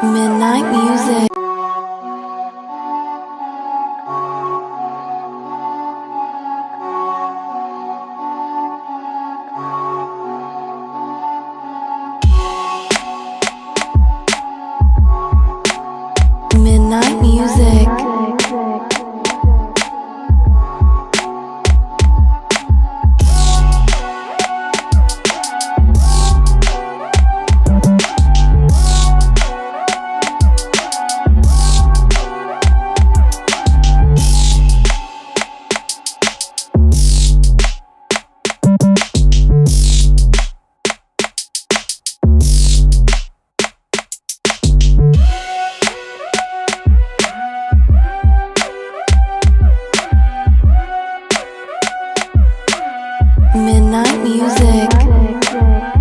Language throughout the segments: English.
Midnight music. Midnight music. Midnight music.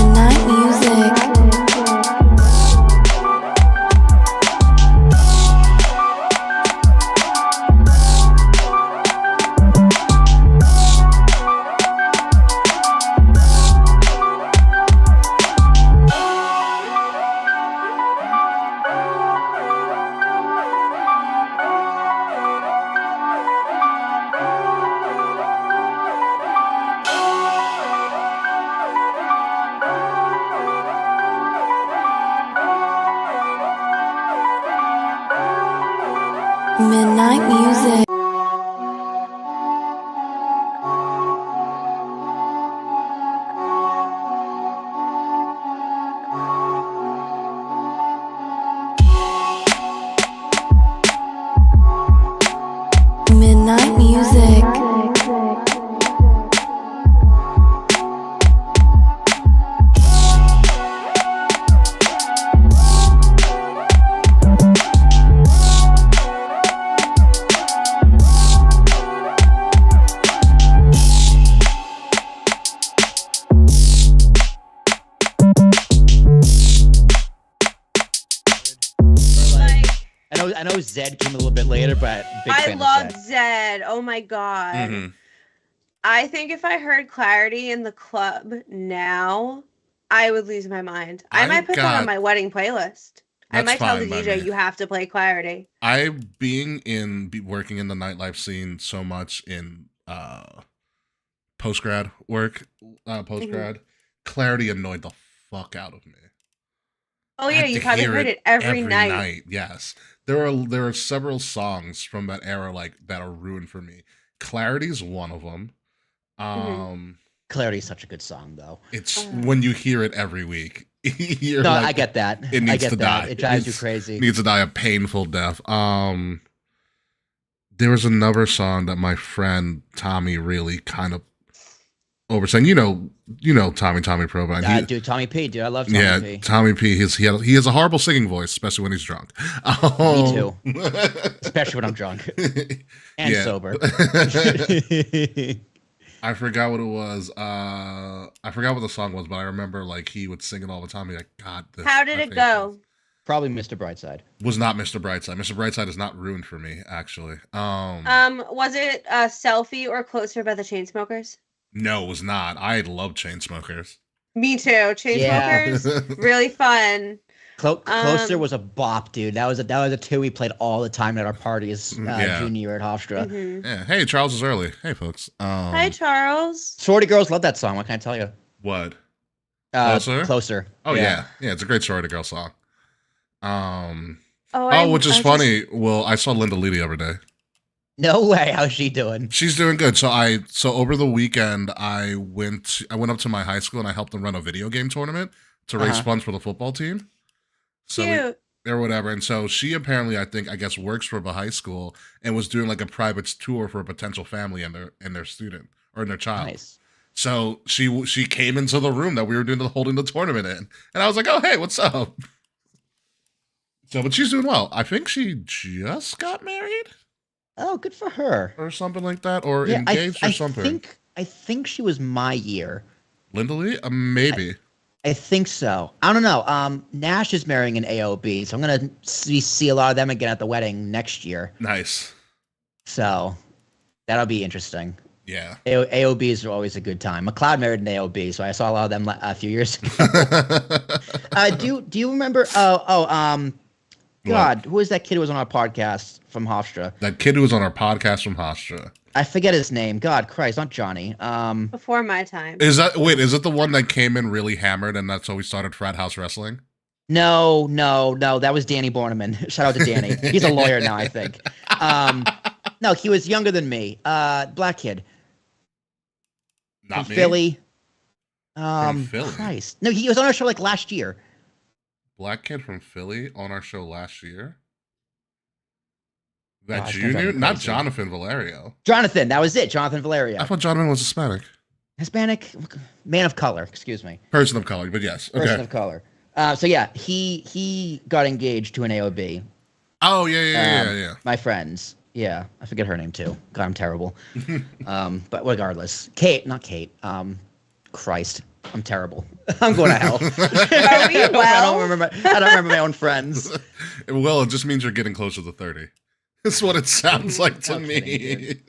Midnight music. Midnight music. Midnight music. Midnight music. I know Zed came a little bit later, but big I fan love of Zed. Zed. Oh my god. Mm-hmm. I think if I heard Clarity in the club now, I would lose my mind. I I might put that on got- my wedding playlist. I That's might tell the fine by DJ me. you have to play Clarity. Working in the nightlife scene so much in post grad work, Clarity annoyed the fuck out of me. Oh I yeah, had you to probably hear heard it every night. Yes, there are several songs from that era that are ruined for me. Clarity's one of them. Clarity is such a good song, though. It's when you hear it every week. You're No, like, I get that. It needs I get to that. die. It drives you It's- crazy. Needs to die a painful death. There was another song that my friend Tommy really kind of oversang. You know Tommy Probine. Dude, Tommy P. Dude, I love Tommy Yeah, P. Tommy P. He has a horrible singing voice, especially when he's drunk. Me too. Especially when I'm drunk and Yeah. sober. I forgot what it was. I forgot what the song was, but I remember like he would sing it all the time. He's like, God, this, How did I it think go? Probably Mr. Brightside. Was not Mr. Brightside. Mr. Brightside is not ruined for me, actually. Was it Selfie or Closer by the Chainsmokers? No, it was not. I love Chainsmokers. Me too. Chainsmokers, really fun. Closer was a bop, dude. That was a two we played all the time at our parties Yeah. junior year at Hofstra. Mhm. Yeah. Hey, Charles is early. Hey, folks. Hi, Charles. Sorority girls love that song. What can I tell you? What? Closer? Closer. Oh yeah. It's a great sorority girl song. Oh, Which is funny. Well, I saw Linda Lee the other day. No way. How's she doing? She's doing good. So over the weekend I went up to my high school and I helped them run a video game tournament to raise funds for the football team. So Cute. or whatever. And so she apparently, I guess works for the high school and was doing like a private tour for a potential family and their student or their child. Nice. So she came into the room that we were holding the tournament in, and I was like, "Oh, hey, what's up?" So, but she's doing well. I think she just got married Oh, good for her. or something like that, or engaged or something. I think she was my year. Linda Lee, maybe. I think so. I don't know. Nash is marrying an AOB, so I'm gonna see a lot of them again at the wedding next year. Nice. So that'll be interesting. Yeah. AOBs are always a good time. McLeod married an AOB, so I saw a lot of them a few years ago. Do you remember? God, who was that kid who was on our podcast from Hofstra? That kid who was on our podcast from Hofstra. I forget his name. God Christ, not Johnny. Before my time. Is it the one that came in really hammered and that's how we started frat house wrestling? No, that was Danny Borneman. Shout out to Danny. He's a lawyer now, I think. No, he was younger than me. Black kid. Not from me. Philly. From Philly. Christ. No, he was on our show like last year. Black kid from Philly on our show last year. Oh, That it's you gonna drive knew? me Not crazy. Jonathan Valerio. Jonathan, that was it. Jonathan Valerio. I thought Jonathan was Hispanic. Hispanic man of color, excuse me. Person of color, but yes. Person Okay. of color. So yeah, he got engaged to an AOB. Oh, yeah. My friends. Yeah, I forget her name too. God, I'm terrible. But regardless, not Kate. Christ, I'm terrible. I'm going to hell. Are we well? I don't remember my own friends. Well, it just means you're getting closer to 30. That's what it sounds like to No me. kidding,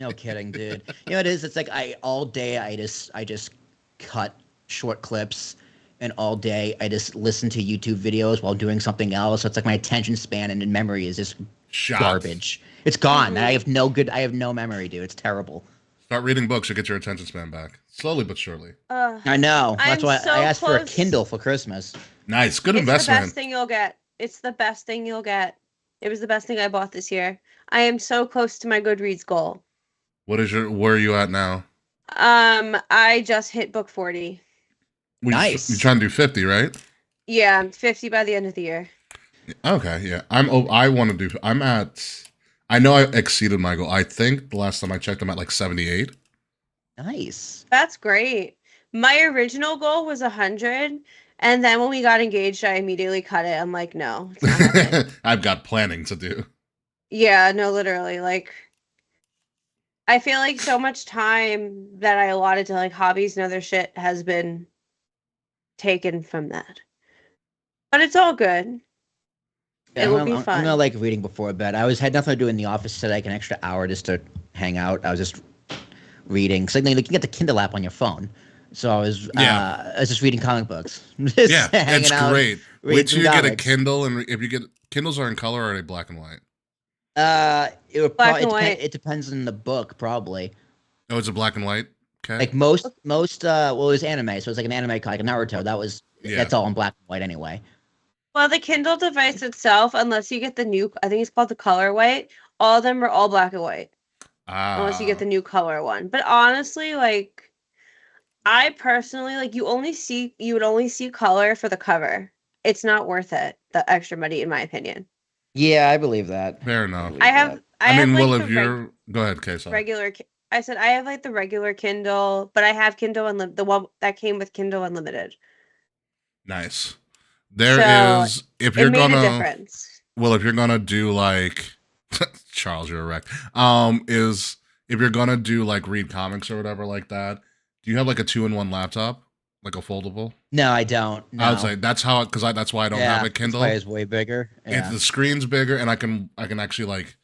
No kidding, dude. You know what it is? It's like all day I just cut short clips, and all day I just listen to YouTube videos while doing something else. So it's like my attention span and memory is just Shot. garbage. It's gone. I have no memory, dude. It's terrible. Start reading books, you get your attention span back. Slowly but surely. I know. That's I'm why so I asked for a close. Kindle for Christmas. Nice. Good It's the investment. best thing you'll get. It's the best thing you'll get. It was the best thing I bought this year. I am so close to my Goodreads goal. Where are you at now? I just hit book 40. Nice. You're trying to do 50, right? Yeah, I'm 50 by the end of the year. Okay, yeah. I know I exceeded my goal. I think the last time I checked, I'm at like 78. Nice. That's great. My original goal was 100, and then when we got engaged, I immediately cut it. I'm like, no, it's not happening. I've got planning to do. Yeah, no, literally. Like, I feel like so much time that I allotted to like hobbies and other shit has been taken from that. But it's all good. It will be I'm fun. gonna like reading before bed. had nothing to do in the office today, like an extra hour just to hang out. I was just reading. So you can get the Kindle app on your phone. So I was just reading comic books. Just Yeah, hanging it's out, great. reading Wait till some you get a comics. Kindle, and if you get Kindles are in color or are they black and white? It would Black and white. it depends on the book, probably. Oh, it's a black and white. Okay. Like most well, it was anime, so it's like an anime like a Naruto. That's all in black and white anyway. Well, the Kindle device itself, unless you get the new, I think it's called the color white, all of them are all black and white. Unless you get the new color one. But honestly, like, I personally, like, you would only see color for the cover. It's not worth it, the extra money, in my opinion. Yeah, I believe that. Fair enough. I have If you're go ahead, Kay. regular. I said I have like the regular Kindle, but I have Kindle the one that came with Kindle Unlimited. Nice. If you're It made a gonna difference. well, if you're gonna do like Charles, you're a wreck. If you're gonna do like read comics or whatever like that, do you have like a 2-in-1 laptop, like a foldable? No, I don't. No. I would say that's how that's why I don't have a Kindle. That's why it's way bigger. Yeah. The screen's bigger, and I can actually like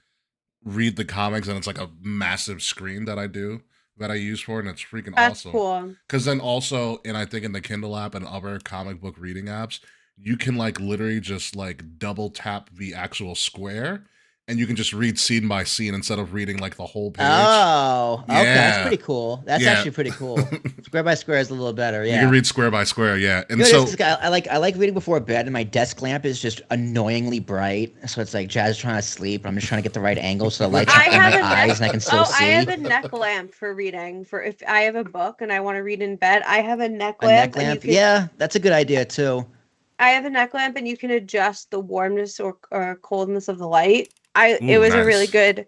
read the comics, and it's like a massive screen that I use for it, and it's freaking That's awesome. cool. Because then also, and I think in the Kindle app and other comic book reading apps, you can like literally just like double tap the actual square, and you can just read scene by scene instead of reading like the whole page. Oh, okay, that's Yeah. pretty cool. That's Yeah. actually pretty cool. Square by square is a little better. You Yeah. can read square by square, yeah. And You know, so what it is, 'cause I like reading before bed, and my desk lamp is just annoyingly bright. So it's like Jazz is trying to sleep, and I'm just trying to get the right angle so the light's I in have my a eyes neck. and I can still Oh, see. I have a neck lamp for reading. For if I have a book and I want to read in bed, I have a neck A lamp. neck lamp. And you can, Yeah, that's a good idea too. I have a neck lamp, and you can adjust the warmness or coldness of the light. It Ooh, was a really nice. good.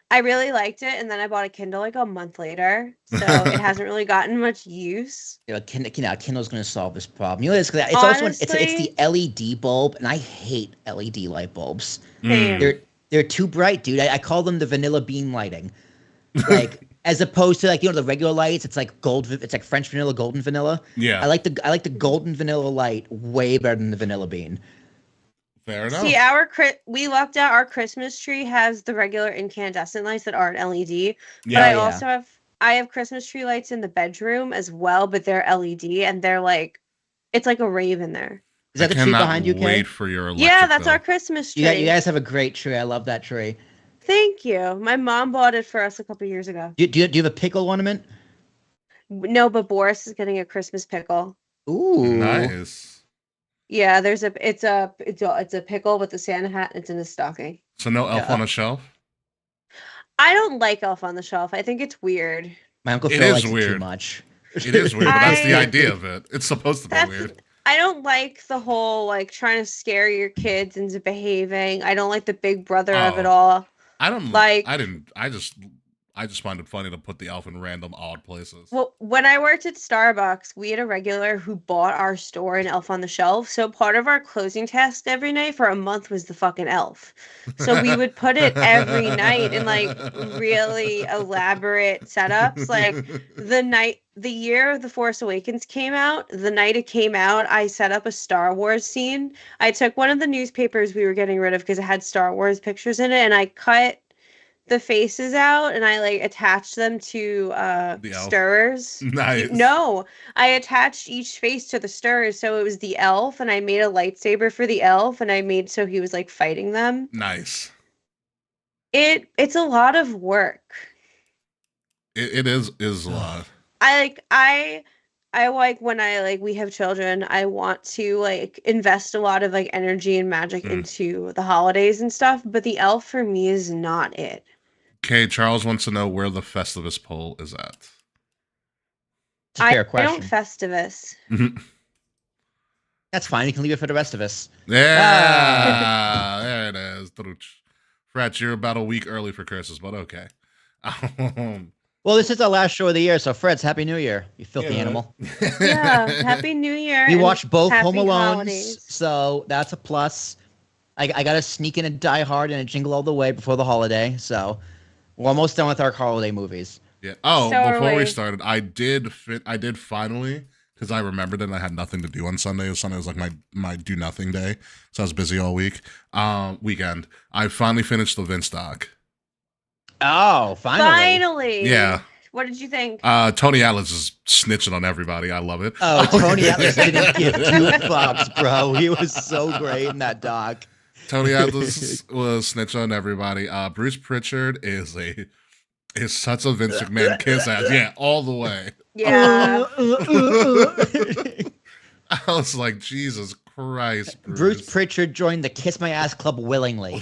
I really liked it, and then I bought a Kindle like a month later, so it hasn't really gotten much use. You know, Kindle's going to solve this problem. You know, it's also it's the Honestly- LED bulb, and I hate LED light bulbs. Same. They're too bright, dude. I call them the vanilla bean lighting. Like as opposed to like the regular lights, it's like it's like French vanilla, golden vanilla. Yeah. I like the golden vanilla light way better than the vanilla bean. Fair enough. See, we lucked out. Our Christmas tree has the regular incandescent lights that aren't LED. But Yeah. I yeah. also have Christmas tree lights in the bedroom as well, but they're LED, and they're like, it's like a rave in there. Is that the tree behind you, Kay? Wait for your electric Yeah, that's bill. our Christmas tree. You guys have a great tree. I love that tree. Thank you. My mom bought it for us a couple years ago. Do you have a pickle ornament? No, but Boris is getting a Christmas pickle. Ooh, Nice. Yeah, it's a pickle with the Santa hat, and it's in his stocking. So no elf Yeah. on a shelf? I don't like Elf on the Shelf. I think it's weird. My uncle It Phil is likes it too weird. much. It is weird, but that's the I- idea of it. It's supposed to be That's weird. I don't like the whole like trying to scare your kids into behaving. I don't like the big brother of it Oh. all. I don't like- I just find it funny to put the elf in random odd places. Well, when I worked at Starbucks, we had a regular who bought our store an Elf on the Shelf. So part of our closing task every night for a month was the fucking elf. So we would put it every night in like really elaborate setups. Like the year The Force Awakens came out, the night it came out, I set up a Star Wars scene. I took one of the newspapers we were getting rid of because it had Star Wars pictures in it, and I cut the faces out and I like attached them to The elf. stirrers. Nice. No, I attached each face to the stirrers, so it was the elf, and I made a lightsaber for the elf, and I made so he was like fighting them. Nice. It's a lot of work. It is a lot. I like when we have children, I want to like invest a lot of like energy and magic into the holidays and stuff, but the elf for me is not it. Okay, Charles wants to know where the Festivus poll is at. It's a fair I question. don't Festivus. That's fine. You can leave it for the rest of us. Yeah, there it is. Fretch, you're about a week early for curses, but okay. Well, this is our last show of the year, so Freds, Happy New Year, you filthy Yeah. animal. Yeah, Happy New Year. We and watched both happy Home Alones, holidays. so that's a plus. I got to sneak in a Die Hard and a Jingle All the Way before the holiday, so we're almost done with our holiday movies. Yeah. Oh, So are before we we. started, I did finally, because I remembered it and I had nothing to do on Sunday. Sunday was like my do nothing day, so I was busy all weekend. I finally finished the Vince doc. Oh, Finally. Yeah. What did you think? Tony Atlas is snitching on everybody. I love it. Oh, Tony Atlas didn't give two fucks, bro. He was so great in that doc. Tony Atlas was snitching on everybody. Bruce Pritchard is such a Vince McMahon kiss ass. Yeah, all the way. Yeah. I was like, Jesus Christ, Bruce Pritchard joined the Kiss My Ass Club willingly.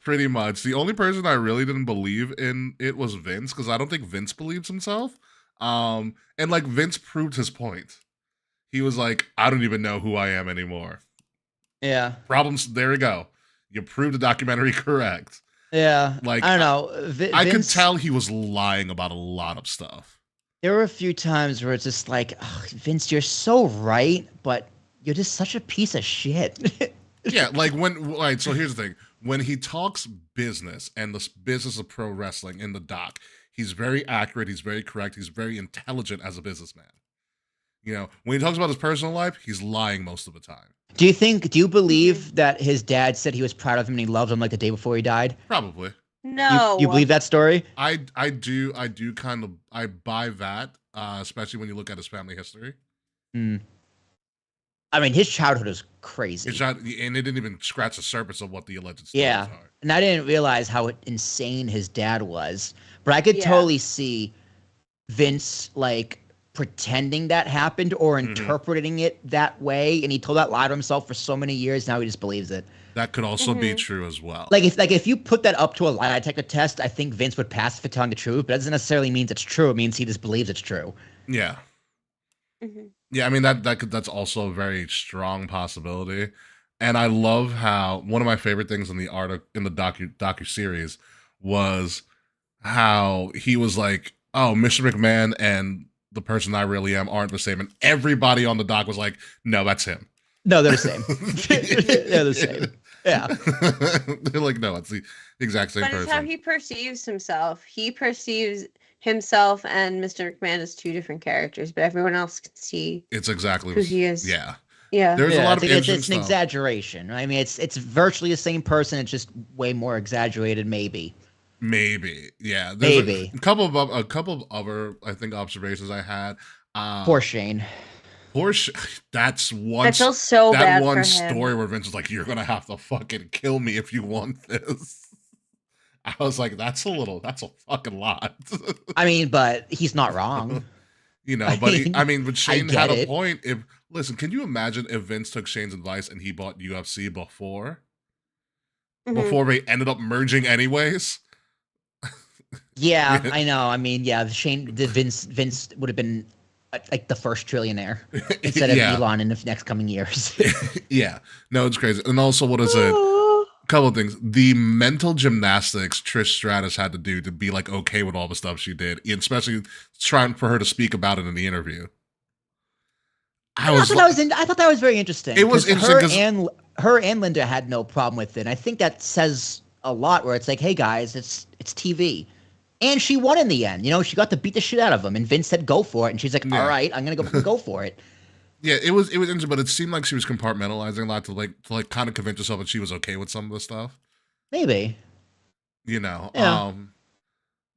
Pretty much. The only person I really didn't believe in it was Vince, because I don't think Vince believes himself. And like Vince proved his point. He was like, I don't even know who I am anymore. Yeah. Problems. There we go. You proved the documentary correct. Yeah. Like, I don't know. I could Vince- tell he was lying about a lot of stuff. There were a few times where it's just like, "Ugh, Vince, you're so right, but you're just such a piece of shit. Yeah, like so here's the thing. When he talks business and the business of pro wrestling in the doc, he's very accurate, he's very correct, he's very intelligent as a businessman. You know, when he talks about his personal life, he's lying most of the time. Do you believe that his dad said he was proud of him and he loved him like the day before he died? Probably. No. You believe that story? I do kind of I buy that, especially when you look at his family history. Hmm. I mean, his childhood is crazy. It's not, and it didn't even scratch the surface of what the alleged stories Yeah, are. and I didn't realize how insane his dad was, but I could totally see Vince like pretending that happened or interpreting it that way, and he told that lie to himself for so many years. Now he just believes it. That could also be true as well. Like if you put that up to a lie detector test, I think Vince would pass for telling the truth, but that doesn't necessarily mean it's true. It means he just believes it's true. Yeah. Yeah, I mean that's also a very strong possibility. And I love how one of my favorite things in the docu series was how he was like, "Oh, Mr. McMahon and the person I really am aren't the same," and everybody on the dock was like, "No, that's him." No, they're the same. They're the same. Yeah. They're like, no, it's the exact same person. But it's how he perceives himself. He perceives himself and Mr. McMahon as two different characters, but everyone else can see it's exactly who he is. Yeah. Yeah. There's a lot of it's stuff. an exaggeration. I mean, it's virtually the same person. It's just way more exaggerated, maybe. Maybe. Yeah. There's Maybe. a couple of other, I think, observations I had. Poor Shane. That's one. I feel so that bad one for story him. where Vince was like, "You're gonna have to fucking kill me if you want this." I was like, "That's a fucking lot." I mean, but he's not wrong. You know, but Shane had a point. Listen, can you imagine if Vince took Shane's advice and he bought UFC before they ended up merging anyways? Yeah, I know. I mean, yeah, Vince would have been like the first trillionaire instead of Elon in the next coming years. Yeah, no, it's crazy. And also, what is it? A couple of things. The mental gymnastics Trish Stratus had to do to be like okay with all the stuff she did, especially trying for her to speak about it in the interview. I thought that was very interesting. It was interesting her and Linda had no problem with it. And I think that says a lot. Where it's like, hey guys, it's TV. And she won in the end. You know, she got to beat the shit out of him. And Vince said, go for it. And she's like, all right, I'm going to go for it. Yeah, it was interesting, but it seemed like she was compartmentalizing a lot to kind of convince herself that she was okay with some of the stuff. Maybe. You know, yeah.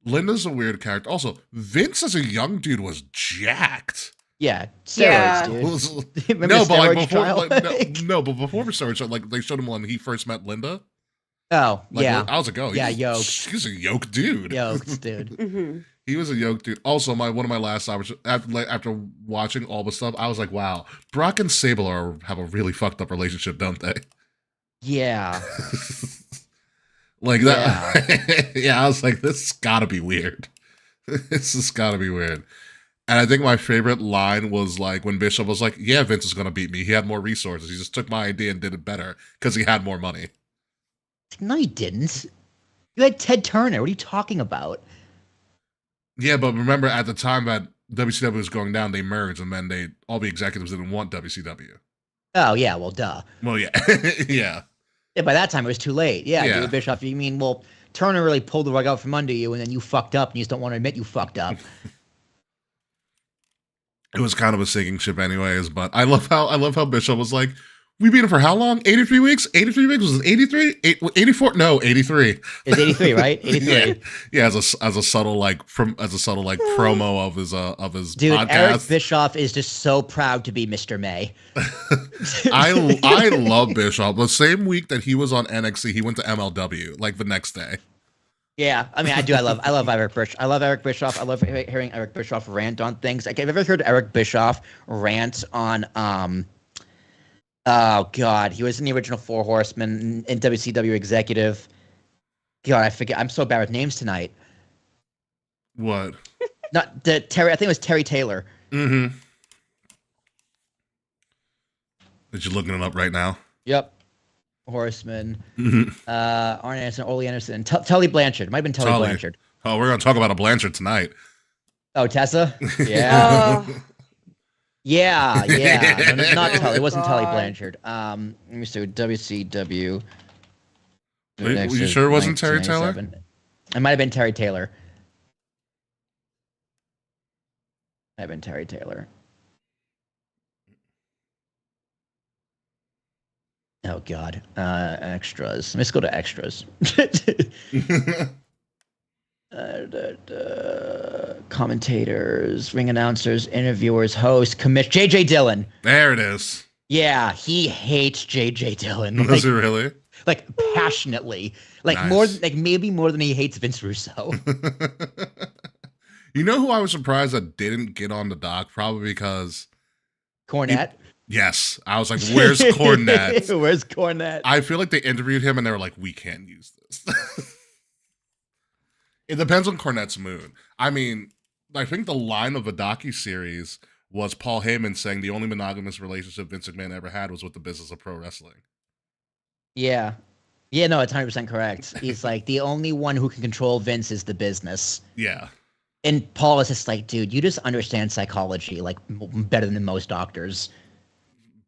Linda's a weird character. Also, Vince as a young dude was jacked. Yeah, steroids, dude. No, but but before the steroids, like they showed him when he first met Linda. Oh, like, yeah. I was like, oh, yoked. He's a yoked dude. Yoked, dude. He was a yoked dude. Also, one of my last hours after watching all the stuff, I was like, wow, Brock and Sable have a really fucked up relationship, don't they? Yeah. Like that. Yeah, I was like, this has got to be weird. This has got to be weird. And I think my favorite line was like when Bishop was like, yeah, Vince is going to beat me. He had more resources. He just took my idea and did it better because he had more money. No, you didn't. You had Ted Turner. What are you talking about? Yeah, but remember at the time that WCW was going down, they merged, and then all the executives didn't want WCW. Oh, yeah, well, duh. Well, yeah. Yeah. Yeah, by that time it was too late. Yeah, David Bischoff, you mean, well, Turner really pulled the rug out from under you, and then you fucked up, and you just don't want to admit you fucked up. It was kind of a sinking ship anyways, but I love how Bishop was like, we beat him for how long? 83 weeks? 83 weeks? Was it 83? 84? No, 83. It's 83, right? 83. Yeah, as a subtle promo of his dude, podcast. Eric Bischoff is just so proud to be Mr. May. I love Bischoff. The same week that he was on NXT, he went to MLW, like the next day. Yeah, I mean, I do. I love Eric Bischoff. I love Eric Bischoff. I love hearing Eric Bischoff rant on things. Like, have you ever heard Eric Bischoff rant on oh God, he was in the original Four Horsemen in WCW executive. God, I forget. I'm so bad with names tonight. What? Not Terry. I think it was Terry Taylor. Mm-hmm. Is you looking it up right now? Yep. Horseman. Mm-hmm. Arn Anderson, Ole Anderson, and Tully Blanchard. It might have been Tully Blanchard. Oh, we're gonna talk about a Blanchard tonight. Oh, Tessa? Yeah. Yeah. No, not Tully. It wasn't Tully Blanchard. Let me see. WCW. Wait, you sure it wasn't Terry Taylor? It might have been Terry Taylor. Might have been Terry Taylor. Oh God. Extras. Let's go to extras. Commentators, ring announcers, interviewers, host, JJ Dillon. There it is. Yeah, he hates J.J. Dillon. Does he really? Like passionately, like Nice. maybe more than he hates Vince Russo. You know who I was surprised that didn't get on the dock? Probably because Cornette. Yes, I was like, "Where's Cornette? Where's Cornette?" I feel like they interviewed him and they were like, "We can't use this." It depends on Cornette's mood. I mean, I think the line of the docu-series was Paul Heyman saying the only monogamous relationship Vince McMahon ever had was with the business of pro wrestling. Yeah. Yeah, no, it's 100% correct. He's like, the only one who can control Vince is the business. Yeah. And Paul is just like, dude, you just understand psychology like better than most doctors.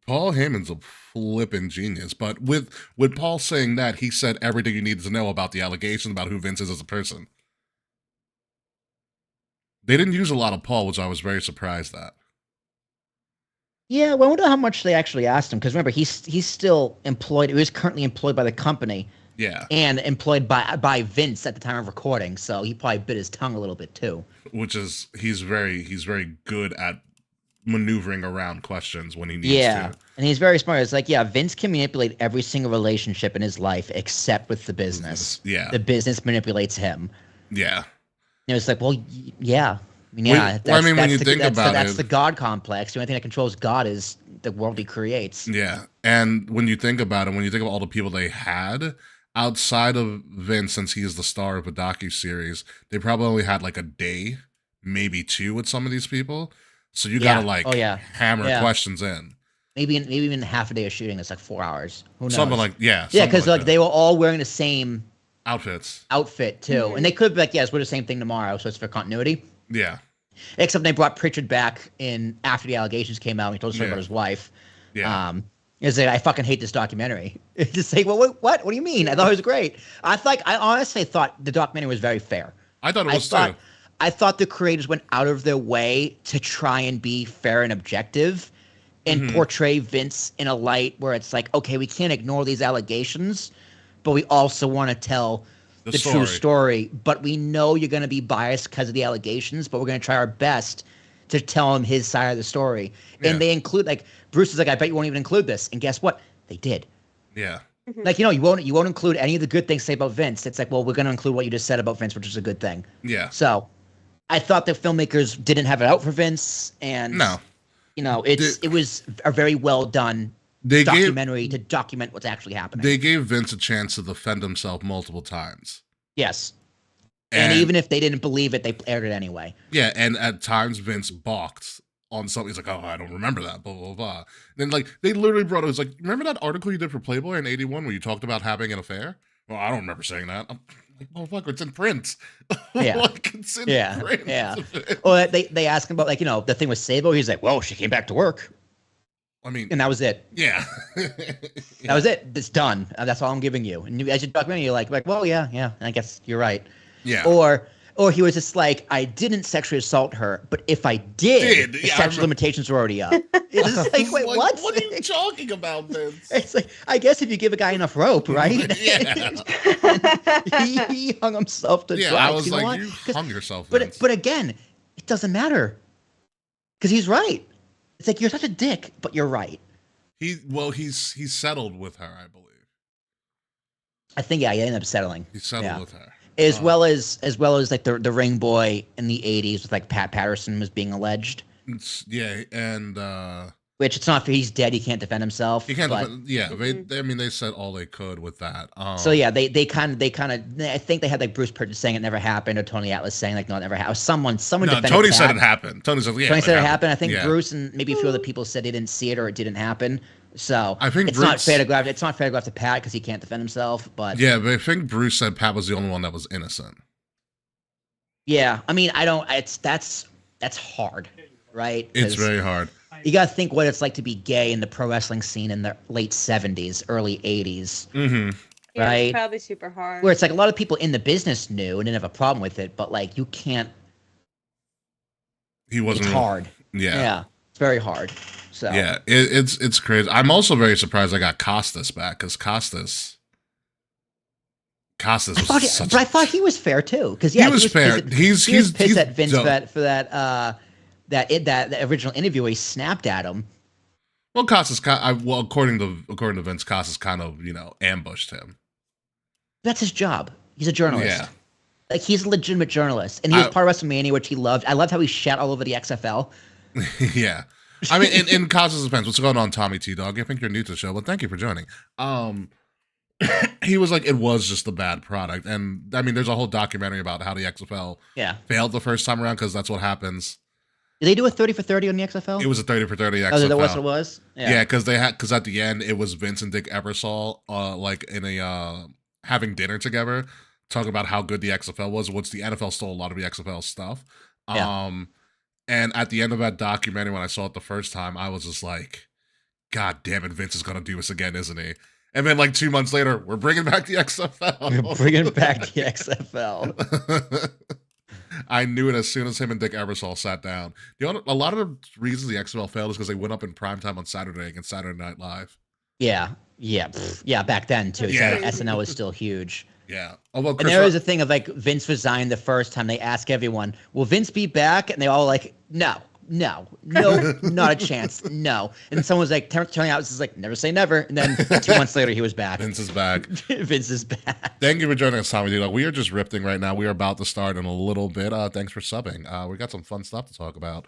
Paul Heyman's a flippin' genius, but with Paul saying that, he said everything you needed to know about the allegations about who Vince is as a person. They didn't use a lot of Paul, which I was very surprised at. Yeah, well, I wonder how much they actually asked him, because remember, he's still employed. He was currently employed by the company. Yeah. And employed by Vince at the time of recording, so he probably bit his tongue a little bit too. Which is he's very good at maneuvering around questions when he needs yeah. to. And he's very smart. It's like, yeah, Vince can manipulate every single relationship in his life except with the business. Yeah. The business manipulates him. Yeah. And it's like, well, yeah. I mean, yeah. Well, I mean, when you think about it, that's the God complex. The only thing that controls God is the world he creates. Yeah. And when you think about it, when you think of all the people they had outside of Vince, since he is the star of a docu-series, they probably only had like a day, maybe two with some of these people. So you gotta hammer questions in. Maybe even half a day of shooting. It's like 4 hours. Who knows? Something like yeah, because like they were all wearing the same outfit too, and they could be like, yes, we're the same thing tomorrow, so it's for continuity. Yeah. Except they brought Pritchard back in after the allegations came out. And he told us about his wife. Yeah. Is that I fucking hate this documentary. It's just like, well, what? What do you mean? I thought it was great. I honestly thought the documentary was very fair. I thought it was too. I thought the creators went out of their way to try and be fair and objective and portray Vince in a light where it's like, okay, we can't ignore these allegations, but we also want to tell the true story. But we know you're going to be biased because of the allegations, but we're going to try our best to tell him his side of the story. Yeah. And they include, like, Bruce is like, I bet you won't even include this. And guess what? They did. Yeah. Like, you won't include any of the good things to say about Vince. It's like, well, we're going to include what you just said about Vince, which is a good thing. Yeah. So I thought the filmmakers didn't have it out for Vince, and it was a very well done documentary to document what's actually happening. They gave Vince a chance to defend himself multiple times. Yes. And even if they didn't believe it, they aired it anyway. Yeah, and at times Vince balked on something. He's like, oh, I don't remember that, blah, blah, blah. And then, like, they literally brought it. It was like, remember that article you did for Playboy in 81 where you talked about having an affair? Well, I don't remember saying that. I'm like, oh, fuck, it's in print. Yeah. Like, it's in print. Yeah. Well, they asked him about, like, the thing with Sabo. He's like, well, she came back to work. I mean, and that was it. Yeah. That was it. It's done. That's all I'm giving you. And as you document, you're like, well, yeah. I guess you're right. Yeah. Or he was just like, I didn't sexually assault her, but if I did the statute of limitations were already up. It's just like, wait, what? What are you talking about, Vince? It's like, I guess if you give a guy enough rope, right? Yeah. he hung himself to dry. Yeah, I was like, you hung yourself, Vince. But again, it doesn't matter. Because he's right. It's like, you're such a dick, but you're right. He's settled with her, I believe. I think, he ended up settling. He settled with her. As well as like the ring boy in the 80s with like Pat Patterson was being alleged. Yeah, and which it's not fair. He's dead. He can't defend himself. He can't. They said all they could with that. So yeah, they kind of. I think they had like Bruce Pritchard saying it never happened, or Tony Atlas saying like no, it never happened. Someone. No, Tony said it happened. Tony said it happened. I think Bruce and maybe a few other people said they didn't see it or it didn't happen. So I think it's not fair to go after Pat because he can't defend himself. But yeah, but I think Bruce said Pat was the only one that was innocent. Yeah, I mean, I don't. That's hard, right? It's very hard. You got to think what it's like to be gay in the pro wrestling scene in the late 70s, early 80s. Mm-hmm. Yeah, right? It's probably super hard. Where it's like a lot of people in the business knew and didn't have a problem with it, but like you can't. He wasn't. It's hard. Yeah. Yeah, it's very hard. So yeah, it's crazy. I'm also very surprised I got Costas back because Costas was but I thought he was fair too because he was fair. He's pissed at Vince for that original interview where he snapped at him. Well, according to Vince, Costas kind of ambushed him. That's his job. He's a journalist. Yeah. Like, he's a legitimate journalist, and he was part of WrestleMania, which he loved. I loved how he shat all over the XFL. Yeah. I mean, in Costas' defense, what's going on, Tommy T Dog? I think you're new to the show, but thank you for joining. He was like, it was just a bad product, and I mean, there's a whole documentary about how the XFL failed the first time around because that's what happens. Did they do a 30 for 30 on the XFL? It was a 30 for 30 XFL. Oh, that was what it was? Yeah, because at the end it was Vince and Dick Ebersol like in a having dinner together, talking about how good the XFL was, which the NFL stole a lot of the XFL stuff. And at the end of that documentary, when I saw it the first time, I was just like, God damn it, Vince is gonna do this again, isn't he? And then like 2 months later, we're bringing back the XFL. We're bringing back the XFL. I knew it as soon as him and Dick Ebersol sat down. A lot of the reasons the XFL failed is because they went up in primetime on Saturday against Saturday Night Live. Yeah. Back then too. Yeah. SNL was still huge. Yeah. And there was a thing of like Vince resigned the first time. They ask everyone, "Will Vince be back?" And they all like, "No, not a chance, no." And someone was like, turning out, this is like, never say never. And then 2 months later, he was back. Vince is back. Vince is back. Thank you for joining us, Tommy D. We are just ripping right now. We are about to start in a little bit. Thanks for subbing. We got some fun stuff to talk about.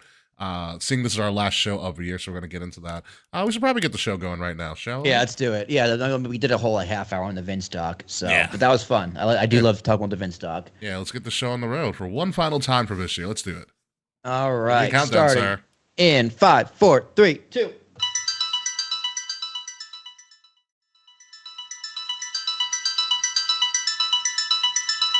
Seeing this is our last show of the year, so we're going to get into that. We should probably get the show going right now, shall we? Yeah, let's do it. Yeah, we did a whole half hour on the Vince doc, but that was fun. I do love talking about the Vince doc. Yeah, let's get the show on the road for one final time for this year. Let's do it. All right, countdown, sir. In 5, 4, 3, 2.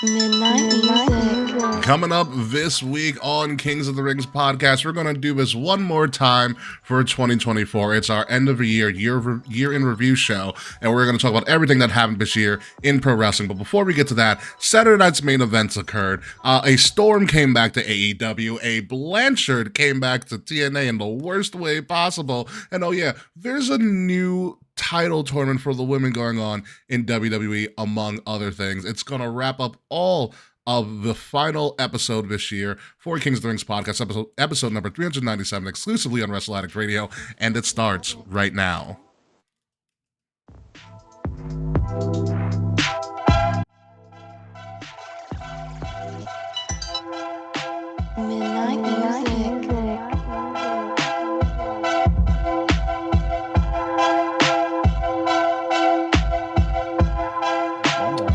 Midnight music. Coming up this week on Kings of the Rings podcast, we're going to do this one more time for 2024. It's our end of the year in review show, and we're going to talk about everything that happened this year in pro wrestling. But before we get to that, Saturday night's main events occurred. A Storm came back to AEW. A Blanchard came back to TNA in the worst way possible. And oh yeah, there's a new title tournament for the women going on in WWE, among other things. It's going to wrap up all of the final episode this year for Kings of the Rings podcast, episode number 397, exclusively on Wrestle Addict Radio, and it starts right now. Midnight music.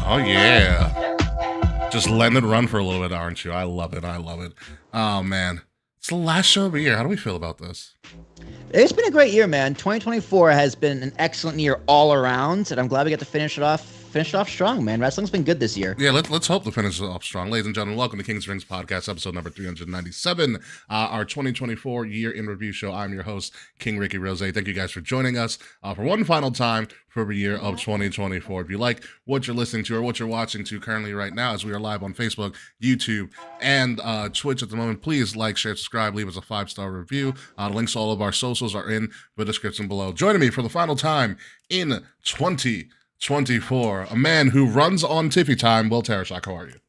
Oh, yeah. Just letting it run for a little bit, aren't you? I love it. Oh, man. It's the last show of the year. How do we feel about this? It's been a great year, man. 2024 has been an excellent year all around, and I'm glad we got to finish it off strong, man. Wrestling's been good this year. Yeah, let's hope to finish it off strong. Ladies and gentlemen, welcome to Kings of Rings podcast, episode number 397, our 2024 year in review show. I'm your host, King Ricky Rose. Thank you guys for joining us for one final time for the year of 2024. If you like what you're listening to or what you're watching to currently right now, as we are live on Facebook, YouTube, and Twitch at the moment, please like, share, subscribe, leave us a 5-star review. The links to all of our socials are in the description below. Joining me for the final time in 2024, a man who runs on Tiffy time, Will Tarashak. How are you?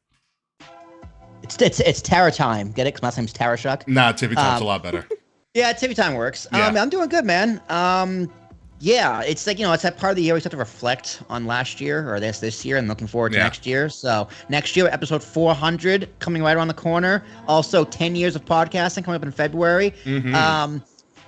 It's Tara time. Get it? Because my last name's Tarashak. Nah, Tiffy time's a lot better. Yeah, Tiffy time works. Yeah. I'm doing good, man. Yeah, it's like, it's that part of the year we have to reflect on last year or this year and looking forward to next year. So next year, episode 400 coming right around the corner. Also, 10 years of podcasting coming up in February. Mm-hmm.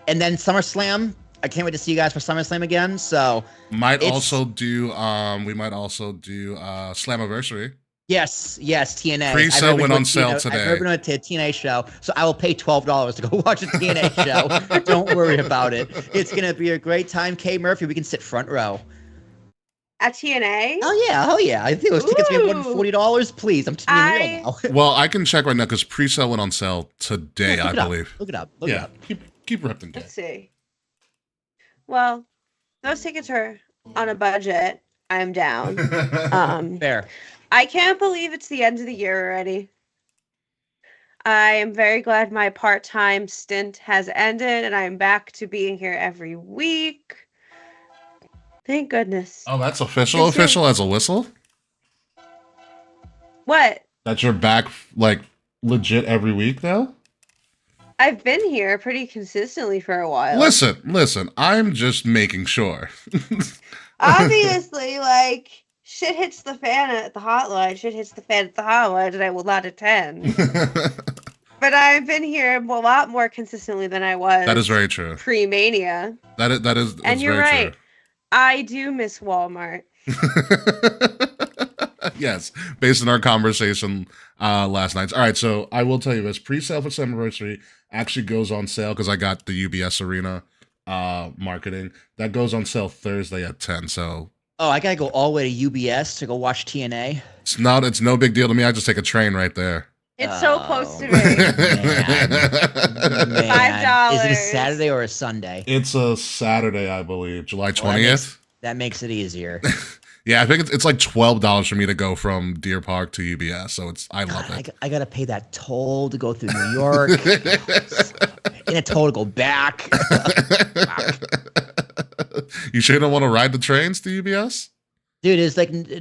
And then SummerSlam. I can't wait to see you guys for SummerSlam again. So we might also do Slammiversary. Yes, TNA. Pre-sale went on sale today. I've been on a TNA show, so I will pay $12 to go watch a TNA show. Don't worry about it. It's gonna be a great time. Kay Murphy, we can sit front row. At TNA? Oh yeah. I think those tickets are more than $40. Please, I'm just being real now. Well, I can check right now because pre-sale went on sale today, I believe. Look it up. Keep ripping. Let's see. Well, those tickets are on a budget. I'm down. Fair. I can't believe it's the end of the year already. I am very glad my part-time stint has ended and I'm back to being here every week. Thank goodness. Oh, that's official? Official as a whistle? What? That you're back, like, legit every week, though? I've been here pretty consistently for a while. Listen. I'm just making sure. Obviously, like, shit hits the fan at the hotline. Shit hits the fan at the hotline, and I will not attend. But I've been here a lot more consistently than I was. That is very true. Pre-Mania. That is. And you're very right. True. I do miss Walmart. Yes, based on our conversation last night. All right, so I will tell you this: pre-sale for Summerversary actually goes on sale because I got the UBS Arena marketing. That goes on sale Thursday at 10. So. Oh, I gotta go all the way to UBS to go watch TNA. It's no big deal to me. I just take a train right there. It's so close to me. Man. $5. Is it a Saturday or a Sunday? It's a Saturday, I believe, July 20th. That makes it easier. Yeah, I think it's like $12 for me to go from Deer Park to UBS. So I love it. I gotta pay that toll to go through New York, and a toll to go back. You sure don't want to ride the trains to UBS? Dude,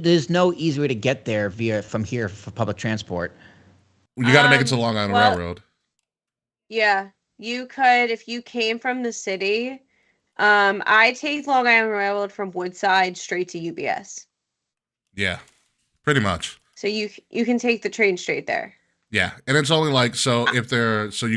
there's no easy way to get there from here for public transport. You got to make it to Long Island Railroad. Yeah, you could if you came from the city. I take Long Island Railroad from Woodside straight to UBS. Yeah, pretty much. So you can take the train straight there. Yeah, and it's only like so you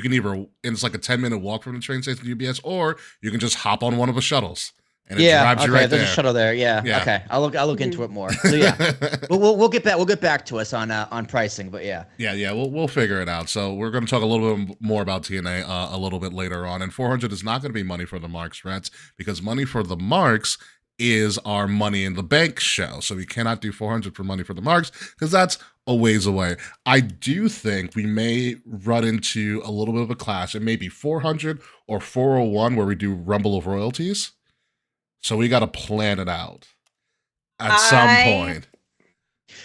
can either it's like a 10-minute walk from the train station to UBS, or you can just hop on one of the shuttles. And it drives you right there's there. a shuttle there. Yeah. Okay. I'll look into it more. So yeah, we'll get back to us on pricing, but yeah. Yeah. We'll figure it out. So we're going to talk a little bit more about TNA a little bit later on. And 400 is not going to be Money for the Marks, Reds, because Money for the Marks is our Money in the Bank show. So we cannot do 400 for Money for the Marks because that's a ways away. I do think we may run into a little bit of a clash. It may be 400 or 401 where we do Rumble of Royalties. So we got to plan it out at some point.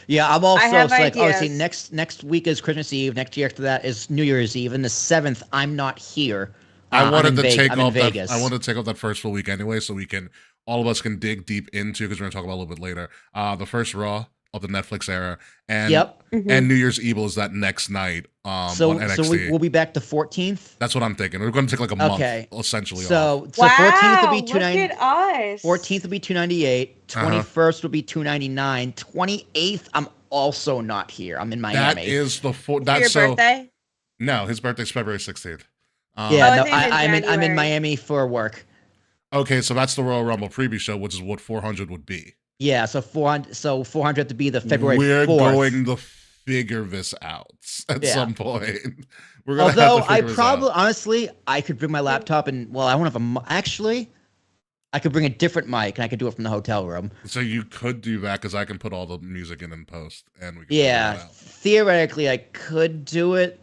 Yeah, I'm also like, ideas. see, next week is Christmas Eve. Next year after that is New Year's Eve, and the 7th, I'm not here. I wanted to take off that first full week anyway, so all of us can dig deep into, because we're gonna talk about a little bit later. The first Raw of the Netflix era, and and New Year's Evil is that next night. So on NXT. So we'll be back the 14th. That's what I'm thinking. We're going to take like a month, essentially. So wow, 14th will be $298. Look at us. 14th will be $298. 21st will be $299. 28th, I'm also not here. I'm in Miami. That is the That's your birthday? No, his birthday's February 16th. I'm in Miami for work. Okay, so that's the Royal Rumble preview show, which is what 400 would be. Yeah, so 400 to be the February 4th. We're going to figure this out at some point. We're gonna Although have to figure this out. honestly, I could bring my laptop and I won't have actually, I could bring a different mic and I could do it from the hotel room. So you could do that because I can put all the music in post, and we can theoretically I could do it.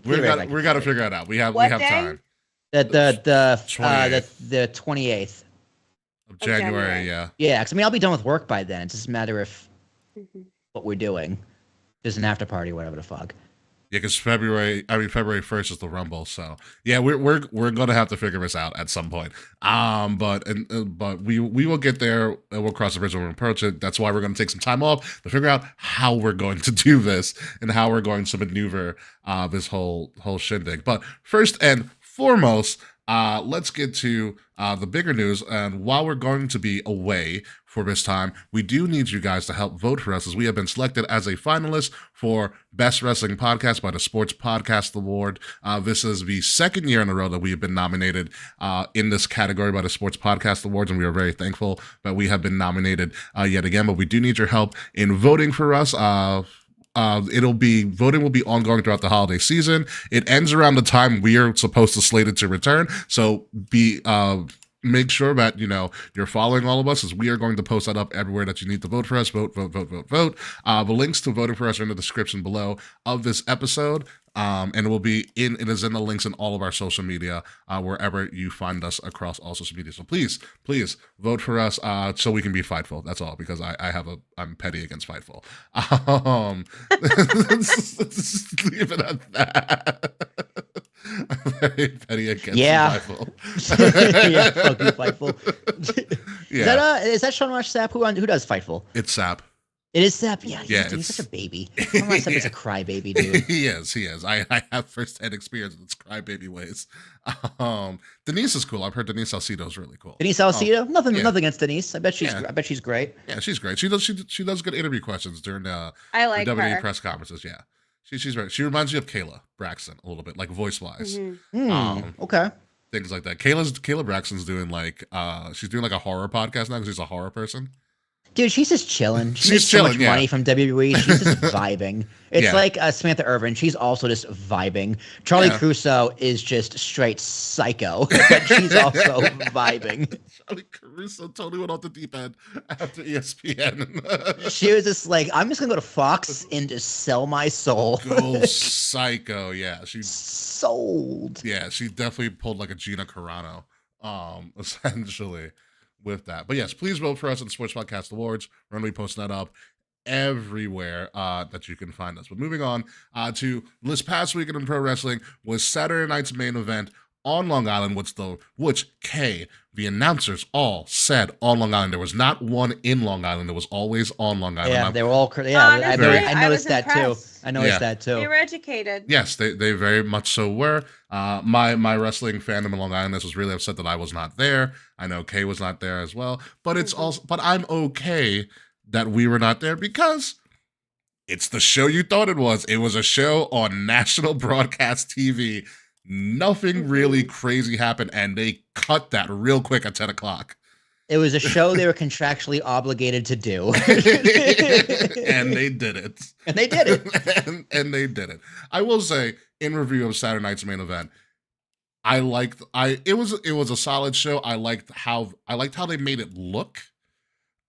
We got to figure it out. We have time. The 28th of January. Yeah. Yeah, because I'll be done with work by then. It's just a matter of what we're doing. There's an after party, whatever the fuck. Yeah, because February 1st is the Rumble, so yeah, we're gonna have to figure this out at some point. But we will get there, and we'll cross the bridge when we approach it. That's why we're gonna take some time off to figure out how we're going to do this and how we're going to maneuver this whole shindig. But first and foremost, let's get to the bigger news. And while we're going to be away for this time, we do need you guys to help vote for us, as we have been selected as a finalist for Best Wrestling Podcast by the Sports Podcast Award. This is the second year in a row that we have been nominated in this category by the Sports Podcast Awards, and we are very thankful that we have been nominated yet again. But we do need your help in voting for us. Voting will be ongoing throughout the holiday season. It ends around the time we are supposed to slated to return. So make sure that you're following all of us, as we are going to post that up everywhere that you need to vote for us. Vote. The links to voting for us are in the description below of this episode. And it is in the links in all of our social media, wherever you find us across all social media. So please vote for us, so we can be Fightful. That's all, because I'm petty against Fightful. Let's leave it at that. I'm very petty against Fightful. Yeah, fuck you, Fightful. Is that Sean Rush Sapp? Who does Fightful? It's Sapp. It is Sep. Yeah, Yeah, he's it's- such a baby. Come on, Sep is a crybaby, dude. He is. I have firsthand experience with its crybaby ways. Denise is cool. I've heard Denise Salcido is really cool. Denise Salcido? Nothing yeah. against Denise. I bet she's great. Yeah, she's great. She does good interview questions during I the like WWE her. press conferences. Yeah, she's very. She reminds me of Kayla Braxton a little bit, like voice wise. Okay. Things like that. Kayla Braxton's doing like she's doing like a horror podcast now because she's a horror person. Dude, she's just chilling. She She's makes so chilling, much yeah. money from WWE. She's just vibing. It's Yeah. like Samantha Irvin. She's also just vibing. Charlie Yeah. Crusoe is just straight psycho, but she's also vibing. Charlie Caruso totally went off the deep end after ESPN. She was just like, I'm just gonna go to Fox and just sell my soul. Go psycho. Yeah, she Sold. definitely pulled like a Gina Carano, essentially with that. But yes, please vote for us in the Sports Podcast Awards. We're gonna be posting that up everywhere that you can find us. But moving on to this past weekend in pro wrestling was Saturday night's main event on Long Island, which the announcers all said on Long Island. There was not one in Long Island. It was always on Long Island. Yeah, they were all. Yeah, Honestly, I I noticed was that too. impressed. I noticed Yeah. that too. They were educated. Yes, they very much so were. My wrestling fandom in Long Island was really upset that I was not there. I know Kay was not there as well, but I'm okay that we were not there because it's the show you thought it was. It was a show on national broadcast TV. Nothing really crazy happened, and they cut that real quick at 10 o'clock. It was a show they were contractually obligated to do. And they did it. And they did it. and they did it. I will say, in review of Saturday night's main event, it was a solid show. I liked how they made it look.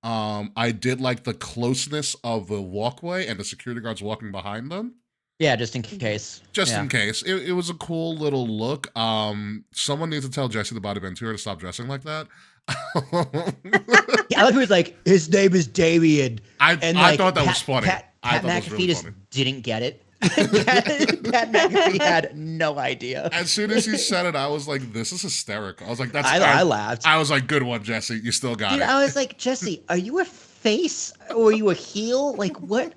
I did like the closeness of the walkway and the security guards walking behind them. Yeah, just in case. In case. It was a cool little look. Someone needs to tell Jesse the Body Ventura to stop dressing like that. Yeah, I like who was like, his name is Damien. I like, thought that was funny. Pat I thought that McAfee was really just funny. didn't get it. Pat McAfee had no idea. As soon as he said it, I was like, this is hysterical. I was like, I laughed. I was like, good one, Jesse. You still got Dude, it. I was like, Jesse, are you a face or are you a heel? Like, what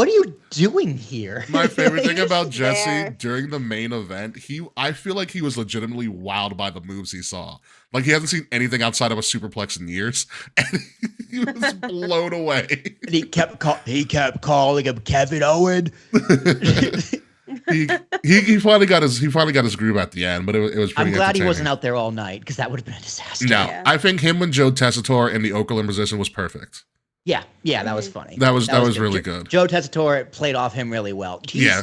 are you doing here? My favorite thing He's about Jesse there. during the main event, I feel like he was legitimately wowed by the moves he saw. Like he hasn't seen anything outside of a superplex in years, and he was blown away. And he kept calling him Kevin Owen. He finally got his groove at the end, but it was pretty I'm glad he entertaining. wasn't out there all night because that would have been a disaster. No, Yeah. I think him and Joe Tessitore in the Okerlund position was perfect. Yeah, that was funny. That was really good. Joe Tessitore played off him really well.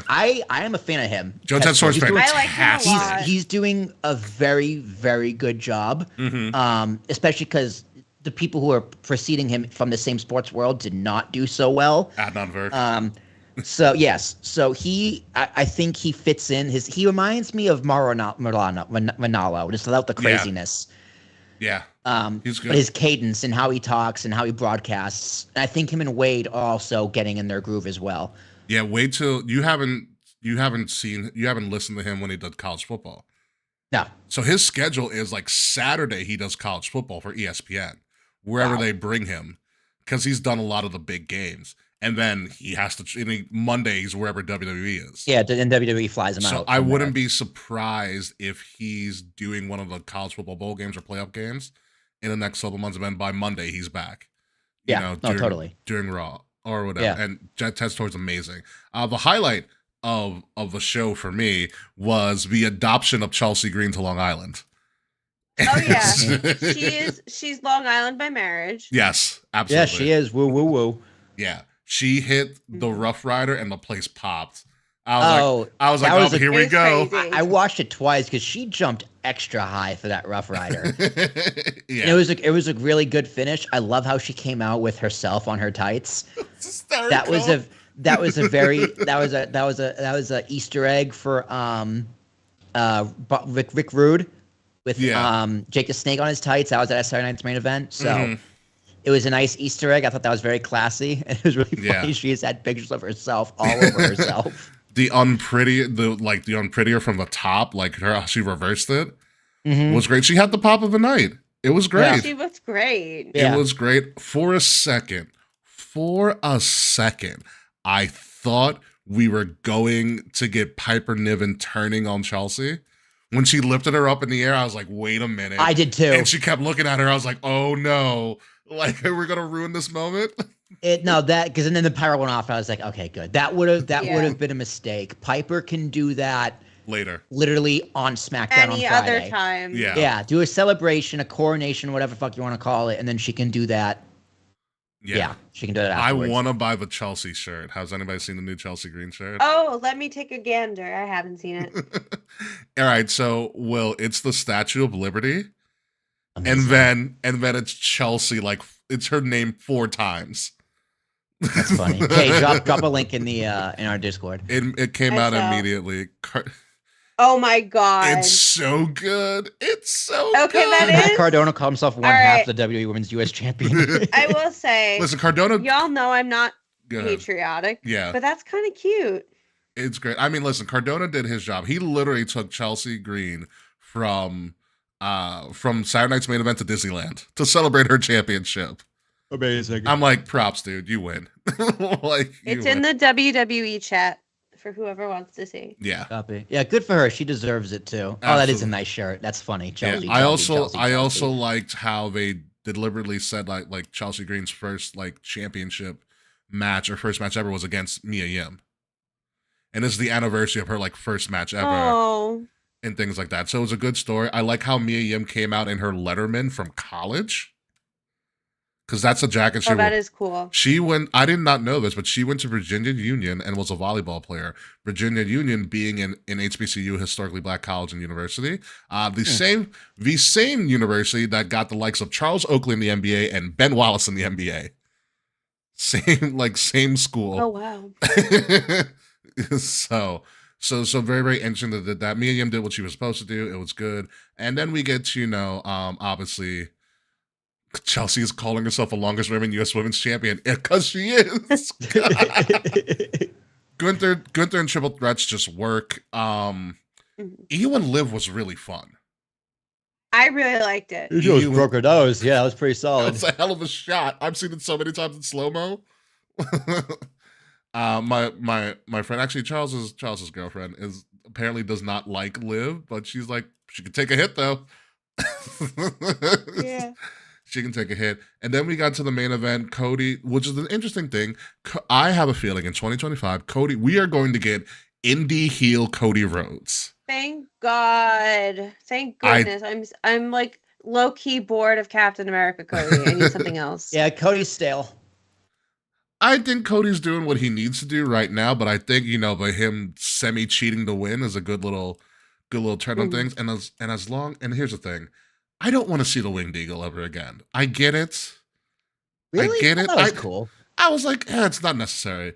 I am a fan of him. Joe Tessitore's He's doing- fantastic. I like him a lot. He's doing a very, very good job. Especially because the people who are preceding him from the same sports world did not do so well. Adnan Virk. So yes, I think he fits in. He reminds me of Mauro Ranallo, just without the craziness. Yeah. He's good. But his cadence and how he talks and how he broadcasts. And I think him and Wade are also getting in their groove as well. Yeah, wait till you haven't listened to him when he does college football. No. So his schedule is like Saturday he does college football for ESPN, wherever they bring him, because he's done a lot of the big games. And then he has to Monday he's wherever WWE is. Yeah, and WWE flies him out. So I wouldn't be surprised if he's doing one of the college football bowl games or playoff games in the next couple months, and then by Monday he's back. Totally. During Raw or whatever. Yeah. And Tessitore's amazing. The highlight of the show for me was the adoption of Chelsea Green to Long Island. Oh yeah, she's Long Island by marriage. Yes, absolutely. Yeah, she is. Woo, woo, woo. Yeah, she hit the Rough Rider and the place popped. That oh, here we It's go. crazy. I watched it twice because she jumped extra high for that Rough Rider. Yeah, And it was a really good finish. I love how she came out with herself on her tights. That was a Easter egg for Rick Rude with Jake the Snake on his tights. That was at Saturday Night's main event. So it was a nice Easter egg. I thought that was very classy. And it was really funny. Yeah. She has had pictures of herself all over herself. the unprettier from the top, like she reversed it, was great. She had the pop of the night. It was great. She was great. Yeah. It was great for a second. for a second, I thought we were going to get Piper Niven turning on Chelsea. When she lifted her up in the air, I was like, wait a minute. I did too. And she kept looking at her. I was like, oh no. Like, we're going to ruin this moment? And then the pyro went off. I was like, okay, good. That would have been a mistake. Piper can do that later, literally on SmackDown Any on Friday. other time. Yeah. Do a celebration, a coronation, whatever the fuck you want to call it, and then she can do that. Yeah, she can do that afterwards. I want to buy the Chelsea shirt. Has anybody seen the new Chelsea green shirt? Oh, let me take a gander. I haven't seen it. All right, so Will, it's the Statue of Liberty. Amazing. And then it's Chelsea, like it's her name 4 times. That's funny. Okay, drop a link in the in our Discord. It came out immediately. Oh my god. It's so good. It's so okay, good. That Matt is. Cardona called himself half the WWE Women's US Champion. I will say. Listen, Cardona. Y'all know I'm not patriotic. Yeah. But that's kind of cute. It's great. I mean, listen, Cardona did his job. He literally took Chelsea Green from Saturday Night's Main Event to Disneyland to celebrate her championship. Amazing. I'm like, props, dude. You win. It's in the WWE chat for whoever wants to see. Yeah. Copy. Yeah, good for her. She deserves it too. Absolutely. Oh, that is a nice shirt. That's funny. Chelsea. Yeah. Chelsea. I also liked how they deliberately said like Chelsea Green's first like championship match or first match ever was against Mia Yim. And this is the anniversary of her like first match ever. Oh. And things like that. So it was a good story. I like how Mia Yim came out in her Letterman from college. Because that's a jacket she wore. That is cool. I did not know this, but she went to Virginia Union and was a volleyball player. Virginia Union being an HBCU, historically black college and university. The same university that got the likes of Charles Oakley in the NBA and Ben Wallace in the NBA. Same school. Oh, wow. So very, very interesting that Mia Yim did what she was supposed to do. It was good. And then we get to, obviously, Chelsea is calling herself the longest reigning U.S. Women's Champion because she is. Gunther and Triple Threats just work. Io and Liv was really fun. I really liked it. You just broke her nose. Yeah, that was pretty solid. That's a hell of a shot. I've seen it so many times in slow mo. My friend, actually Charles's girlfriend, apparently does not like Liv, but she's like, she can take a hit though. Yeah. She can take a hit. And then we got to the main event, Cody, which is an interesting thing. I have a feeling in 2025, we are going to get indie heel Cody Rhodes. Thank God. Thank goodness. I'm like low key bored of Captain America Cody. I need something else. Yeah, Cody's stale. I think Cody's doing what he needs to do right now, but I think, by him semi-cheating to win is a good little turn on things. And here's the thing. I don't want to see the Winged Eagle ever again. I get it. Really? I get it. That was cool. I was like, it's not necessary.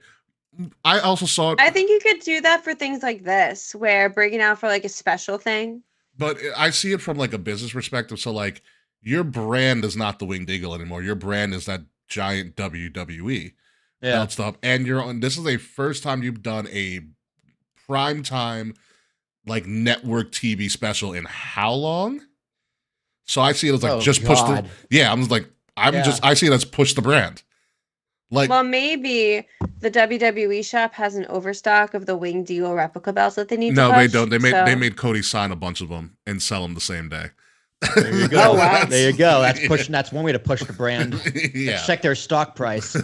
I also saw it. I think you could do that for things like this, where bringing out for like a special thing. But I see it from like a business perspective. So like your brand is not the Winged Eagle anymore. Your brand is that giant WWE belt stuff. And this is the first time you've done a prime time like network TV special in how long? So I see it as like push the. Yeah, I see it as push the brand. Like, well, maybe the WWE shop has an overstock of the Winged Eagle replica belts that they need. No, to push, they don't. They made Cody sign a bunch of them and sell them the same day. There you go. Wow. There you go. That's pushing. That's one way to push the brand. Yeah. Check their stock price.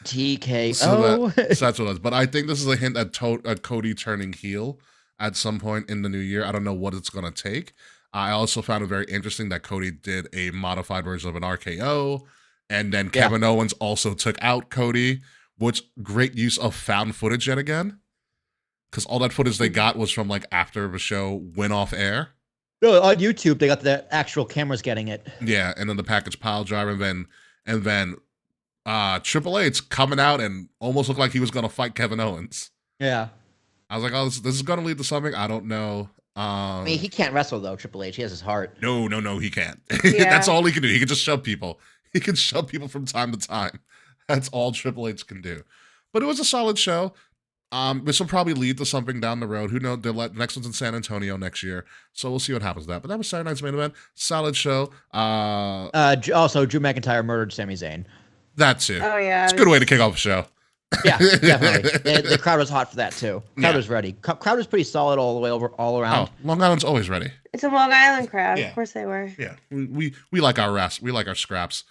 TKO. So that's what it is. But I think this is a hint at Cody turning heel at some point in the new year. I don't know what it's going to take. I also found it very interesting that Cody did a modified version of an RKO, and then Kevin Owens also took out Cody, which great use of found footage yet again, because all that footage they got was from like after the show went off air. No, on YouTube they got the actual cameras getting it. Yeah, and then the package pile driver, and then Triple H's coming out and almost looked like he was going to fight Kevin Owens. Yeah, I was like, oh, this is going to lead to something. I don't know. I mean, he can't wrestle though. Triple H, he has his heart. No, he can't. Yeah. That's all he can do. He can just shove people. He can shove people from time to time. That's all Triple H can do. But it was a solid show. This will probably lead to something down the road. Who knows? The next one's in San Antonio next year, so we'll see what happens with that. But that was Saturday night's main event. Solid show. Also, Drew McIntyre murdered Sami Zayn. That too. Oh yeah, It's a good way to kick off a show. Yeah, definitely. The crowd was hot for that too. Crowd Yeah. was ready. Crowd was pretty solid all the way over, all around. Oh, Long Island's always ready. It's a Long Island crowd. Yeah. Of course they were. Yeah, we like our rest. We like our scraps.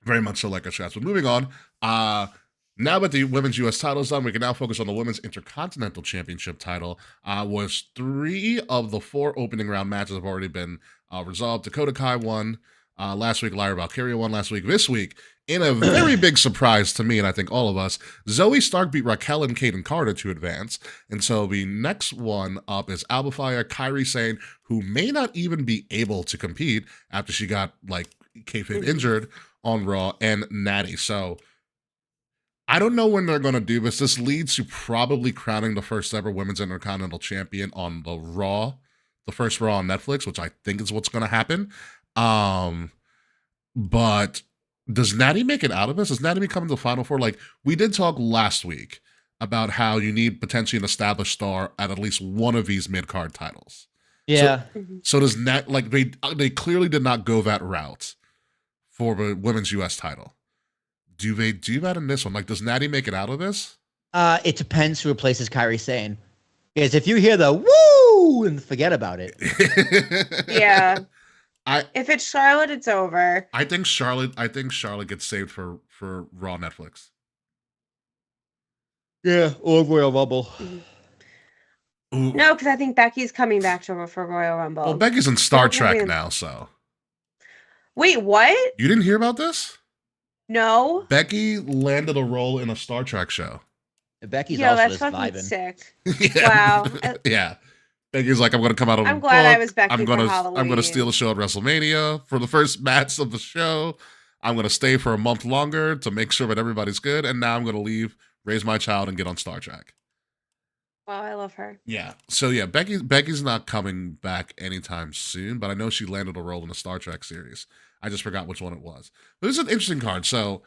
Very much so like our scraps. But moving on, now that the women's U.S. title's done, we can now focus on the women's Intercontinental Championship title. Was 3 of the 4 opening round matches have already been resolved. Dakota Kai won last week. Lyra Valkyria won last week. This week, in a very big surprise to me, and I think all of us, Zoe Stark beat Raquel and Kaden Carter to advance. And so the next one up is Alba Fyre, Kairi Sane, who may not even be able to compete after she got, like, kayfabe injured on Raw, and Natty. So I don't know when they're going to do this. This leads to probably crowning the first ever Women's Intercontinental Champion on the first Raw on Netflix, which I think is what's going to happen. But does Natty make it out of this? Does Natty become the Final Four? Like, we did talk last week about how you need potentially an established star at least one of these mid-card titles. Yeah. So does Nat, like, they clearly did not go that route for the women's U.S. title. Do they do that in this one? Like, does Natty make it out of this? It depends who replaces Kairi Sane. Because if you hear the woo and forget about it. Yeah. If it's Charlotte, it's over. I think Charlotte gets saved for Raw Netflix. Yeah, or Royal Rumble. Ooh. No, because I think Becky's coming back for Royal Rumble. Well, Becky's in Star Trek now, so. Wait, what? You didn't hear about this? No. Becky landed a role in a Star Trek show. Becky's Yo, also that's just fucking vibing. sick. Yeah. Wow. Yeah. Becky's like, I'm going to come out of I'm a glad I book. was Becky I'm for gonna Halloween. steal a show at WrestleMania for the first match of the show. I'm going to stay for a month longer to make sure that everybody's good. And now I'm going to leave, raise my child, and get on Star Trek. Wow, I love her. Yeah. So yeah, Becky's not coming back anytime soon, but I know she landed a role in the Star Trek series. I just forgot which one it was. But it's an interesting card. So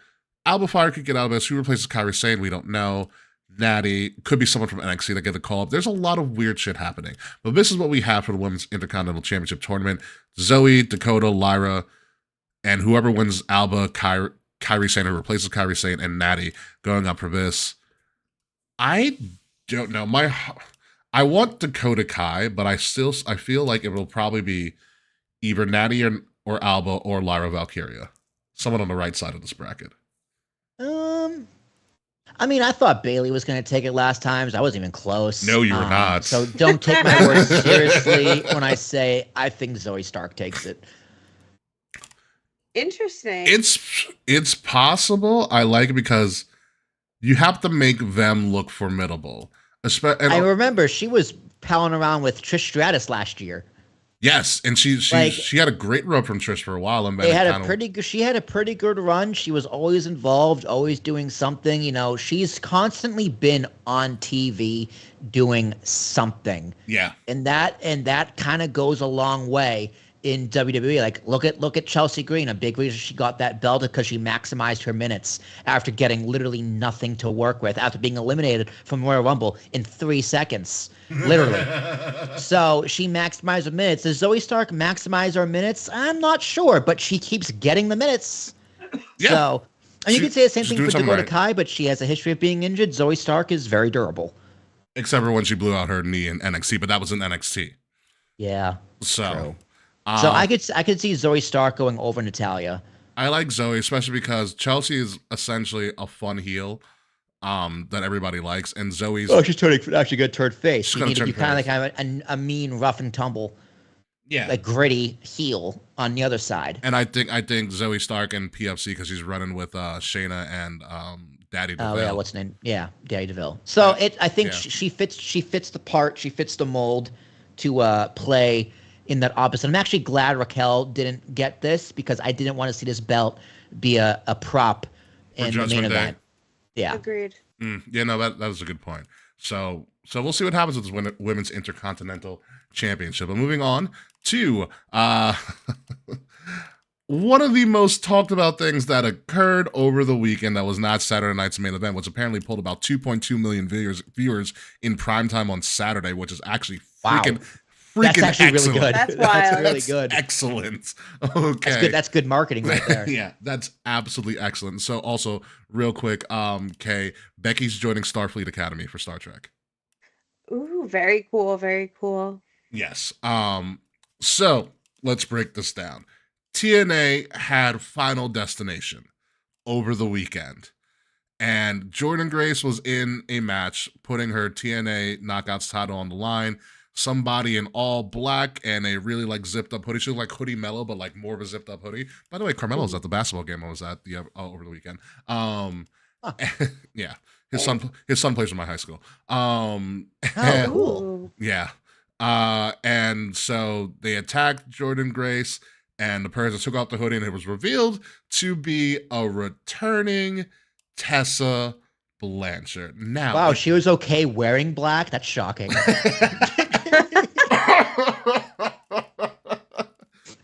Alba Fyre could get out of this. Who replaces Kairi Sane? We don't know. Natty could be someone from NXT that get the call up. There's a lot of weird shit happening. But this is what we have for the Women's Intercontinental Championship tournament. Zoe, Dakota, Lyra, and whoever wins Alba, Kairi Sane, who replaces Kairi Sane, and Natty going up for this. I don't know. I want Dakota Kai, but I feel like it will probably be either Natty or Alba or Lyra Valkyria. Someone on the right side of this bracket. I mean, I thought Bailey was going to take it last time, so I wasn't even close. No, you were not. So don't take my words seriously when I say I think Zoe Stark takes it. Interesting. It's possible. I like it because you have to make them look formidable. I remember she was palling around with Trish Stratus last year. Yes, and she had a great rub from Trish for a while, and she had a pretty good run. She was always involved, always doing something. You know, she's constantly been on TV doing something. Yeah, and that kind of goes a long way in WWE. Like, look at Chelsea Green. A big reason she got that belt is because she maximized her minutes after getting literally nothing to work with, after being eliminated from Royal Rumble in 3 seconds, literally. So she maximized her minutes. Does Zoe Stark maximize her minutes? I'm not sure, but she keeps getting the minutes. Yeah. So, and you could say the same thing for Dakota right. Kai, but she has a history of being injured. Zoe Stark is very durable. Except for when she blew out her knee in NXT, but that was in NXT. Yeah. So. True. So I could see Zoe Stark going over Natalya. I like Zoe, especially because Chelsea is essentially a fun heel that everybody likes, and Zoe's she's actually going to turn face. You kind of like have a mean, rough and tumble, a gritty heel on the other side. And I think Zoe Stark and PFC because she's running with Shayna and Daddy DeVille. Oh yeah, what's her name? Yeah, Daddy DeVille. So I think she fits the part. She fits the mold to play in that opposite. I'm actually glad Raquel didn't get this because I didn't want to see this belt be a prop in the main event. Yeah. Agreed. Yeah, no, that was a good point. So we'll see what happens with this Women's Intercontinental Championship. But moving on to one of the most talked about things that occurred over the weekend that was not Saturday night's main event, which apparently pulled about 2.2 million viewers in primetime on Saturday, which is actually freaking actually excellent. really good. That's wild. really good. Excellent. Okay. That's good marketing right there. Yeah, that's absolutely excellent. So also, real quick, Kay, Becky's joining Starfleet Academy for Star Trek. Ooh, very cool, very cool. Yes. So let's break this down. TNA had Final Destination over the weekend. And Jordan Grace was in a match putting her TNA Knockouts title on the line. Somebody in all black and a really like zipped up hoodie. She looked like Hoodie Mello, but like more of a zipped up hoodie. By the way, Carmelo was at the basketball game I was at over the weekend. Yeah. His son plays in my high school. Cool. Yeah. And so they attacked Jordan Grace, and the person took off the hoodie, and it was revealed to be a returning Tessa Blanchard. Now, Wow, she was okay wearing black? That's shocking.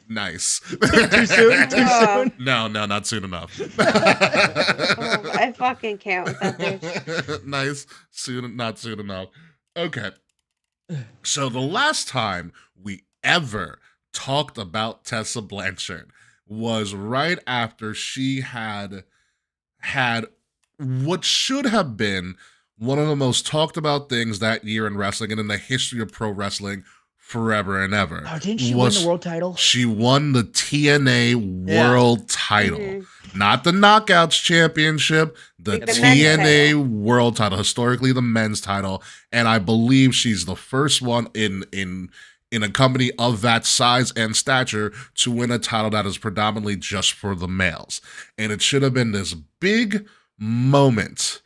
Nice. Too soon? Too soon? No, not soon enough. I fucking can't with that bitch. Nice. Not soon enough. Okay. So the last time we ever talked about Tessa Blanchard was right after she had what should have been one of the most talked about things that year in wrestling and in the history of pro wrestling forever and ever. Oh, didn't she win the world title? She won the TNA world title. Mm-hmm. Not the Knockouts Championship, the TNA world title, historically the men's title. And I believe she's the first one in a company of that size and stature to win a title that is predominantly just for the males. And it should have been this big moment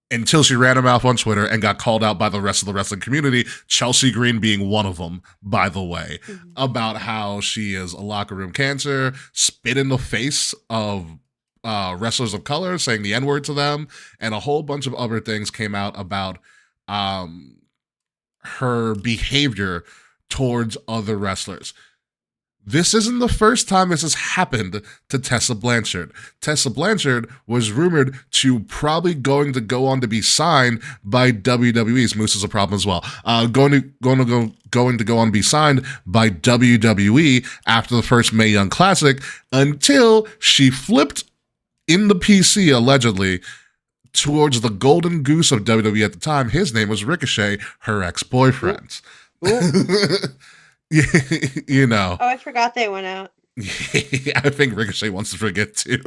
until she ran her mouth on Twitter and got called out by the rest of the wrestling community, Chelsea Green being one of them, by the way, about how she is a locker room cancer, spit in the face of wrestlers of color, saying the N-word to them, and a whole bunch of other things came out about her behavior towards other wrestlers. This isn't the first time this has happened to Tessa Blanchard. Tessa Blanchard was rumored to probably going to go on to be signed by WWE's Moose is a problem as well. Going to go on to be signed by WWE after the first Mae Young Classic until she flipped in the PC allegedly towards the golden goose of WWE at the time. His name was Ricochet, her ex-boyfriend. You know. Oh, I forgot they went out. I think Ricochet wants to forget too.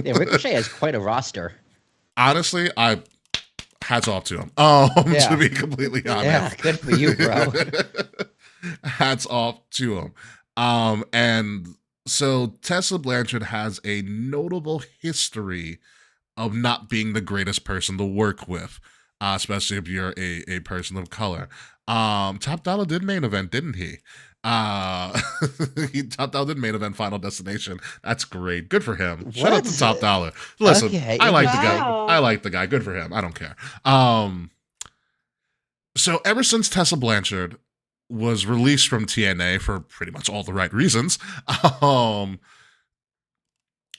Yeah, Ricochet has quite a roster. Honestly, hats off to him. To be completely honest. Yeah, good for you, bro. Hats off to him. And so Tessa Blanchard has a notable history of not being the greatest person to work with, especially if you're a person of color. Top Dollar did main event, didn't he? Top Dollar did main event Final Destination. That's great. Good for him. Shout out to Top Dollar. Listen, okay. I like the guy. I like the guy. Good for him. I don't care. So ever since Tessa Blanchard was released from TNA for pretty much all the right reasons,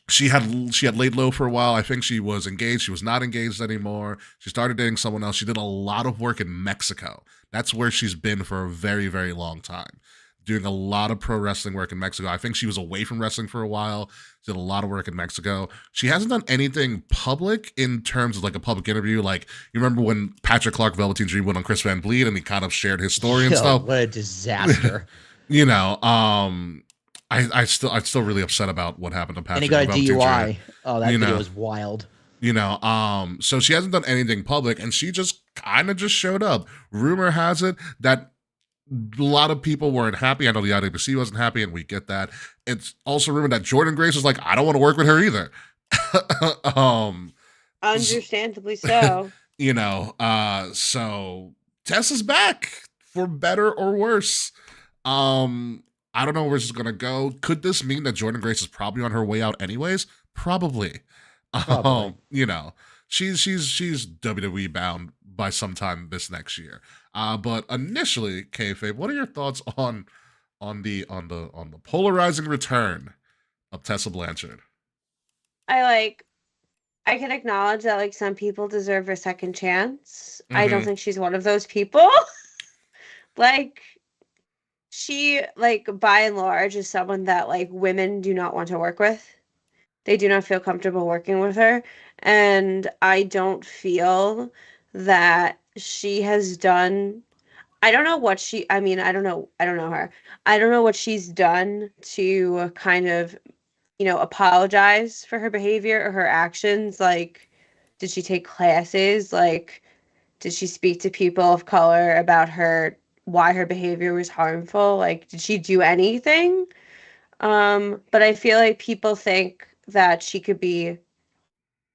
she had laid low for a while. I think she was engaged. She was not engaged anymore. She started dating someone else. She did a lot of work in Mexico. That's where she's been for a very, very long time, doing a lot of pro wrestling work in Mexico. I think she was away from wrestling for a while. She did a lot of work in Mexico. She hasn't done anything public in terms of like a public interview. Like, you remember when Patrick Clark, Velveteen Dream, went on Chris Van Vliet and he kind of shared his story and stuff? What a disaster. You know, I'm still really upset about what happened to Patrick. And he got a DUI. Oh, that video was wild. You know, so she hasn't done anything public, and she just kind of just showed up. Rumor has it that a lot of people weren't happy. I know the IWC wasn't happy, and we get that. It's also rumored that Jordan Grace was like, I don't want to work with her either. Understandably so. You know, so Tess is back for better or worse. I don't know where this is gonna go. Could this mean that Jordan Grace is probably on her way out anyways? Probably. You know, she's WWE bound by sometime this next year. But initially, kayfabe, what are your thoughts on the polarizing return of Tessa Blanchard? I can acknowledge that like some people deserve a second chance. I don't think she's one of those people. like she like by and large is someone that like women do not want to work with. They do not feel comfortable working with her, and I don't feel that she has done. I don't know what she. I mean, I don't know. I don't know her. I don't know what she's done to kind of, apologize for her behavior or her actions. Like, did she take classes? Like, did she speak to people of color about why her behavior was harmful? Like, did she do anything? But I feel like people think that she could be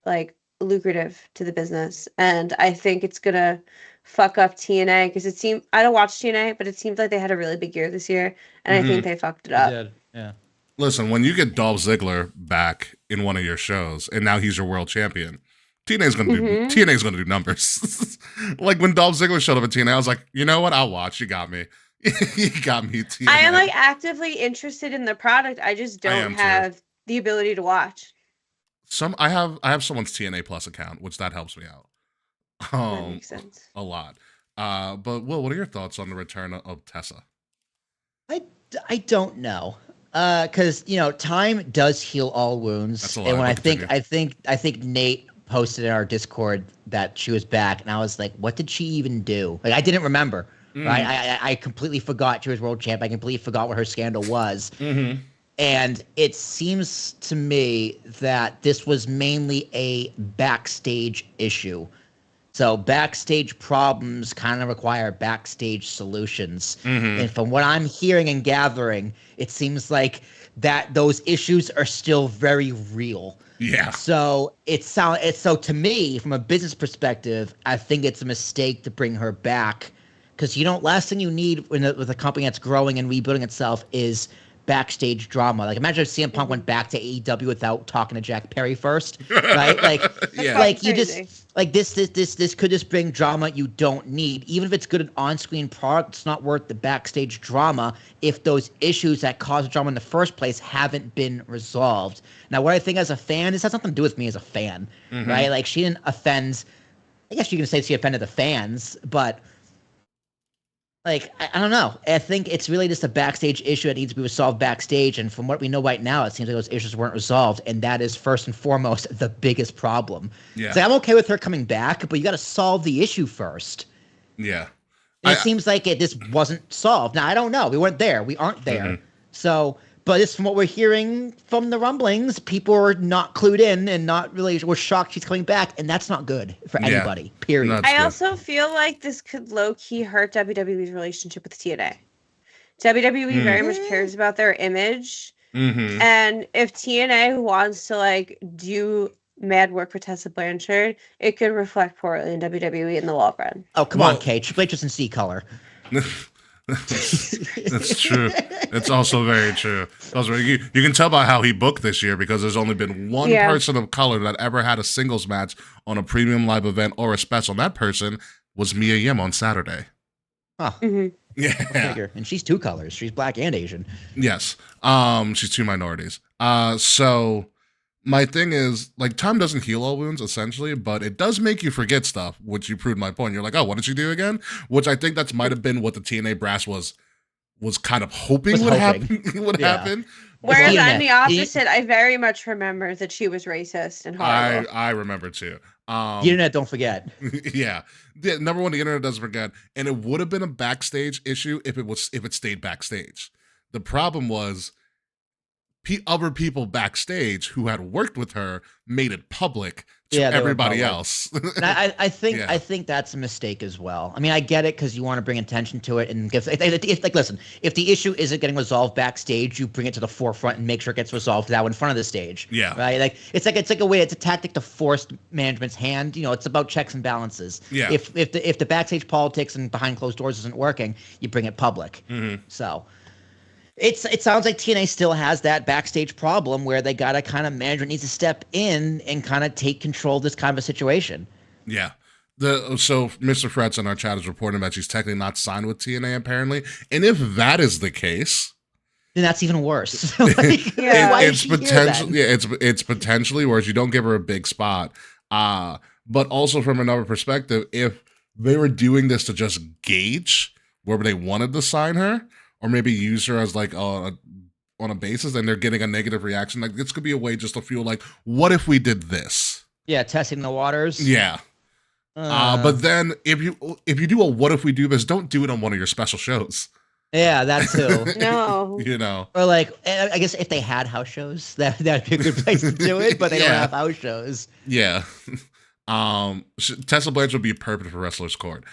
like lucrative to the business, and I think it's gonna fuck up TNA because I don't watch TNA, but it seems like they had a really big year this year, and I think they fucked it up. They did. Yeah. Listen, when you get Dolph Ziggler back in one of your shows, and now he's your world champion, TNA's gonna do numbers. Like when Dolph Ziggler showed up at TNA, I was like, you know what? I'll watch. You got me. You got me. TNA. I am like actively interested in the product. I just don't have the ability to watch. I have someone's TNA Plus account, which that helps me out. That makes sense. A lot. But Will, what are your thoughts on the return of Tessa? I don't know. Because time does heal all wounds. That's a lot. And when I think Nate posted in our Discord that she was back, and I was like, what did she even do? Like I didn't remember. Right? I completely forgot she was world champ. I completely forgot what her scandal was. Mm-hmm. And it seems to me that this was mainly a backstage issue. So backstage problems kind of require backstage solutions. Mm-hmm. And from what I'm hearing and gathering, it seems like that those issues are still very real. Yeah. So so to me, from a business perspective, I think it's a mistake to bring her back, because last thing you need with a company that's growing and rebuilding itself is backstage drama. Like imagine if CM Punk went back to AEW without talking to Jack Perry first, right? Like, Yeah. like you just like this could just bring drama you don't need. Even if it's good on-screen product, it's not worth the backstage drama if those issues that caused drama in the first place haven't been resolved. Now, what I think as a fan, this has nothing to do with me as a fan, right? Like she didn't offend. I guess you can say she offended the fans, but. Like, I don't know. I think it's really just a backstage issue that needs to be resolved backstage. And from what we know right now, it seems like those issues weren't resolved. And that is first and foremost the biggest problem. Yeah. So I'm okay with her coming back, but you got to solve the issue first. Yeah. And it seems like this wasn't solved. Now, I don't know. We weren't there. We aren't there. So, but it's from what we're hearing from the rumblings, people are not clued in and we're shocked she's coming back. And that's not good for anybody, period. I also feel like this could low-key hurt WWE's relationship with TNA. WWE very much cares about their image. And if TNA wants to like do mad work for Tessa Blanchard, it could reflect poorly in WWE in the long run. Oh, come on, Kate. Triple H doesn't see color. That's true. It's also very true. You can tell by how he booked this year, because there's only been one person of color that ever had a singles match on a premium live event or a special. And that person was Mia Yim on Saturday. Oh. Yeah. And she's two colors. She's black and Asian. Yes. She's two minorities. So my thing is, like, time doesn't heal all wounds, essentially, but it does make you forget stuff, which you proved my point. You're like, oh, what did she do again? Which I think that might have been what the TNA brass was kind of hoping would happen. Whereas I'm the opposite. I very much remember that she was racist and horrible. I remember too. The internet don't forget. Yeah. Number one, the internet doesn't forget. And it would have been a backstage issue if it stayed backstage. The problem was other people backstage who had worked with her made it public to everybody else. And I think that's a mistake as well. I mean, I get it because you want to bring attention to it, and listen, if the issue isn't getting resolved backstage, you bring it to the forefront and make sure it gets resolved now in front of the stage. Yeah. Right. Like it's a tactic to force management's hand. It's about checks and balances. Yeah. If the backstage politics and behind closed doors isn't working, you bring it public. So. It sounds like TNA still has that backstage problem where they gotta kind of management needs to step in and kind of take control of this kind of a situation. Yeah. So Mr. Fretz in our chat is reporting that she's technically not signed with TNA apparently, and if that is the case, then that's even worse. It's potentially worse. You don't give her a big spot. But also from another perspective, if they were doing this to just gauge where they wanted to sign her or maybe use her as like on a basis, and they're getting a negative reaction. Like this could be a way just to feel like, what if we did this? Yeah, testing the waters. Yeah. But then if you do a what if we do this, don't do it on one of your special shows. Yeah, that too. No. You know. Or like, I guess if they had house shows, that'd be a good place to do it. But they don't have house shows. Yeah. Tessa Blanchard would be perfect for Wrestler's Court.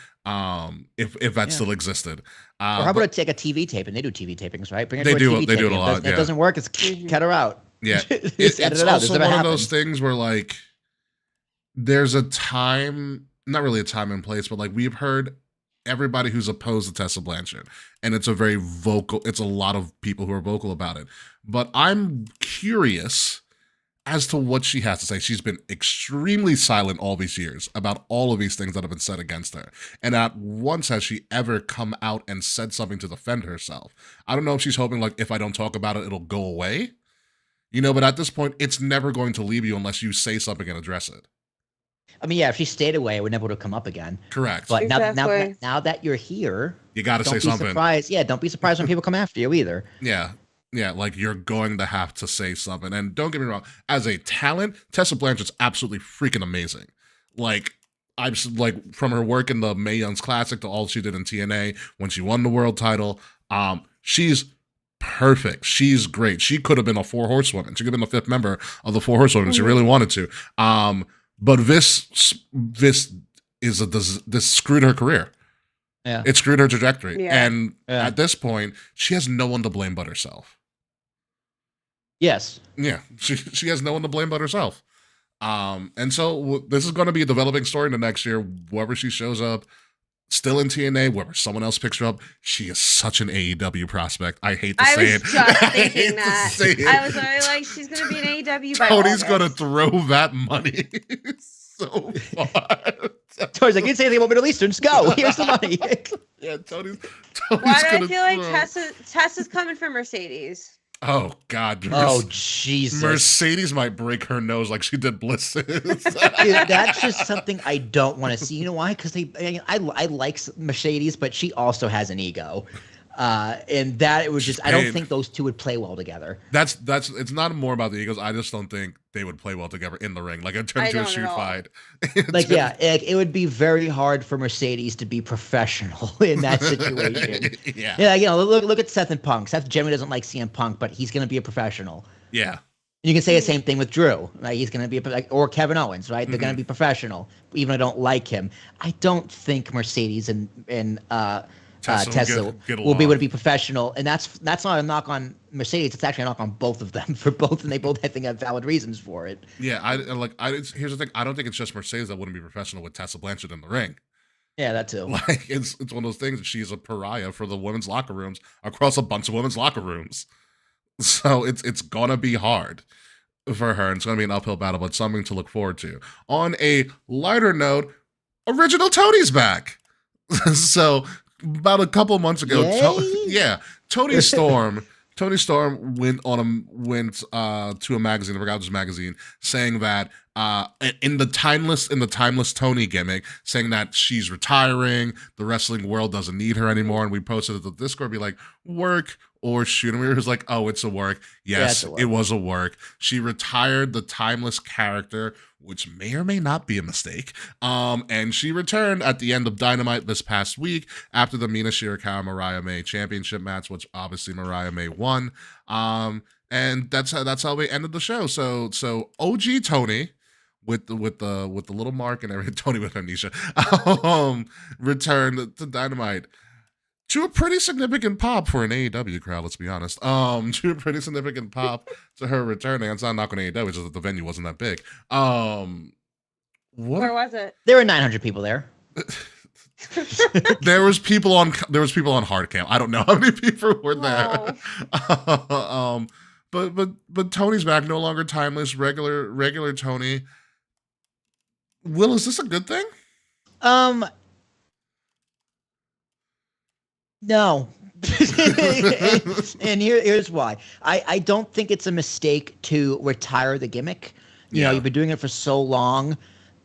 If that still existed. Or how about take a TV tape? And they do TV tapings, right? Bring her they to a do. TV They do it taping. a lot. If it doesn't work, it's cut her out. Yeah. It's also one of those things where like there's a time, not really a time and place, but like we've heard everybody who's opposed to Tessa Blanchard, and it's a lot of people who are vocal about it. But I'm curious as to what she has to say. She's been extremely silent all these years about all of these things that have been said against her. And not once has she ever come out and said something to defend herself. I don't know if she's hoping like, if I don't talk about it, it'll go away. You know, but at this point, it's never going to leave you unless you say something and address it. I mean, yeah, if she stayed away, it would never would have come up again. Correct. But Exactly. now that you're here, you got to say don't be something. surprised. Yeah, don't be surprised when people come after you either. Yeah. Yeah, like you're going to have to say something. And don't get me wrong, as a talent, Tessa Blanchard's absolutely freaking amazing. Like, I'm like from her work in the Mae Young's Classic to all she did in TNA when she won the world title. She's perfect. She's great. She could have been a 4 horsewoman. She could have been the 5th member of the 4 horsewomen if she really wanted to. But this screwed her career. Yeah, it screwed her trajectory. Yeah. And at this point, she has no one to blame but herself. Yes. Yeah, she has no one to blame but herself. And so this is going to be a developing story in the next year. Wherever she shows up, still in TNA, wherever someone else picks her up, she is such an AEW prospect. I hate to say it. I was just thinking that. I was already like, she's going to be an AEW by Tony's August. going to throw that money so far. Tony's like, you didn't say anything about Middle Easterns. Go. Here's the money. Yeah, Tony's Why do I gonna feel like throw. Tessa's coming for Mercedes? Oh God! Oh Jesus! Mercedes might break her nose like she did Bliss's. Dude, that's just something I don't want to see. You know why? Because I like Mercedes, but she also has an ego, and that it was just I don't think those two would play well together. That's it's not more about the egos. I just don't think they would play well together in the ring, like in terms of a shoot fight. Like it would be very hard for Mercedes to be professional in that situation. Yeah. You know, look at Seth and Punk. Seth generally doesn't like CM Punk, but he's going to be a professional. Yeah. And you can say the same thing with Drew. Like he's going to be or Kevin Owens, right? They're going to be professional, even though I don't like him. I don't think Mercedes and Tessa will be able to be professional, and that's not a knock on Mercedes. It's actually a knock on both of them for both, and they both I think have valid reasons for it. Yeah, here's the thing. I don't think it's just Mercedes that wouldn't be professional with Tessa Blanchard in the ring. Yeah, that too. Like it's one of those things. She's a pariah for the women's locker rooms across a bunch of women's locker rooms. So it's gonna be hard for her, and it's gonna be an uphill battle, but something to look forward to. On a lighter note, Original Tony's back. So about a couple of months ago, Tony Storm went to a magazine, the Regatas magazine, saying that in the timeless Tony gimmick, saying that she's retiring, the wrestling world doesn't need her anymore, and we posted it to the Discord, be like, work or shoot, and we were just like, oh, it's a work. Yes, it was a work. She retired the timeless character, which may or may not be a mistake. And she returned at the end of Dynamite this past week after the Mina Shirakawa Mariah May championship match, which obviously Mariah May won. And that's how we ended the show. So OG Tony with the little mark and everything, Tony with amnesia, returned to Dynamite. To a pretty significant pop for an AEW crowd, let's be honest. To a pretty significant pop to her returning. It's not knocking AEW, it's just that the venue wasn't that big. Where was it? There were 900 people there. There was people on hard cam. I don't know how many people were there. Wow. But Tony's back, no longer timeless, regular Tony. Will, is this a good thing? No. and here's why. I don't think it's a mistake to retire the gimmick. You know, you've been doing it for so long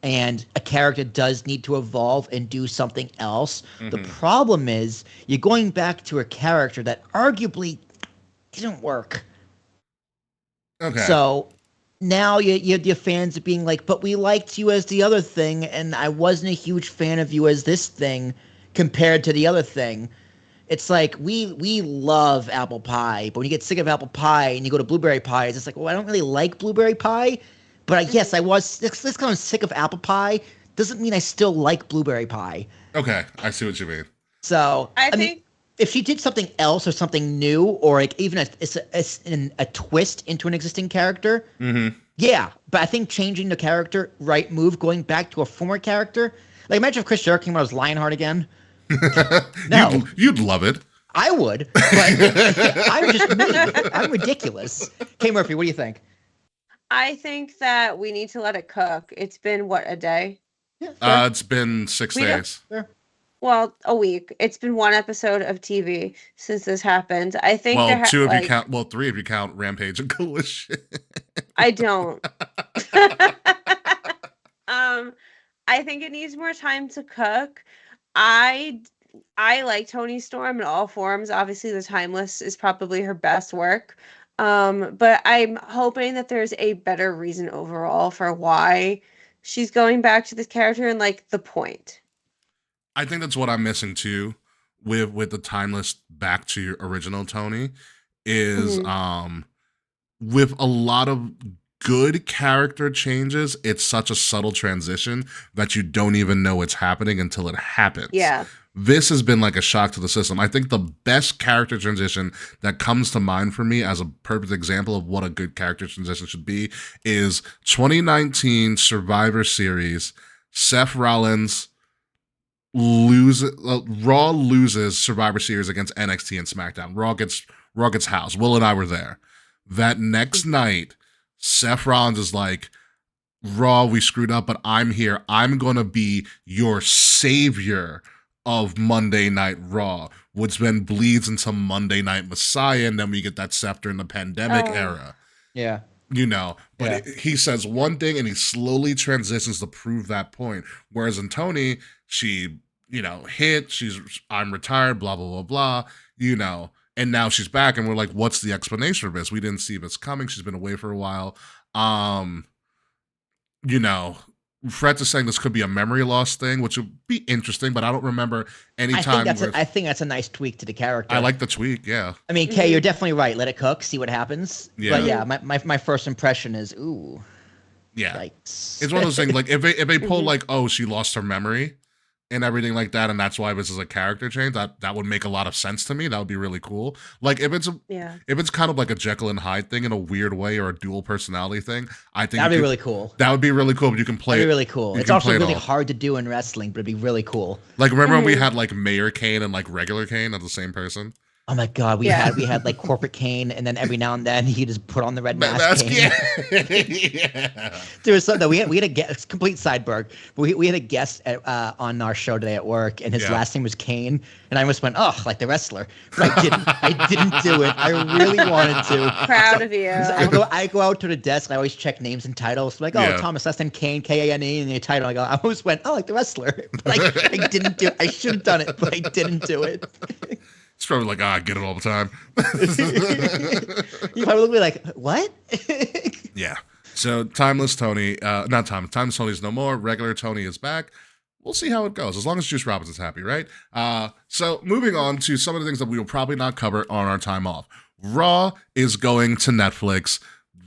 and a character does need to evolve and do something else. The Mhm. problem is you're going back to a character that arguably didn't work. Okay. So now your fans are being like, but we liked you as the other thing, and I wasn't a huge fan of you as this thing compared to the other thing. It's like we love apple pie, but when you get sick of apple pie and you go to blueberry pie, it's just like, well, I don't really like blueberry pie, but yes, I was. This kind of sick of apple pie doesn't mean I still like blueberry pie. Okay, I see what you mean. So I mean, think if she did something else or something new, or like even a twist into an existing character, yeah. But I think changing the character, right move, going back to a former character, like imagine if Chris Jericho came out as Lionheart again. No. You'd love it. I would, but I'm just me. I'm ridiculous. Kay Murphy, what do you think? I think that we need to let it cook. It's been what, a day? Yeah, It's been 6 days. fair. Well, a week. It's been one episode of TV since this happened. I think Well, there 2 if you count. Well, 3 if you count Rampage and Coalition. I don't. I think it needs more time to cook. I like Toni Storm in all forms. Obviously, The Timeless is probably her best work. But I'm hoping that there's a better reason overall for why she's going back to this character and like the point. I think that's what I'm missing too, with the Timeless back to your original Tony, is with a lot of good character changes, it's such a subtle transition that you don't even know it's happening until it happens. Yeah. This has been like a shock to the system. I think the best character transition that comes to mind for me as a perfect example of what a good character transition should be is 2019 Survivor Series. Seth Rollins Raw loses Survivor Series against NXT and SmackDown. Raw gets housed. Will and I were there. That next night, Seth Rollins is like, Raw, we screwed up, but I'm here. I'm going to be your savior of Monday Night Raw, which then bleeds into Monday Night Messiah, and then we get that scepter in the pandemic era. Yeah. But he says one thing and he slowly transitions to prove that point. Whereas in Tony, she, I'm retired, blah, blah, blah, blah, and now she's back and we're like, what's the explanation for this? We didn't see this coming. She's been away for a while. Fred is saying this could be a memory loss thing, which would be interesting, but I don't remember any time. I think that's a nice tweak to the character. I like the tweak, yeah. I mean, Kay, you're definitely right. Let it cook, see what happens. Yeah. But yeah, my first impression is, ooh. Yeah. Yikes. It's one of those things, like, if they pull, like, oh, she lost her memory and everything like that, and that's why this is a character change, that would make a lot of sense to me. That would be really cool. Like, if it's kind of like a Jekyll and Hyde thing in a weird way, or a dual personality thing, I think that'd be really cool. That would be really cool, but you can play That'd be really cool. It's also really hard to do in wrestling, but it'd be really cool. Like, remember when we had, like, Mayor Kane and, like, regular Kane as the same person? Oh my God, we had like corporate Kane, and then every now and then he just put on the red mask. Kane. Yeah. There was something we had a guest, complete sideberg. But we had a guest on our show today at work, and his last name was Kane, and I almost went, oh, like the wrestler, but I didn't do it. I really wanted to. Proud of you. I go out to the desk. I always check names and titles. Like, Thomas last name Kane, Kane, and your title. I always went, oh, like the wrestler, but I didn't do it. I should have done it, but I didn't do it. It's probably like, I get it all the time. You probably look at me like, what? Yeah. So Timeless Tony, not Timeless. Timeless Tony's no more. Regular Tony is back. We'll see how it goes, as long as Juice Robinson's happy, right? So moving on to some of the things that we will probably not cover on our time off. Raw is going to Netflix.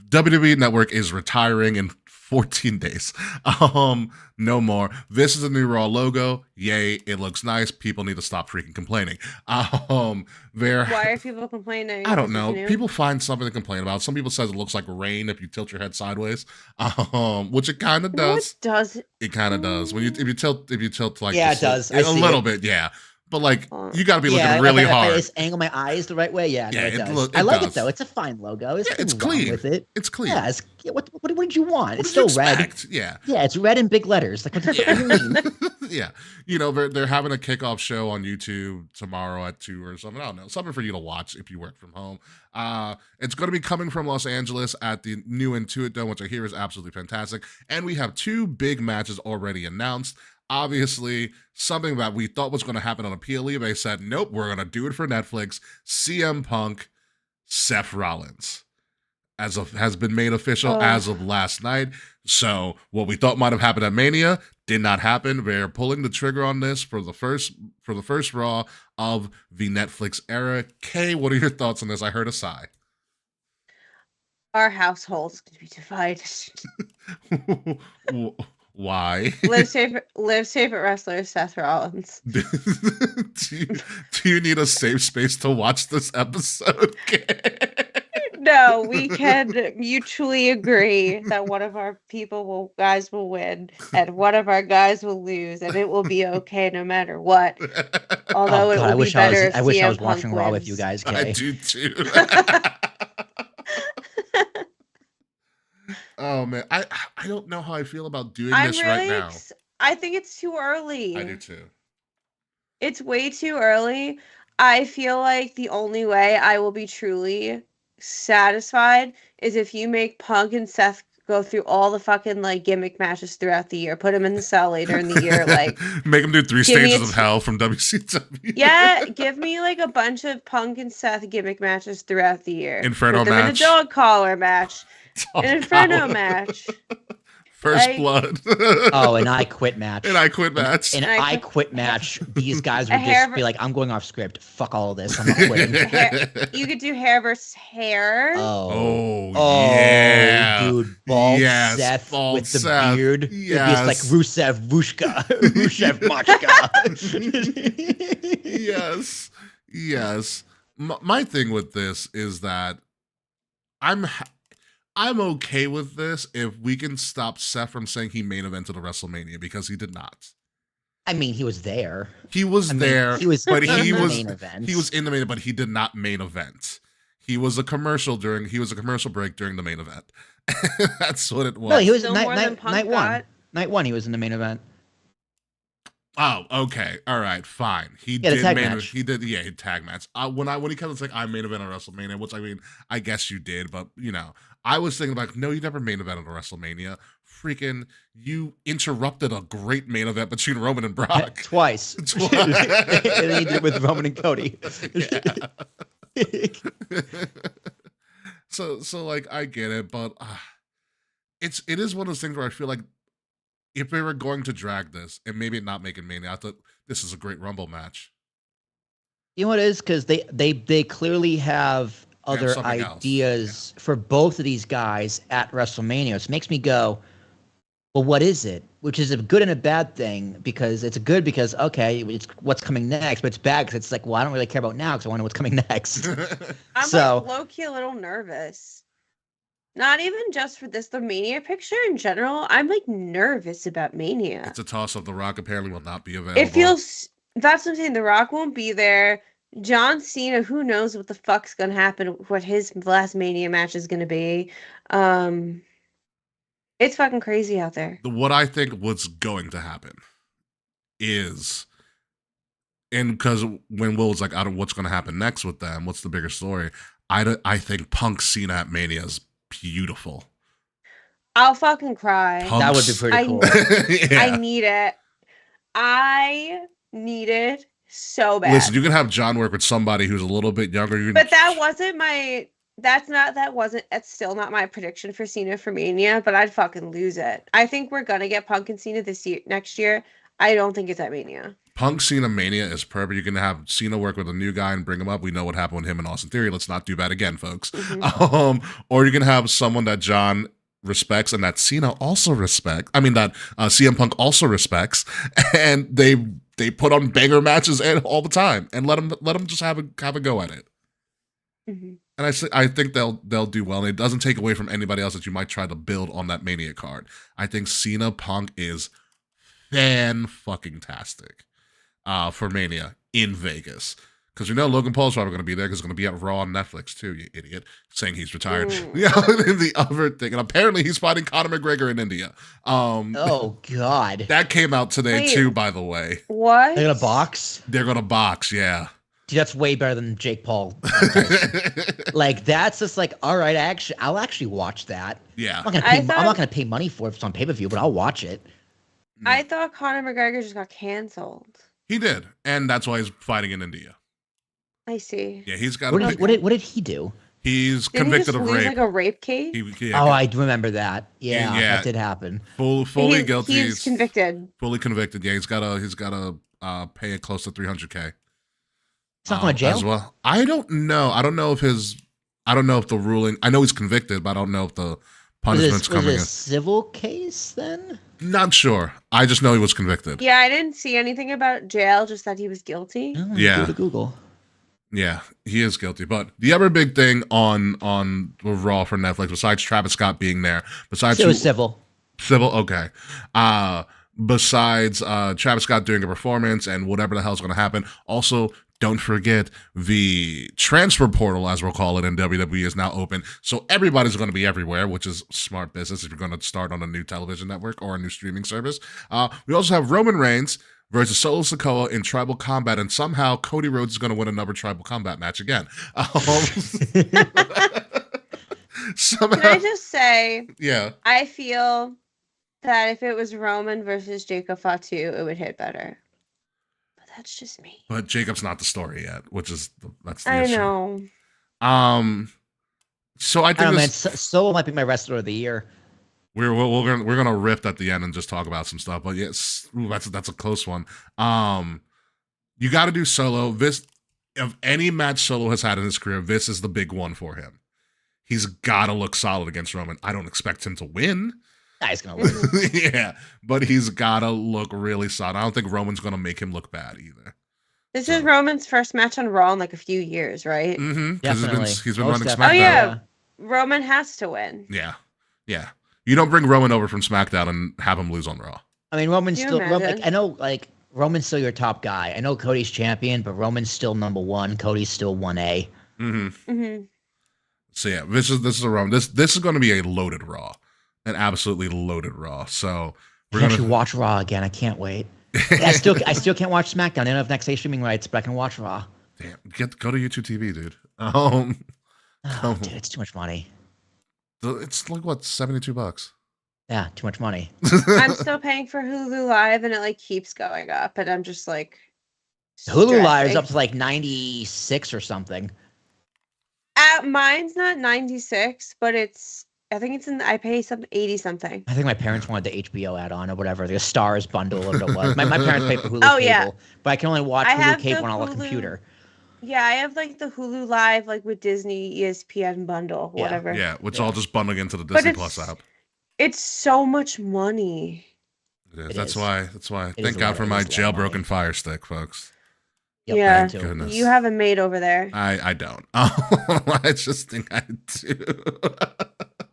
WWE Network is retiring in 14 days. No more. This is a new Raw logo. Yay, it looks nice. People need to stop freaking complaining. Why are people complaining? I don't know. People find something to complain about. Some people says it looks like rain if you tilt your head sideways. Which it kind of does. No, it does. It kind of does. If you tilt like it does. a little bit, yeah. but like you got to be looking really if hard. I just angle my eyes the right way. Yeah, no, it does. It I like does. it though. It's a fine logo. It's clean with it. It's clean. Yeah. What did you want? What it's did still you red. expect? Yeah. Yeah, it's red in big letters. Like what do you mean? Yeah. You know, they're having a kickoff show on YouTube tomorrow at 2 or something. I don't know. Something for you to watch if you work from home. It's going to be coming from Los Angeles at the new Intuit Dome, which I hear is absolutely fantastic. And we have 2 big matches already announced. Obviously, something that we thought was going to happen on a PLE, they said, nope, we're going to do it for Netflix. CM Punk, Seth Rollins has been made official as of last night. So what we thought might have happened at Mania did not happen. They're pulling the trigger on this for the first Raw of the Netflix era. Kay, what are your thoughts on this? I heard a sigh. Our household's going to be divided. Why? Liv's favorite wrestler is Seth Rollins. do you need a safe space to watch this episode? No, we can mutually agree that one of our guys will win and one of our guys will lose, and it will be okay no matter what. Although it will be better if I wish I was CM Punk watching Raw with wins. you guys. Kay. I do too. Oh man, I don't know how I feel about doing this right now. I think it's too early. I do too. It's way too early. I feel like the only way I will be truly satisfied is if you make Punk and Seth go through all the fucking like gimmick matches throughout the year. Put them in the cell later in the year, like make them do 3 stages of hell from WCW. Yeah, give me like a bunch of Punk and Seth gimmick matches throughout the year. Inferno Put them match. in a dog collar match. An Inferno match. First blood. An I Quit match. An I Quit match. An I Quit match. These guys would just be like, I'm going off script. Fuck all of this. I'm not quitting. You could do hair versus hair. Oh yeah. Dude. Bald Seth with the beard. Yes. It'd be like Rusev Vushka. Rusev Machka. Yes. Yes. My thing with this is that I'm okay with this if we can stop Seth from saying he main evented a WrestleMania, because he did not. I mean, he was there. He was there. He was but in he the was main event. He was in the main event, but he did not main event. He was a commercial break during the main event. That's what it was. No, he was Still night more than Punk one. got. Night one, he was in the main event. Oh, okay. All right, fine. He Yeah, did tag main match. he did tag match. When he comes to like I main event on WrestleMania, which I mean, I guess you did, but you know, I was thinking like, no, you never main evented on WrestleMania. Freaking, you interrupted a great main event between Roman and Brock. Twice. And then he did it with Roman and Cody. So like I get it, but it is one of those things where I feel like if they were going to drag this and maybe not make it Mania, I thought this is a great Rumble match. You know what it is? Because they clearly have other ideas for both of these guys at WrestleMania. It makes me go, well, what is it? Which is a good and a bad thing, because it's good because, okay, it's what's coming next, but it's bad because it's like, well, I don't really care about now because I want to know what's coming next. I'm like low-key a little nervous. Not even just for the Mania picture in general. I'm like nervous about Mania. It's a toss-up. The Rock apparently will not be available. It feels, that's what I'm saying. The Rock won't be there. John Cena, who knows what the fuck's gonna happen, what his last Mania match is gonna be. It's fucking crazy out there. What I think what's going to happen is, and because when Will was like, I don't know what's going to happen next with them, what's the bigger story? I think Punk Cena at Mania is beautiful. I'll fucking cry. That would be pretty cool. I need it. I need it so bad. Listen, you can have John work with somebody who's a little bit younger. But that wasn't my... That's still not my prediction for Cena for Mania, but I'd fucking lose it. I think we're gonna get Punk and Cena next year. I don't think it's at Mania. Punk Cena Mania is perfect. You're gonna have Cena work with a new guy and bring him up. We know what happened with him and Austin Theory. Let's not do that again, folks. Mm-hmm. Or you're gonna have someone that John respects and that Cena also respects. I mean that CM Punk also respects, and they put on banger matches all the time and let them just have a go at it. Mm-hmm. And I think they'll do well, and it doesn't take away from anybody else that you might try to build on that Mania card. I think Cena Punk is fan-fucking-tastic. for Mania in Vegas. Because you know Logan Paul's probably going to be there because he's going to be at Raw on Netflix too, you idiot, saying he's retired. Yeah, and the other thing, and apparently he's fighting Conor McGregor in India. Oh, God. That came out today too, by the way. What? They're going to box? They're going to box, yeah. Dude, that's way better than Jake Paul. Like, that's just like, all right, I'll actually watch that. Yeah. I'm not gonna pay money for it if it's on pay-per-view, but I'll watch it. I thought Conor McGregor just got canceled. He did, and that's why he's fighting in India. I see. Yeah, he's got. What did he do? He's Didn't convicted he of just lose, rape. like a rape case? I do remember that. Yeah, that did happen. Fully guilty. He's convicted. Fully convicted. Yeah, he's gotta pay it close to $300K. He's not going to jail as well. I don't know. I don't know if the ruling. I know he's convicted, but I don't know if the punishment's coming in. Was it a civil case then? Not sure. I just know he was convicted. Yeah, I didn't see anything about jail, just that he was guilty. Oh, yeah. Go to Google. Yeah, he is guilty. But the other big thing on Raw for Netflix, besides Travis Scott being there, It was civil. Civil, okay. Besides Travis Scott doing a performance and whatever the hell's going to happen, also don't forget the transfer portal, as we'll call it in WWE, is now open. So everybody's going to be everywhere, which is smart business if you're going to start on a new television network or a new streaming service. We also have Roman Reigns versus Solo Sikoa in Tribal Combat, and somehow Cody Rhodes is going to win another Tribal Combat match again. Somehow, Can I just say, yeah, I feel that if it was Roman versus Jacob Fatu, it would hit better. But that's just me. but Jacob's not the story yet, which is that's the I issue. know. So I think man. Solo might be my wrestler of the year. We're gonna rift at the end and just talk about some stuff, but yes, that's a close one. You got to do Solo. This, of any match Solo has had in his career, this is the big one for him. He's got to look solid against Roman. I don't expect him to win. Nah, he's gonna win. Yeah, but he's got to look really solid. I don't think Roman's gonna make him look bad either. This is Roman's first match on Raw in like a few years, right? Mm-hmm. Because he's been running definitely. SmackDown. Oh yeah, Roman has to win. Yeah. You don't bring Roman over from SmackDown and have him lose on Raw. I mean, I know, like, Roman's still your top guy. I know Cody's champion, but Roman's still number one. Cody's still 1A. Mm-hmm. So yeah, this is a Raw. This is going to be a loaded Raw, an absolutely loaded Raw. So we're gonna watch Raw again. I can't wait. I still can't watch SmackDown. I don't have next day streaming rights, but I can watch Raw. Damn, go to YouTube TV, dude. Dude, it's too much money. It's like what, $72? Yeah, too much money. I'm still paying for Hulu Live, and it like keeps going up, and I'm just like, Hulu Live is up to like 96 or something. Mine's not 96, but I think I pay some 80 something. I think my parents wanted the HBO add-on or whatever, the Stars bundle or what it was. My parents paid for Hulu cable, yeah. but I can only watch Hulu cable on a computer. Yeah, I have like the Hulu Live, like with Disney ESPN bundle, whatever. Yeah, which all just bundling into the Disney Plus app. It's so much money. It is. That's why. Thank God for my jailbroken Fire Stick, folks. Yep, yeah, goodness. You have a maid over there. I don't. I just think I do.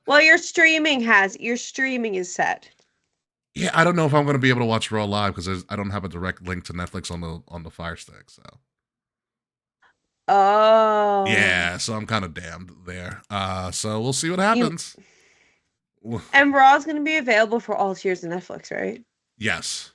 Well, your streaming is set. Yeah, I don't know if I'm going to be able to watch Raw live because I don't have a direct link to Netflix on the Fire Stick. So. Oh. Yeah, so I'm kind of damned there. So we'll see what happens. And Raw is going to be available for all tiers of Netflix, right? Yes.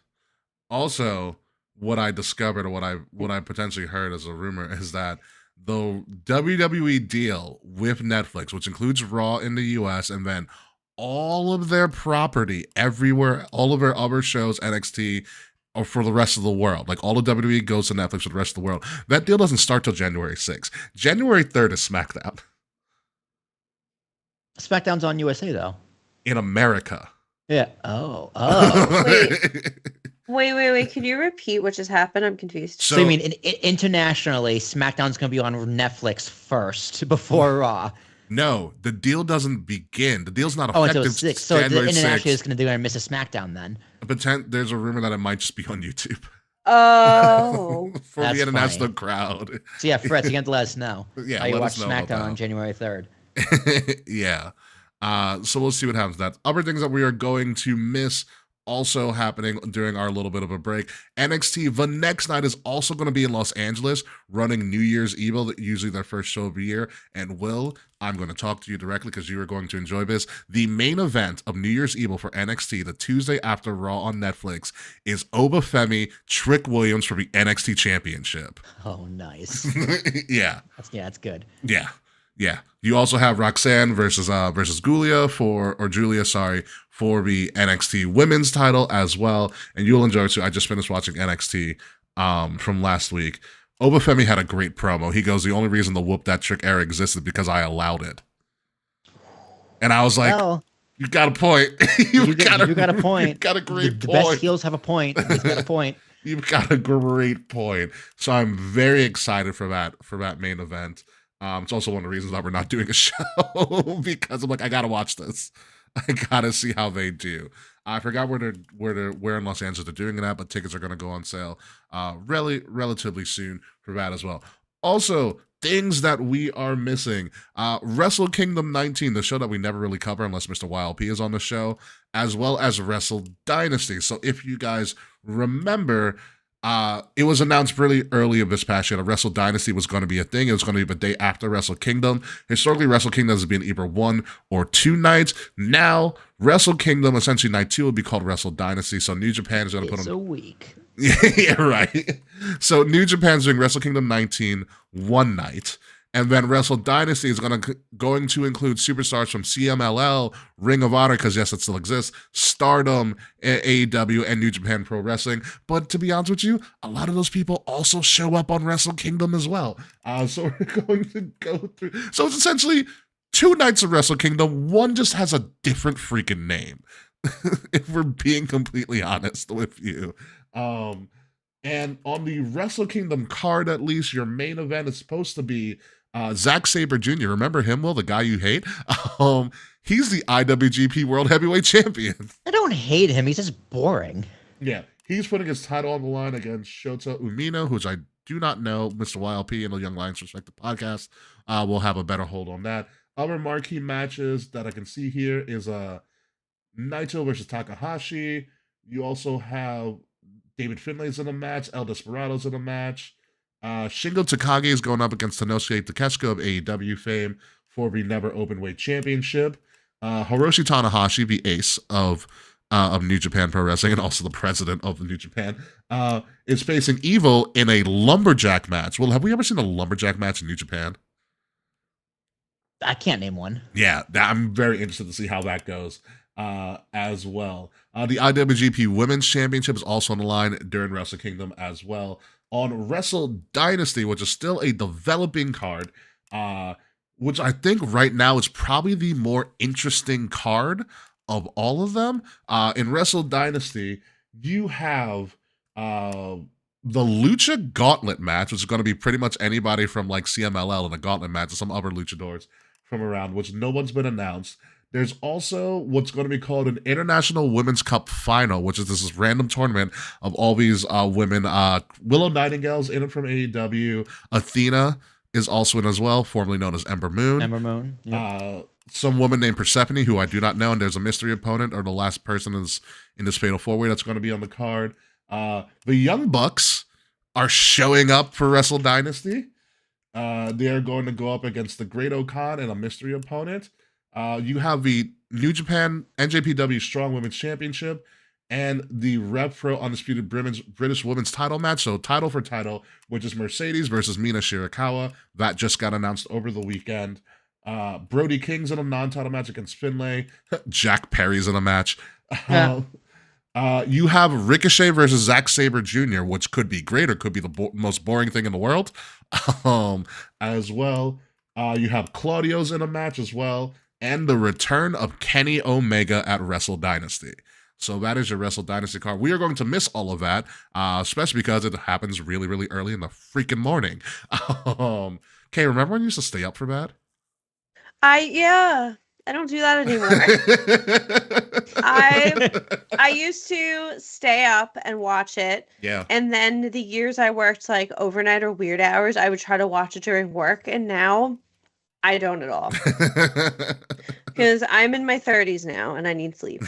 Also, what I discovered or what I potentially heard as a rumor is that the WWE deal with Netflix, which includes Raw in the US and then all of their property everywhere, all of their other shows, NXT, or for the rest of the world, like all of WWE goes to Netflix for the rest of the world. That deal doesn't start till January 6th. January 3rd is SmackDown. SmackDown's on USA though. In America. Yeah. Oh. Wait. Can you repeat what just happened? I'm confused. So you mean internationally, SmackDown's going to be on Netflix first before Raw? No, the deal doesn't begin. The deal's not effective. Until 6. So internationally, it's going to miss a SmackDown then. There's a rumor that it might just be on YouTube. Oh. For the international crowd. So yeah, Fred, you have to let us know. Yeah, how you watch SmackDown on January 3rd. Yeah. So we'll see what happens with that. Other things that we are going to miss also happening during our little bit of a break. NXT, the next night, is also going to be in Los Angeles running New Year's Evil, usually their first show of the year. And Will, I'm going to talk to you directly because you are going to enjoy this. The main event of New Year's Evil for NXT, the Tuesday after Raw on Netflix, is Obafemi Trick Williams for the NXT Championship. Oh, nice. Yeah. That's good. Yeah. Yeah. You also have Roxanne versus Julia for the NXT Women's title as well. And you'll enjoy it too. I just finished watching NXT from last week. Obafemi had a great promo. He goes, "The only reason the Whoop That Trick era existed because I allowed it." And I was like, well, you got a point. you got a point. You got a great the point. Best heels have a point. He's got a point. You've got a great point. So I'm very excited for that main event. It's also one of the reasons that we're not doing a show because I'm like, I gotta watch this. I gotta see how they do. I forgot where in Los Angeles they're doing it at, but tickets are gonna go on sale relatively soon for that as well. Also, things that we are missing. Wrestle Kingdom 19, the show that we never really cover unless Mr. YLP is on the show, as well as Wrestle Dynasty. So if you guys remember, it was announced really early of this past year that Wrestle Dynasty was going to be a thing. It was going to be the day after Wrestle Kingdom. Historically, Wrestle Kingdom has been either 1 or 2 nights. Now, Wrestle Kingdom, essentially night 2, will be called Wrestle Dynasty. So New Japan is going to put on... It's a week. Yeah, right. So New Japan's doing Wrestle Kingdom 19 one night. And then Wrestle Dynasty is going to include superstars from CMLL, Ring of Honor, because yes, it still exists, Stardom, AEW, and New Japan Pro Wrestling. But to be honest with you, a lot of those people also show up on Wrestle Kingdom as well. So we're going to go through. So it's essentially 2 nights of Wrestle Kingdom. One just has a different freaking name, if we're being completely honest with you. And on the Wrestle Kingdom card, at least, your main event is supposed to be Zack Sabre Jr. Remember him, Will, the guy you hate? He's the IWGP World Heavyweight Champion. I don't hate him. He's just boring. Yeah, he's putting his title on the line against Shota Umino, which I do not know. Mr. YLP and the Young Lions Respect the Podcast will have a better hold on that. Other marquee matches that I can see here is Naito versus Takahashi. You also have David Finlay's in a match. El Desperado's in a match. Shingo Takagi is going up against Tanosuke Takeshita of AEW fame for the Never Openweight Championship. Hiroshi Tanahashi, the ace of New Japan Pro Wrestling and also the president of New Japan, is facing Evil in a lumberjack match. Well, have we ever seen a lumberjack match in New Japan? I can't name one. Yeah, I'm very interested to see how that goes as well. The IWGP Women's Championship is also on the line during Wrestle Kingdom as well. On Wrestle Dynasty, which is still a developing card, which I think right now is probably the more interesting card of all of them. In Wrestle Dynasty, you have the Lucha Gauntlet match, which is going to be pretty much anybody from like CMLL in a gauntlet match or some other luchadors from around, which no one's been announced. There's also what's going to be called an International Women's Cup Final, which is this random tournament of all these women. Willow Nightingale's in it from AEW. Athena is also in as well, formerly known as Ember Moon. Ember Moon. Yep. Some woman named Persephone, who I do not know, and there's a mystery opponent, or the last person is in this Fatal 4-Way that's going to be on the card. The Young Bucks are showing up for Wrestle Dynasty. They are going to go up against the Great Okan and a mystery opponent. You have the New Japan NJPW Strong Women's Championship and the Rev Pro Undisputed British Women's title match. So title for title, which is Mercedes versus Mina Shirakawa. That just got announced over the weekend. Brody King's in a non-title match against Finlay. Jack Perry's in a match. Yeah. You have Ricochet versus Zack Sabre Jr., which could be great or could be the most boring thing in the world. As well. You have Claudio's in a match as well. And the return of Kenny Omega at Wrestle Dynasty. So that is your Wrestle Dynasty card. We are going to miss all of that, especially because it happens really, really early in the freaking morning. Okay, remember when you used to stay up for that? I don't do that anymore. I used to stay up and watch it. Yeah. And then the years I worked like overnight or weird hours, I would try to watch it during work. And now I don't at all. Because I'm in my 30s now and I need sleep.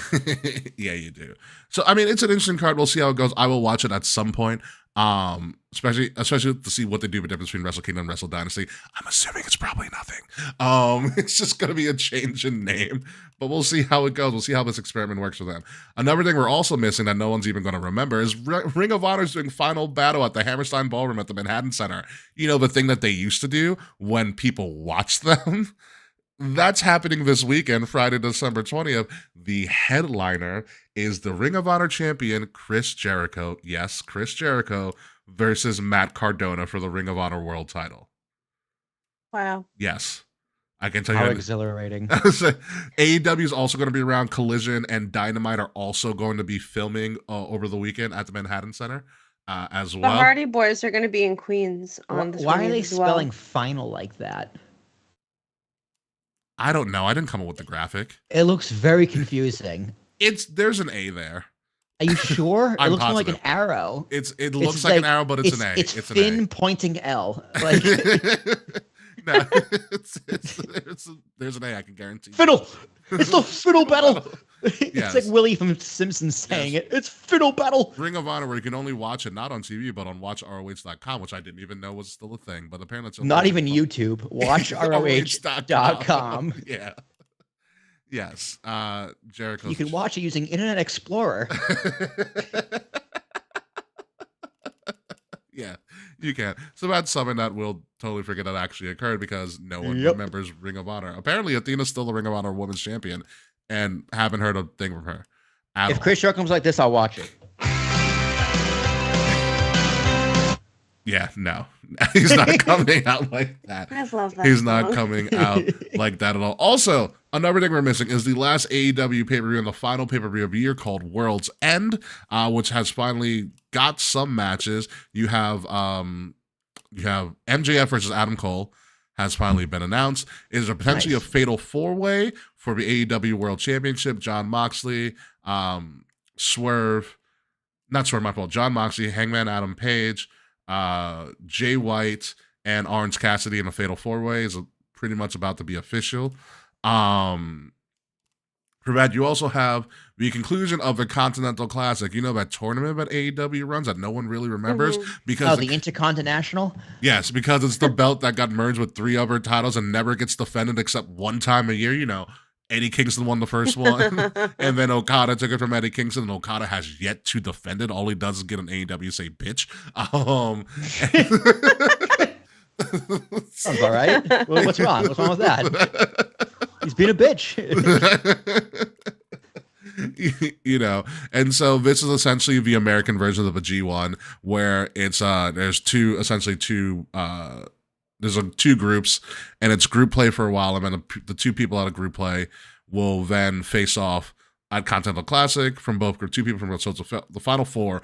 Yeah, you do. So I mean, it's an interesting card. We'll see how it goes. I will watch it at some point. Especially to see what they do the difference between Wrestle Kingdom and Wrestle Dynasty. I'm assuming it's probably nothing. It's just gonna be a change in name, but we'll see how it goes. We'll see how this experiment works for them. Another thing we're also missing that no one's even going to remember is Ring of Honor's doing Final Battle at the Hammerstein Ballroom at the Manhattan Center. You know, the thing that they used to do when people watched them. That's happening this weekend, Friday, December 20th. The headliner is the Ring of Honor champion, Chris Jericho. Yes, Chris Jericho versus Matt Cardona for the Ring of Honor world title. Wow. Yes. I can tell you. How exhilarating. AEW is also going to be around. Collision and Dynamite are also going to be filming over the weekend at the Manhattan Center as well. The Hardy Boys are going to be in Queens on the 20th. Why are they as well. spelling final like that? I don't know. I didn't come up with the graphic. It looks very confusing. There's an A there. Are you sure? I'm It looks more like positive. an arrow. It looks like an arrow, but it's an A. It's an Finn A. pointing L. Like No, there's an A. I can guarantee. fiddle. It's the fiddle battle. It's Yes. like Willie from Simpsons saying it. It's fiddle battle. Ring of Honor, where you can only watch it not on TV but on WatchROH.com, which I didn't even know was still a thing. But apparently, it's Not even YouTube. WatchROH.com. Yeah. Yes. Jericho. You can watch it using Internet Explorer. Yeah, you can. So that's something that we'll totally forget that actually occurred because no one Yep. remembers Ring of Honor. Apparently, Athena's still the Ring of Honor Women's Champion, and haven't heard a thing from her. If Chris Jericho comes like this, I'll watch it. Yeah, no. He's not coming out like that. I love that. He's not song. coming out like that at all. Also, another thing we're missing is the last AEW pay-per-view and the final pay-per-view of the year called World's End, which has finally got some matches. You have MJF versus Adam Cole has finally been announced. It is potentially Nice. a fatal four-way for the AEW World Championship. John Moxley, John Moxley, Hangman Adam Page, Jay White, and Orange Cassidy in a fatal four-way is pretty much about to be official. For that, you also have the conclusion of the Continental Classic. You know that tournament that AEW runs that no one really remembers because The Intercontinental? yes, because it's the belt that got merged with 3 other titles and never gets defended except one time a year. You know, Eddie Kingston won the first one, and then Okada took it from Eddie Kingston, and Okada has yet to defend it. All he does is get an AEW say bitch. Sounds all right. Well, what's wrong? What's wrong with that? He's being a bitch. You know, and so this is essentially the American version of a G1 where it's there's two groups, and it's group play for a while, and then the 2 people out of group play will then face off at Continental Classic from both group. 2 people from both. So it's the final 4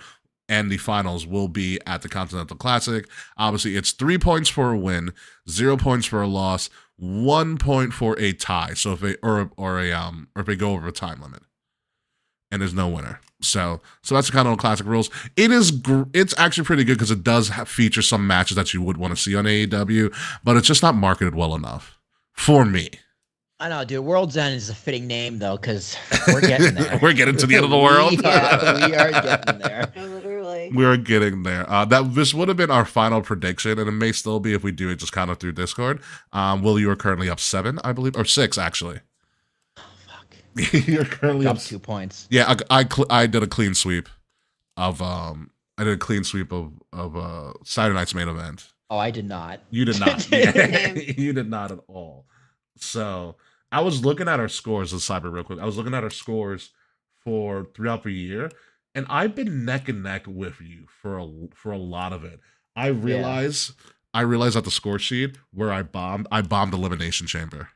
and the finals will be at the Continental Classic. Obviously, it's 3 points for a win, 0 points for a loss, 1 point for a tie. So if they or if they go over a time limit, and there's no winner. So that's the Continental Classic rules. It's actually pretty good because it does feature some matches that you would want to see on AEW, but it's just not marketed well enough for me. I know, dude. World's End is a fitting name, though, because we're getting there. We're getting to the end of the world. Yeah, we are getting there. Literally. We're getting there. This would have been our final prediction, and it may still be if we do it just kind of through Discord. Will, you are currently up 7, I believe, or 6 actually. Oh, fuck. You're currently Up up 2 points. Yeah, I did a clean sweep of Saturday night's main event. Oh, I did not. You did not. Yeah, you did not at all. So I was looking at our scores of Cyber real quick. I was looking at our scores for throughout the year, and I've been neck and neck with you for a lot of it. I realize at the score sheet where I bombed Elimination Chamber.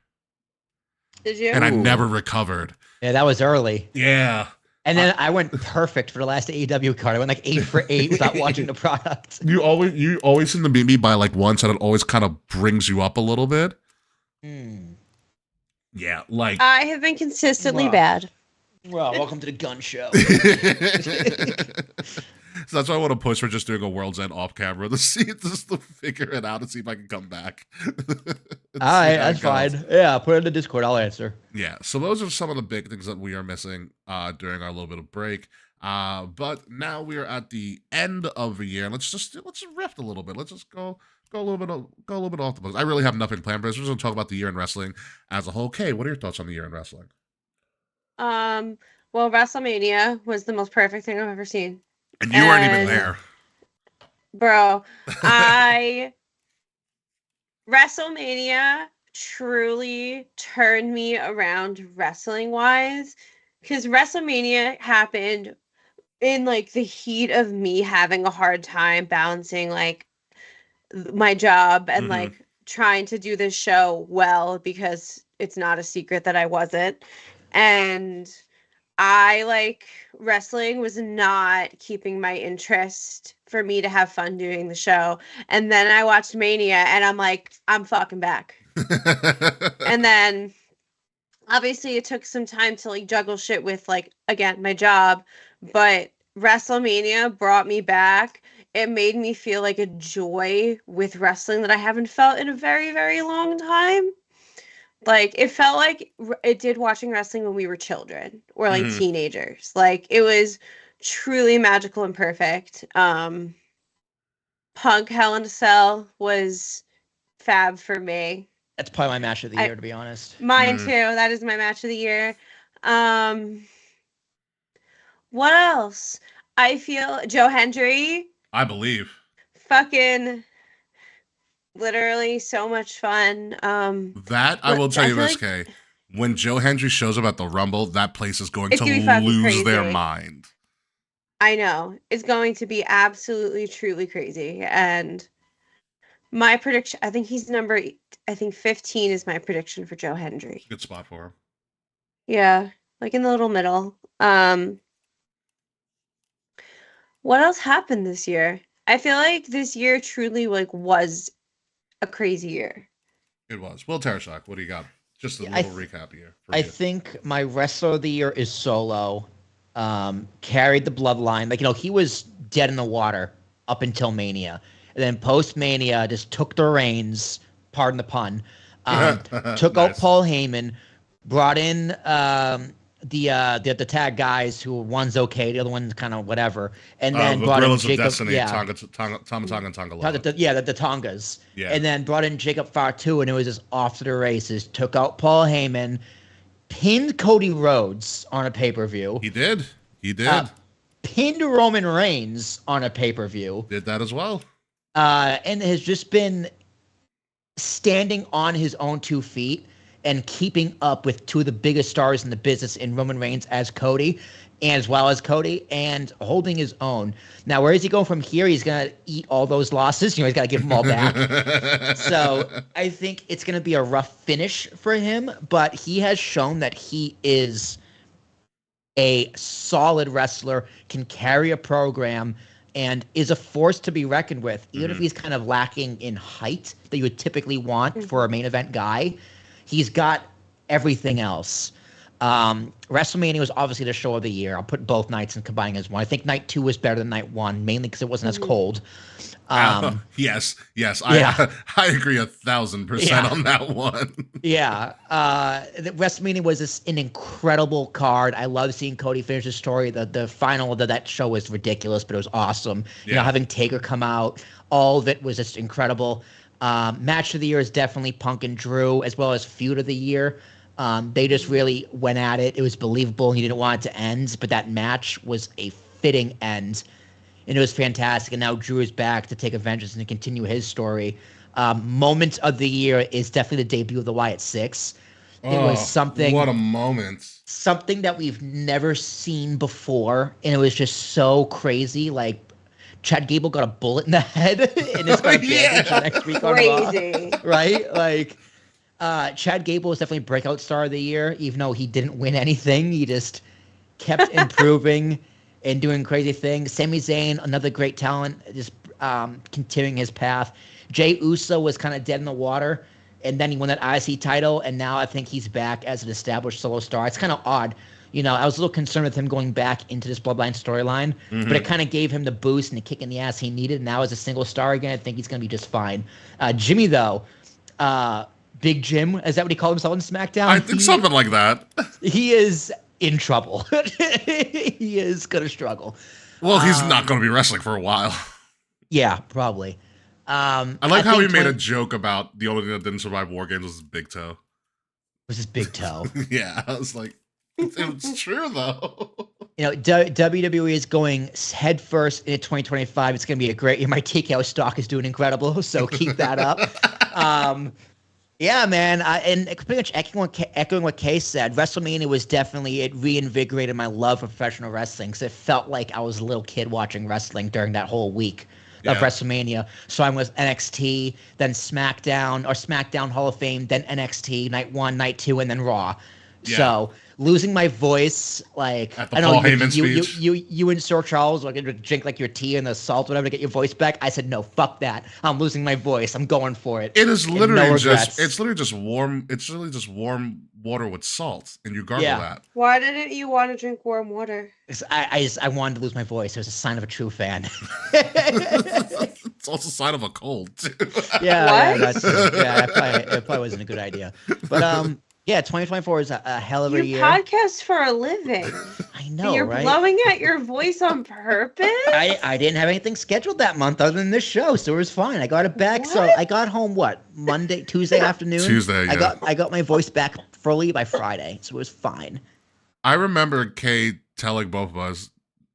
Did you? And I never recovered. Yeah, that was early. Yeah. And then I went perfect for the last AEW card. I went like 8 for 8 without watching the product. You always seem to beat me by like once, and it always kind of brings you up a little bit. Yeah, like I have been consistently Wow. bad. Well, welcome to the gun show. So that's why I want to push for just doing a World's End off camera to see, just to figure it out and see if I can come back. All right, that's fine. Yeah, put it in the Discord. I'll answer. Yeah, so those are some of the big things that we are missing during our little bit of break. But now we are at the end of the year. Let's just riff a little bit. Let's just go a little bit off the books. I really have nothing planned, but we're just gonna talk about the year in wrestling as a whole. Okay, what are your thoughts on the year in wrestling? Well, WrestleMania was the most perfect thing I've ever seen. And you weren't even there. Bro, WrestleMania truly turned me around wrestling wise, because WrestleMania happened in like the heat of me having a hard time balancing like my job and like trying to do this show well, because it's not a secret that I wasn't. And wrestling was not keeping my interest for me to have fun doing the show. And then I watched Mania and I'm like, I'm fucking back. And then obviously it took some time to like juggle shit with like, again, my job, but WrestleMania brought me back. It made me feel like a joy with wrestling that I haven't felt in a very, very long time. Like, it felt like it did watching wrestling when we were children or like teenagers. Like, it was truly magical and perfect. Punk Hell in a Cell was fab for me. That's probably my match of the year, to be honest. Mine too. That is my match of the year. What else? I feel Joe Hendry. I believe. Fucking literally so much fun. That I will tell you this, Kay. When Joe Hendry shows up at the Rumble, that place is going to lose their mind. I know. It's going to be absolutely, truly crazy. And my prediction, I think 15 is my prediction for Joe Hendry. Good spot for him. Yeah, like in the little middle. What else happened this year? I feel like this year truly like was a crazy year. It was. Well, Terashak, what do you got? Just a little recap here. I think my wrestler of the year is Solo. Carried the bloodline. Like, he was dead in the water up until Mania. And then post-Mania just took the reins, pardon the pun, took out Paul Heyman, brought in the tag guys who one's okay, the other one's kind of whatever, and then brought in Jacob. Destiny, Tonga and Tonga Loa. The Tongas. Yeah. And then brought in Jacob Fatu, and it was just off to the races. Took out Paul Heyman, pinned Cody Rhodes on a pay-per-view. He did. Pinned Roman Reigns on a pay-per-view. Did that as well. And has just been standing on his own 2 feet and keeping up with 2 of the biggest stars in the business in Roman Reigns as Cody, and as well as Cody, and holding his own. Now, where is he going from here? He's going to eat all those losses. He's got to give them all back. So I think it's going to be a rough finish for him, but he has shown that he is a solid wrestler, can carry a program, and is a force to be reckoned with, even if he's kind of lacking in height that you would typically want for a main event guy. He's got everything else. WrestleMania was obviously the show of the year. I'll put both nights and combine as one. I think night 2 was better than night 1, mainly because it wasn't as cold. Yes. I agree 1,000% on that one. Yeah. WrestleMania was an incredible card. I love seeing Cody finish his story. The final of that show was ridiculous, but it was awesome. Yeah. Having Taker come out, all of it was just incredible. Match of the year is definitely Punk and Drew, as well as feud of the year. They just really went at it. It was believable, and you didn't want it to end, but that match was a fitting end, and it was fantastic. And now Drew is back to take a vengeance and to continue his story. Moment of the year is definitely the debut of the Wyatt Six. It was something. What a moment! Something that we've never seen before, and it was just so crazy. Like, Chad Gable got a bullet in the head, and it's going to be next week on Raw. Right? Like, Chad Gable was definitely breakout star of the year, even though he didn't win anything. He just kept improving and doing crazy things. Sami Zayn, another great talent, just continuing his path. Jey Uso was kind of dead in the water, and then he won that IC title, and now I think he's back as an established solo star. It's kind of odd. I was a little concerned with him going back into this Bloodline storyline, but it kind of gave him the boost and the kick in the ass he needed. Now as a single star again, I think he's going to be just fine. Jimmy, though, Big Jim, is that what he called himself on SmackDown? I think something like that. He is in trouble. He is going to struggle. Well, he's not going to be wrestling for a while. Yeah, probably. I like how he made a joke about the only thing that didn't survive War Games was his big toe. Was his big toe. Yeah, I was like, it's true, though. WWE is going head first into 2025. It's going to be a great year. My TKO stock is doing incredible, so keep that up. Yeah, man. And pretty much echoing what Kay said, WrestleMania was definitely, it reinvigorated my love for professional wrestling because it felt like I was a little kid watching wrestling during that whole week of WrestleMania. So I was NXT, then SmackDown Hall of Fame, then NXT, night 1, night 2, and then Raw. Yeah. So losing my voice, like at the Paul Heyman speech. You and Sir Charles were going to drink like your tea and the salt, whatever, to get your voice back. I said no, fuck that. I'm losing my voice. I'm going for it. It is literally just warm. It's literally just warm water with salt, and you gargle that. Why didn't you want to drink warm water? I wanted to lose my voice. It was a sign of a true fan. It's also a sign of a cold too. Yeah, that's true. Yeah, it probably wasn't a good idea. But yeah, 2024 is a hell of a year. You podcast for a living. I know, You're blowing out your voice on purpose? I didn't have anything scheduled that month other than this show, so it was fine. I got it back. What? So I got home, Tuesday afternoon? Tuesday, yeah. I got my voice back fully by Friday, so it was fine. I remember Kay telling both of us,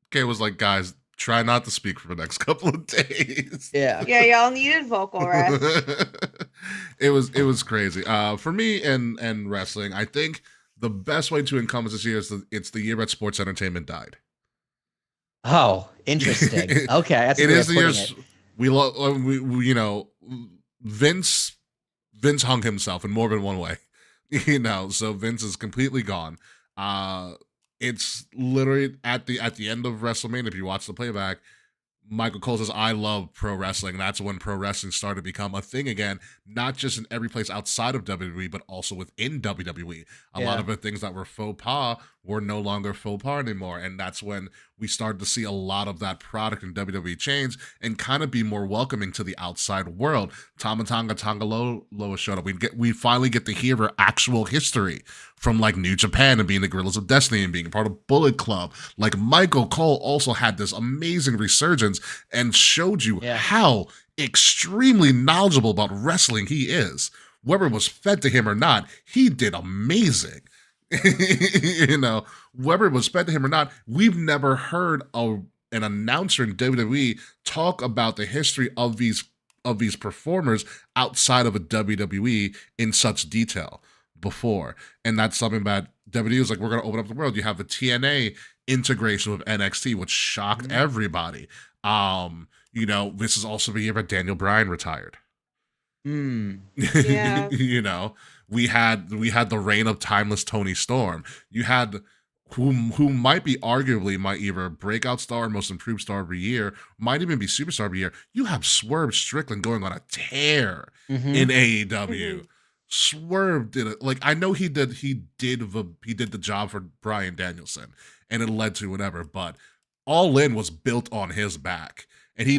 Kay was like, guys, try not to speak for the next couple of days. Yeah. Yeah, y'all needed vocal rest. It was crazy. For me and wrestling, I think the best way to encompass this year is it's the year that sports entertainment died. Oh, interesting. Okay, that's it is the year Vince hung himself in more than one way. So Vince is completely gone. It's literally at the end of WrestleMania. If you watch the playback, Michael Cole says, "I love pro wrestling." That's when pro wrestling started to become a thing again, not just in every place outside of WWE, but also within WWE. A lot of the things that were faux pas were no longer faux pas anymore, and that's when we started to see a lot of that product in WWE change and kind of be more welcoming to the outside world. Tama Tonga Loa showed up. We finally get to hear her actual history from like New Japan and being the Gorillas of Destiny and being a part of Bullet Club. Like Michael Cole also had this amazing resurgence and showed you how extremely knowledgeable about wrestling he is. Whether it was fed to him or not, he did amazing. Whether it was fed to him or not, we've never heard an announcer in WWE talk about the history of these performers outside of a WWE in such detail before. And that's something that WWE is like, we're going to open up the world. You have the TNA integration with NXT, which shocked everybody. This is also the year that Daniel Bryan retired. Yeah. We had the reign of timeless Tony Storm. You had who might be arguably my either breakout star or most improved star of the year, might even be superstar of the year. You have Swerve Strickland going on a tear in AEW. Swerve did it. Like, I know he did the job for Bryan Danielson and it led to whatever, but All In was built on his back. And he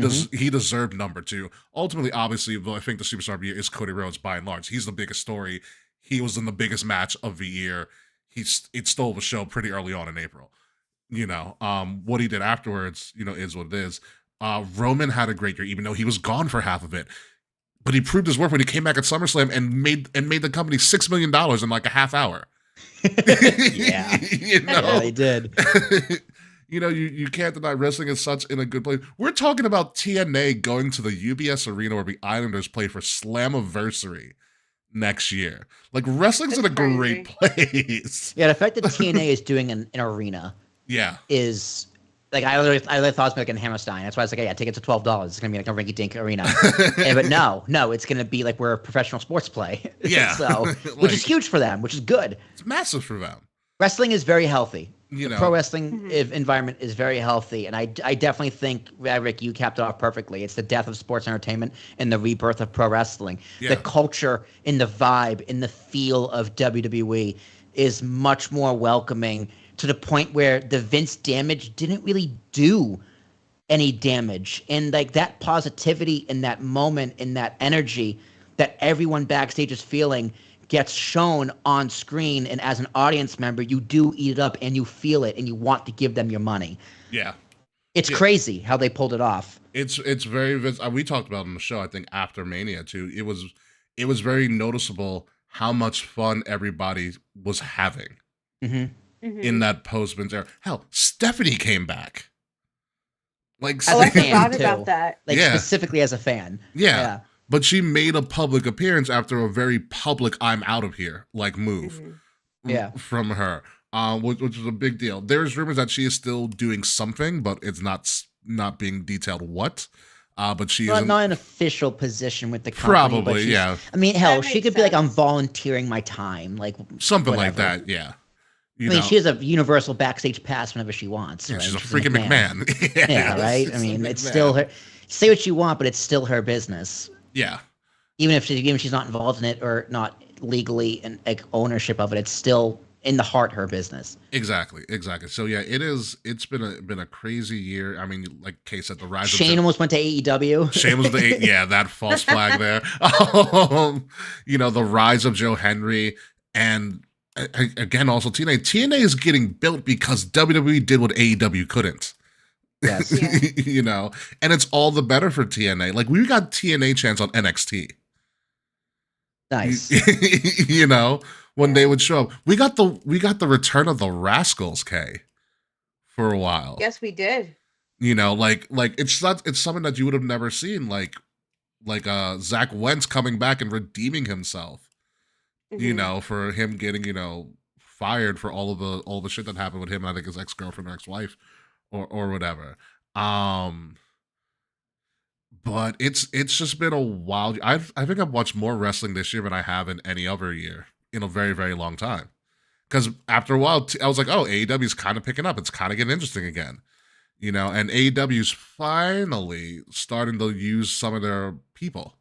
deserved number 2. Ultimately, obviously, I think the superstar of the year is Cody Rhodes by and large. He's the biggest story. He was in the biggest match of the year. It stole the show pretty early on in April. What he did afterwards, is what it is. Roman had a great year, even though he was gone for half of it. But he proved his worth when he came back at SummerSlam and made the company $6 million in like a half hour. Yeah. Yeah, he did. You can't deny wrestling is such in a good place. We're talking about TNA going to the UBS Arena where the Islanders play for Slammiversary next year. Like, wrestling's in a great place. Yeah, the fact that TNA is doing an arena is... Like, I thought it was going to be like in Hammerstein. That's why I was like, yeah, tickets are $12. It's going to be like a rinky-dink arena. But no, it's going to be like where professional sports play. Yeah. So, which is huge for them, which is good. It's massive for them. Wrestling is very healthy. The pro wrestling environment is very healthy. And I definitely think, Rick, you capped it off perfectly. It's the death of sports entertainment and the rebirth of pro wrestling. Yeah. The culture and the vibe and the feel of WWE is much more welcoming to the point where the Vince damage didn't really do any damage. And like that positivity in that moment, in that energy that everyone backstage is feeling gets shown on screen. And as an audience member, you do eat it up and you feel it and you want to give them your money. Yeah. It's crazy how they pulled it off. It's very we talked about it on the show, I think after Mania too. It was very noticeable how much fun everybody was having in that post-Vince era. Hell, Stephanie came back. Like, I forgot about that. Like specifically as a fan. Yeah. But she made a public appearance after a very public "I'm out of here" like move from her, which was a big deal. There's rumors that she is still doing something, but it's not being detailed what. But she is not an official position with the company. Probably, yeah. I mean, hell, she could be like, I'm volunteering my time, like something whatever. like that. Yeah. I mean, she has a universal backstage pass whenever she wants. Yeah, right? she's a freaking McMahon. Yeah, right. I mean, it's still her. Say what you want, but it's still her business. Yeah. Even if she's not involved in it or not legally and like ownership of it, it's still in the heart her business. Exactly. So yeah, it's been a crazy year. I mean, like Kay said, the rise. Shane almost went to AEW. Shane was that false flag there. The rise of Joe Henry and again also TNA. TNA is getting built because WWE did what AEW couldn't. Yes. And it's all the better for TNA. Like we got TNA chants on NXT. Nice. When they would show up. We got the return of the Rascals, Kay, for a while. Yes, we did. Like it's something that you would have never seen, like Zach Wentz coming back and redeeming himself. For him getting, fired for all the shit that happened with him, I think his ex-girlfriend or ex-wife or whatever. But it's just been a wild. I think I've watched more wrestling this year than I have in any other year in a very, very long time. Because after a while, I was like, oh, AEW is kind of picking up. It's kind of getting interesting again. And AEW's finally starting to use some of their people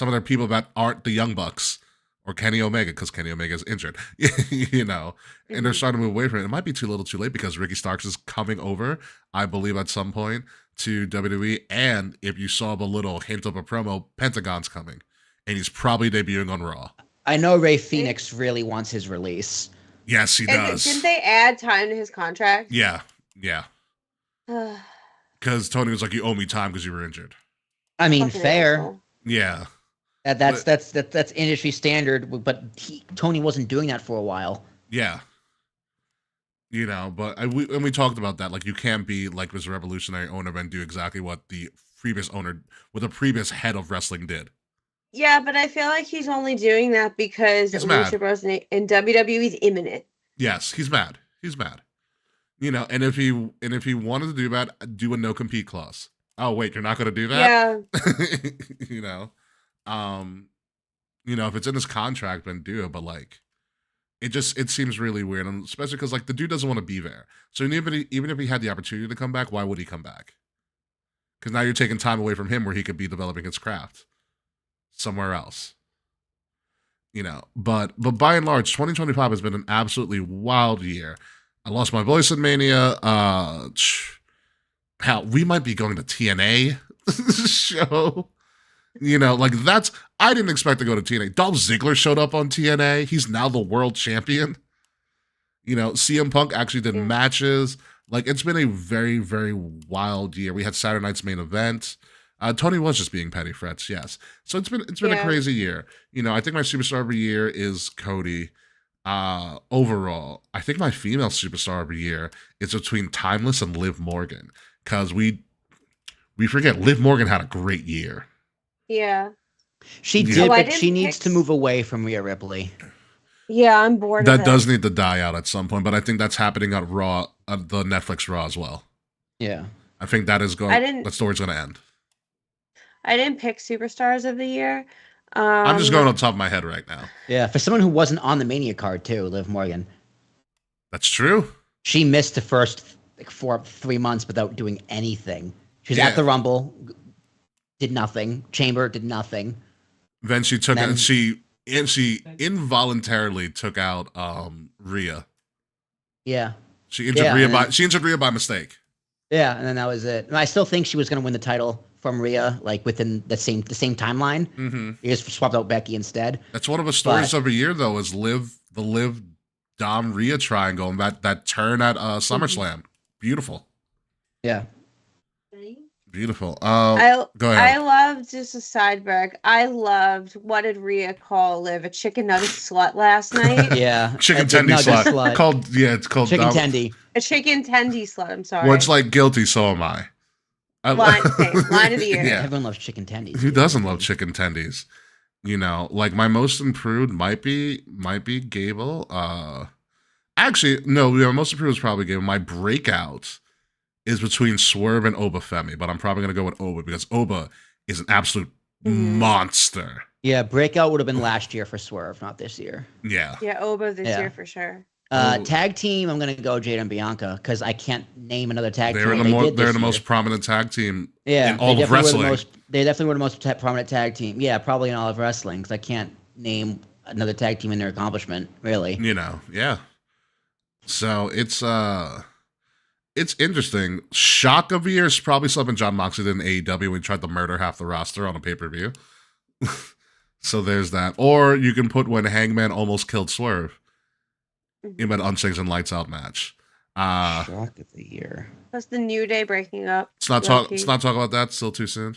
that aren't the Young Bucks or Kenny Omega, because Kenny Omega is injured, and they're starting to move away from it. It might be too little too late because Ricky Starks is coming over, I believe, at some point to WWE. And if you saw the little hint of a promo, Pentagon's coming, and he's probably debuting on Raw. I know Ray Phoenix really wants his release. Yes, he does. Didn't they add time to his contract? Yeah. Because Tony was like, "You owe me time because you were injured." I mean, fair. Asshole. Yeah. That's industry standard, but Tony wasn't doing that for a while. Yeah. But we talked about that. Like, you can't be like this revolutionary owner and do exactly what the previous head of wrestling did. Yeah, but I feel like he's only doing that because Lucha Bros and WWE is imminent. Yes, he's mad. And if he wanted to do that, do a no compete clause. Oh wait, you're not going to do that? Yeah. If it's in his contract, then do it. But like, it seems really weird, and especially because like the dude doesn't want to be there. So even if he had the opportunity to come back, why would he come back? Because now you're taking time away from him where he could be developing his craft somewhere else. But by and large, 2025 has been an absolutely wild year. I lost my voice in Mania. Hell, we might be going to TNA show. I didn't expect to go to TNA. Dolph Ziggler showed up on TNA. He's now the world champion. CM Punk actually did matches. Like, it's been a very, very wild year. We had Saturday night's main event. Tony was just being petty frets, yes. So it's been a crazy year. I think my superstar of the year is Cody. Overall, I think my female superstar of the year is between Timeless and Liv Morgan, because we forget Liv Morgan had a great year. Yeah. She did, but she needs to move away from Rhea Ripley. Yeah, I'm bored of that. That does need to die out at some point, but I think that's happening at Raw, the Netflix Raw as well. Yeah. I think that is going. The story's going to end. I didn't pick superstars of the year. I'm just going on top of my head right now. Yeah, for someone who wasn't on the Mania card too, Liv Morgan. That's true. She missed the first 3 months without doing anything. She was at the Rumble, did nothing. Chamber did nothing. Then she took it. She involuntarily took out Rhea. Yeah. She injured Rhea by mistake. Yeah, and then that was it. And I still think she was going to win the title from Rhea, like within the same timeline. Mm-hmm. They just swapped out Becky instead. That's one of the stories of the year, though, is the Liv Dom Rhea triangle and that turn at SummerSlam. Beautiful. Yeah. Beautiful. Go ahead. I loved, just a sidebar, I loved, what did Rhea call Liv? A chicken nugget slut last night? Yeah. Chicken tendy slut. It's called chicken tendy. A chicken tendy slut, I'm sorry. Well, it's like guilty, so am I. Line of the year. Yeah. Everyone loves chicken tendies. Who doesn't love chicken tendies? You know, like my most improved might be Gable. Actually, no, my most improved is probably Gable. My breakout is between Swerve and Oba Femi, but I'm probably going to go with Oba because Oba is an absolute monster. Yeah, breakout would have been last year for Swerve, not this year. Yeah. Yeah, Oba this year for sure. Tag team, I'm going to go Jade and Bianca because I can't name another tag team. They're the most prominent tag team in all of wrestling. They definitely were the most prominent tag team. Yeah, probably in all of wrestling because I can't name another tag team in their accomplishment, really. You know, yeah. So it's interesting. Shock of the year is probably something John Moxley did in AEW when he tried to murder half the roster on a pay-per-view. So there's that. Or you can put when Hangman almost killed Swerve in an Unchained and Lights Out match. Shock of the year. Plus the New Day breaking up. Let's not talk about that. Still too soon.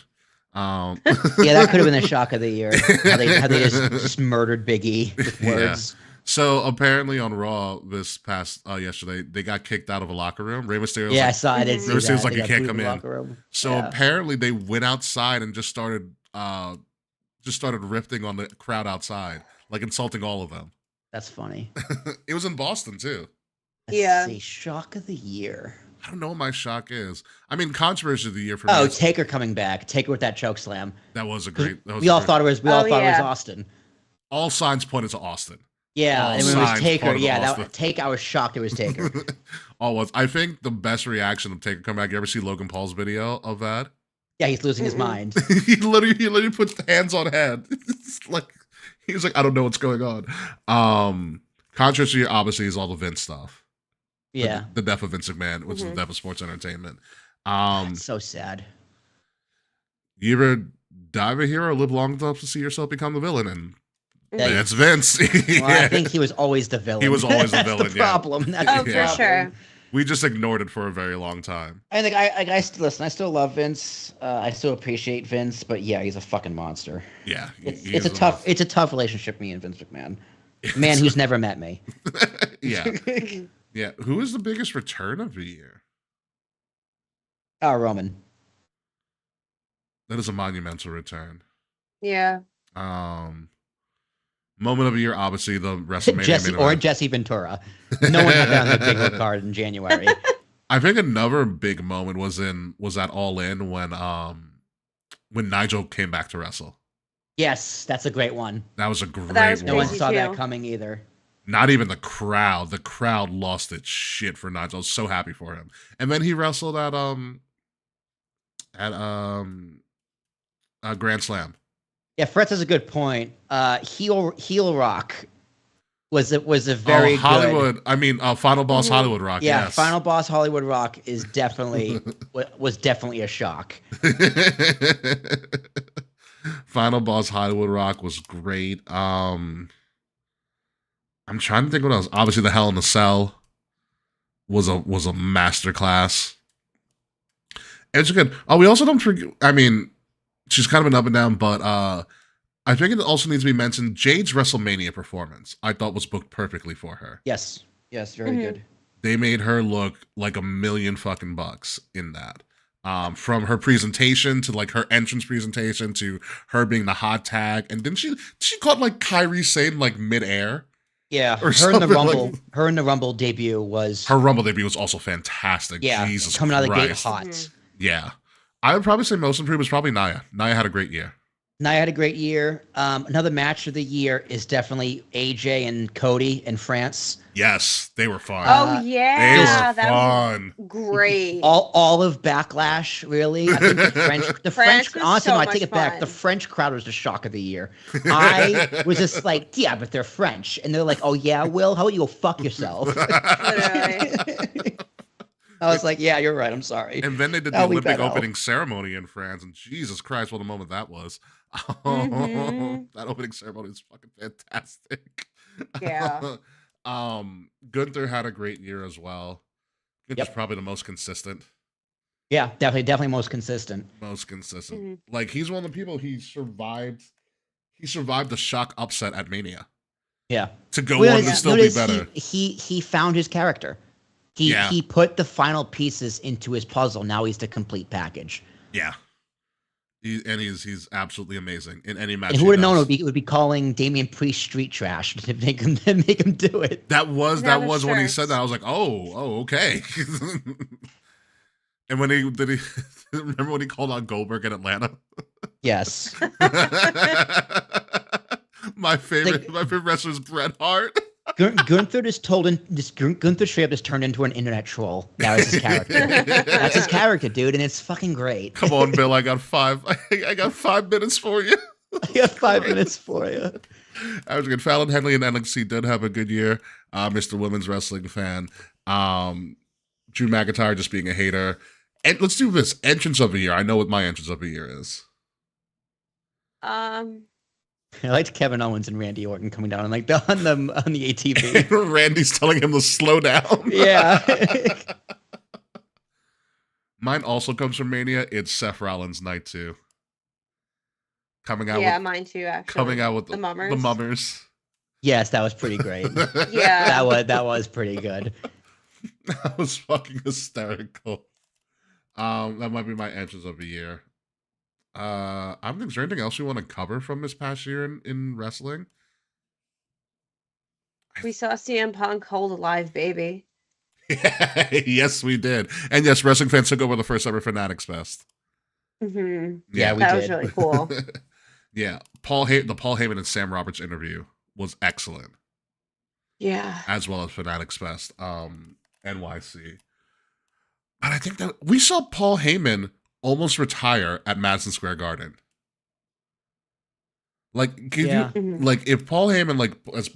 Yeah, that could have been the shock of the year. How they just murdered Big E with words. Yeah. So apparently on Raw this past yesterday, they got kicked out of a locker room. Rey Mysterio. I saw. I did see that. Rey Mysterio's like, you can't come in. So apparently they went outside and just started riffing on the crowd outside, like insulting all of them. That's funny. It was in Boston too. Yeah. Let's see, shock of the year. I don't know what my shock is. I mean, controversy of the year for me. Oh, Taker coming back. Taker with that choke slam. That was a great. We all thought it was Austin. All signs pointed to Austin. Yeah, and when it was Taker, I was shocked it was Taker. I think the best reaction of Taker coming back. You ever see Logan Paul's video of that? Yeah, he's losing his mind. he literally puts hands on head. It's like he's like, I don't know what's going on. Controversy obviously is all the Vince stuff. Yeah, the death of Vince McMahon, which is the death of sports entertainment. It's so sad. You ever die a hero, live long enough to see yourself become the villain, and that's Vince. Well, I think he was always the villain. He was always the villain. That's the problem. That's for sure. We just ignored it for a very long time. I think I still love Vince. I still appreciate Vince, but yeah, he's a fucking monster. Yeah, it's a tough relationship, me and Vince McMahon. Man who's never met me. Yeah. Yeah. Who is the biggest return of the year? Roman. That is a monumental return. Yeah. Moment of the year, obviously the WrestleMania Jesse Ventura. No one had that on the big card in January. I think another big moment was at All In when Nigel came back to wrestle. Yes, that's a great one. That was a great one. No one saw that coming either. Not even the crowd. The crowd lost its shit for Nigel. I was so happy for him. And then he wrestled at Grand Slam. Yeah, Fretz has a good point. Heel Rock was a very Hollywood. Good. I mean, Final Boss Hollywood Rock. Yeah, yes. Final Boss Hollywood Rock is was definitely a shock. Final Boss Hollywood Rock was great. I'm trying to think what else. Obviously, the Hell in a Cell was a masterclass. It's good. Oh, we also don't forget. I mean, she's kind of an up and down, but I think it also needs to be mentioned. Jade's WrestleMania performance, I thought, was booked perfectly for her. Yes, very good. They made her look like $1 million fucking bucks in that. From her presentation to like her entrance presentation to her being the hot tag, and then she caught like Kyrie Sane like midair. Yeah, her in the Rumble debut was also fantastic. Yeah, Jesus coming Christ. out of the gate hot. Yeah, I would probably say most improved was probably Nia. Nia had a great year. Another match of the year is definitely AJ and Cody in France. Yes, they were fun. Oh yeah, they were fun. Great. All of Backlash, really. I think the French. Honestly, so no, I take it back. The French crowd was the shock of the year. I was just like, yeah, but they're French, and they're like, oh yeah, Will, how about you go fuck yourself? Literally. I was like, yeah, you're right. I'm sorry. And then they did the Olympic opening ceremony in France, and Jesus Christ, what a moment that was. That opening ceremony is fucking fantastic. Yeah. Gunther had a great year as well. Gunther's probably the most consistent. Yeah, definitely most consistent. Most consistent. Like, he's one of the people, he survived the shock upset at Mania. Yeah. To go on to still be better. He found his character. He put the final pieces into his puzzle. Now he's the complete package. Yeah. He's absolutely amazing in any match. And who would have known it would be calling Damian Priest street trash to make him do it. That was when he said that. I was like, oh, okay. And when he remember when he called on Goldberg in Atlanta? Yes. my favorite wrestler is Bret Hart. Gunther Gunther straight up just turned into an internet troll. That was his character. That's his character, dude, and it's fucking great. Come on, Bill. I got 5 minutes for you. I got 5 minutes for you. I was good. Fallon Henley and NXT did have a good year. Mr. Women's Wrestling fan. Drew McIntyre just being a hater. And let's do this. Entrance of the year. I know what my entrance of the year is. I liked Kevin Owens and Randy Orton coming down on the ATV. Randy's telling him to slow down. Yeah. Mine also comes from Mania. It's Seth Rollins Night 2. Mine too, actually. Coming out with the Mummers. The Mummers. Yes, that was pretty great. Yeah. That was pretty good. That was fucking hysterical. That might be my entrance of the year. I don't think, is there anything else we want to cover from this past year in wrestling? We saw CM Punk hold a live baby. Yes, we did. And yes, wrestling fans took over the first ever Fanatics Fest. Mm-hmm. Yeah, that was really cool. Yeah. The Paul Heyman and Sam Roberts interview was excellent. Yeah. As well as Fanatics Fest, NYC. But I think that we saw Paul Heyman almost retire at Madison Square Garden. Like, if Paul Heyman,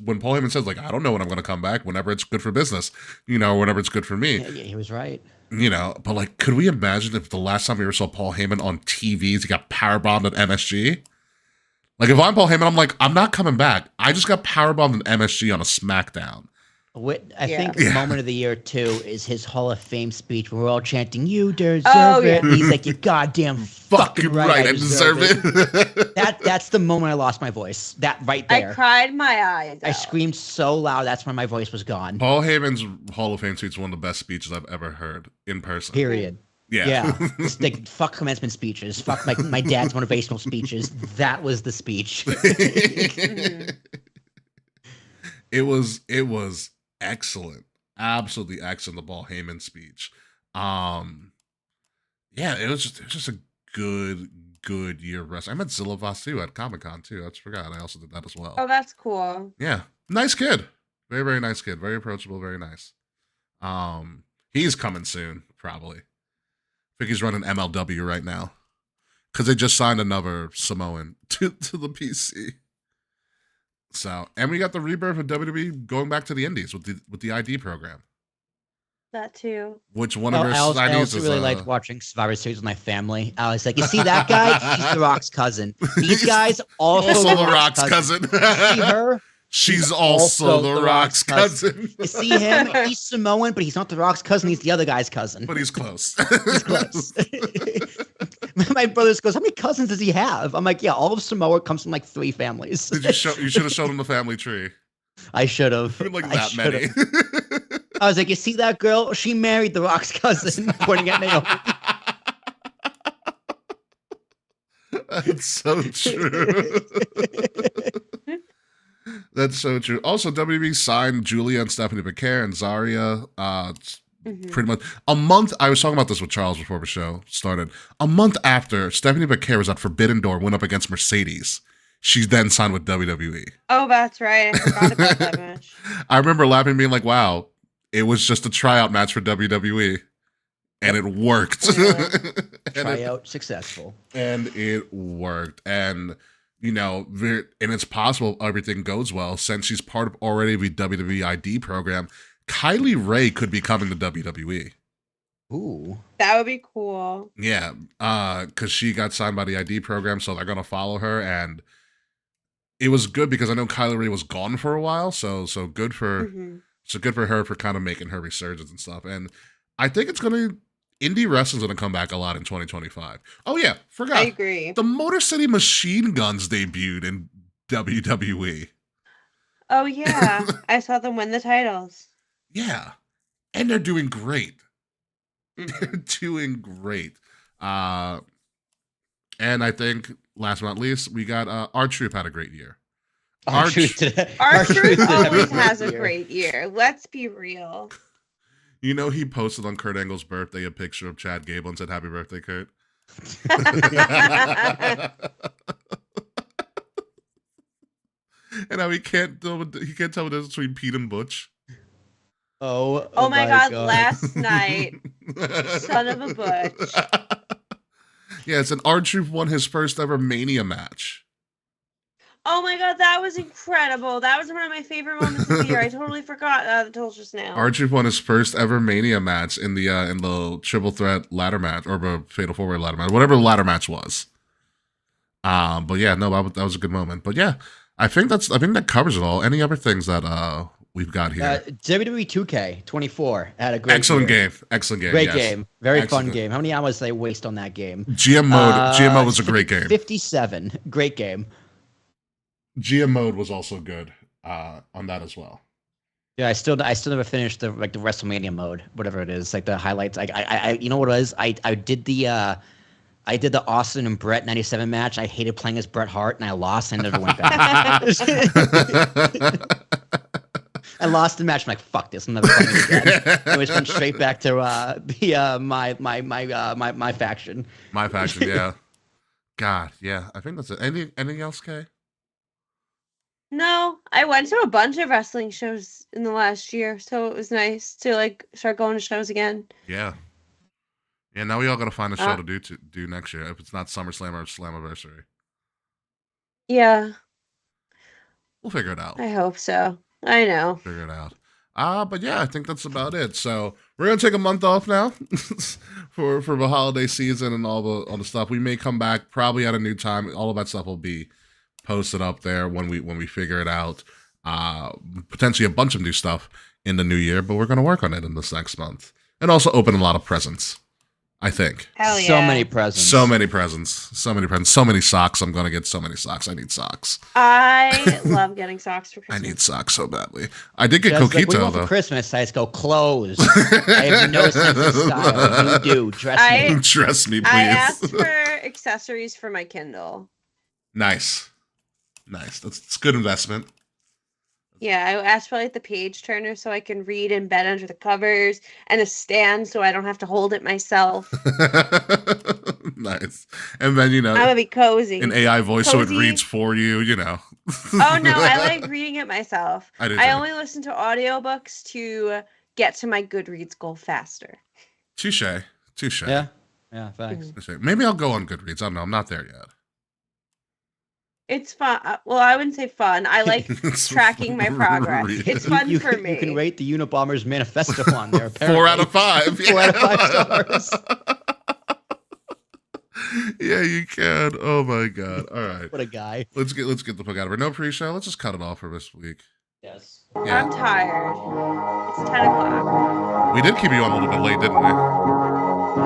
when Paul Heyman says, I don't know when I'm going to come back, whenever it's good for business, whenever it's good for me. Yeah, he was right. But could we imagine if the last time we ever saw Paul Heyman on TV, he got powerbombed at MSG? If I'm Paul Heyman, I'm like, I'm not coming back. I just got powerbombed at MSG on a SmackDown. I think the moment of the year, too, is his Hall of Fame speech where we're all chanting, "You deserve it." And he's like, "You're goddamn fucking right. I deserve it." That's the moment I lost my voice. That right there. I cried my eyes out. I screamed so loud. That's when my voice was gone. Paul Heyman's Hall of Fame speech is one of the best speeches I've ever heard in person. Period. Yeah. It's fuck commencement speeches. Fuck my dad's motivational speeches. That was the speech. It was excellent. Absolutely excellent, the Paul Heyman speech. It was just a good year of wrestling. I met Zilla Voss too at Comic-Con too. I just forgot. I also did that as well. Oh, that's cool. Yeah. Nice kid. Very, very nice kid. Very approachable, very nice. He's coming soon, probably. I think he's running MLW right now. Because they just signed another Samoan to the PC. So, and we got the rebirth of WWE going back to the Indies with the ID program. That too. Which one of our signees I also really liked watching Survivor Series with my family. I was like, you see that guy? He's The Rock's cousin. These guys also The Rock's cousin. You see her? She's also The Rock's cousin. You see him? He's Samoan, but he's not The Rock's cousin. He's the other guy's cousin. But he's close. He's close. My brother goes, how many cousins does he have? I'm like, yeah, all of Samoa comes from 3 families. You should have shown him the family tree. I should have. That many. I was like, you see that girl? She married The Rock's cousin, pointing at Naomi. That's so true. That's so true. Also, WWE signed Julia and Stephanie Becker and Zarya. Pretty much a month. I was talking about this with Charles before the show started. A month after Stephanie Becker was at Forbidden Door, went up against Mercedes. She then signed with WWE. Oh, that's right. I forgot about that match. I remember laughing, being like, "Wow, it was just a tryout match for WWE, and it worked." Tryout successful, and it worked. And and it's possible everything goes well since she's part of already the WWE ID program. Kylie Ray could be coming to WWE. Ooh. That would be cool. Yeah, because she got signed by the ID program, so they're gonna follow her, and it was good because I know Kylie Ray was gone for a while, so good for her for kind of making her resurgence and stuff. And I think indie wrestling's gonna come back a lot in 2025. Oh yeah, forgot. I agree. The Motor City Machine Guns debuted in WWE. Oh yeah, I saw them win the titles. Yeah, and they're doing great. They're doing great. And I think last but not least, we got R-Truth had a great year. R-Truth always has a great year. Let's be real. You know, he posted on Kurt Angle's birthday a picture of Chad Gable and said, "Happy birthday, Kurt." And now he can't tell the difference between Pete and Butch. Oh my god, last night. Son of a Butch. Yeah, it's an R-Truth won his first ever Mania match. Oh my god, that was incredible. That was one of my favorite moments of the year. I totally forgot until just now. R-Truth won his first ever Mania match in the triple threat ladder match, or the fatal four-way ladder match, whatever the ladder match was. But yeah, no, that was a good moment. But yeah, I think that covers it all. Any other things that we've got here? WWE 2K24 had a great excellent year. game. Excellent game. Great yes. game. Very Excellent fun game. How many hours did they waste on that game? GM mode was a great game. 57. Great game. GM mode was also good on that as well. Yeah, I still never finished the WrestleMania mode, whatever it is, like the highlights. I you know what it was? I did the Austin and Brett 97 match. I hated playing as Bret Hart, and I lost and never went back. I lost the match. I'm like, fuck this. I'm never playing it again. I just went straight back to my faction. My faction, yeah. God, yeah. I think that's it. Anything else, Kay? No, I went to a bunch of wrestling shows in the last year, so it was nice to start going to shows again. Yeah. Yeah, now we all got to find a show to do next year if it's not SummerSlam or Slammiversary. Yeah. We'll figure it out. I hope so. I know. Figure it out. But yeah, I think that's about it. So we're gonna take a month off now for the holiday season and all the stuff. We may come back probably at a new time. All of that stuff will be posted up there when we figure it out. Potentially a bunch of new stuff in the new year, but we're gonna work on it in this next month and also open a lot of presents. I think. Hell yeah. So many presents. So many presents. So many presents. So many socks. I'm going to get so many socks. I need socks. I love getting socks for Christmas. I need socks so badly. I did get Just Coquito, what do you want though. for Christmas, I just go, clothes. I have no sense of style. You do. Dress me. Dress me, please. I asked for accessories for my Kindle. Nice. That's good investment. Yeah, I asked for the page turner so I can read in bed under the covers, and a stand so I don't have to hold it myself. Nice. And then, I'm gonna be cozy. An AI voice so it reads for you, Oh no, I like reading it myself. I only listen to audiobooks to get to my Goodreads goal faster. Touche. Yeah, thanks. Maybe I'll go on Goodreads. I don't know. I'm not there yet. It's fun. Well, I wouldn't say fun. I like tracking my progress. It's fun for me. You can rate the Unabomber's manifesto on there. 4 out of 5. 4 out of 5 stars. Yeah, you can. Oh my god. All right. What a guy. Let's get the fuck out of here. No pre-show. Let's just cut it off for this week. Yes. Yeah. I'm tired. It's 10 o'clock. We did keep you on a little bit late, didn't we?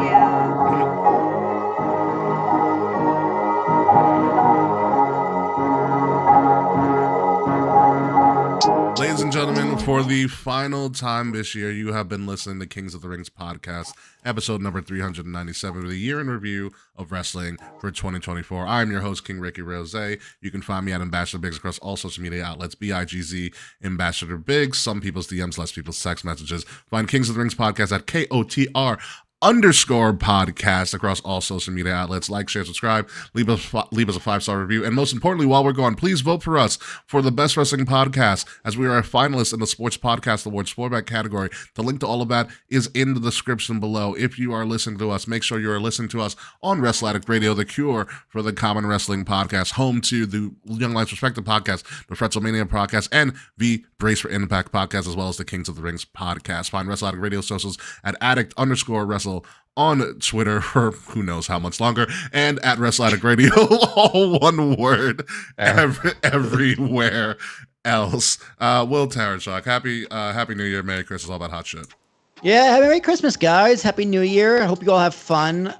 Yeah. Ladies and gentlemen, for the final time this year, you have been listening to Kings of the Rings podcast, episode number 397, the year in review of wrestling for 2024. I'm your host, King Ricky Rose. You can find me at Ambassador Biggs across all social media outlets, BIGZ, Ambassador Biggs, some people's DMs, less people's text messages. Find Kings of the Rings podcast at KOTR _podcast across all social media outlets. Like, share, subscribe, leave us a 5-star review, and most importantly, while we're gone, please vote for us for the best wrestling podcast, as we are a finalist in the Sports Podcast Awards Sportback category. The link to all of that is in the description below. If you are listening to us, make sure you are listening to us on Wrestle Addict Radio, the cure for the common wrestling podcast, home to the Young Lions Perspective podcast, the Fretzelmania podcast, and the Brace for Impact podcast, as well as the Kings of the Rings podcast. Find Wrestle Addict Radio socials at addict_wrestle Wrestle on Twitter for who knows how much longer, and at Wrestle Addict Radio, all one word, everywhere else. Will Tarashock, happy New Year, Merry Christmas, all about hot shit. Yeah, Merry Christmas, guys. Happy New Year. I hope you all have fun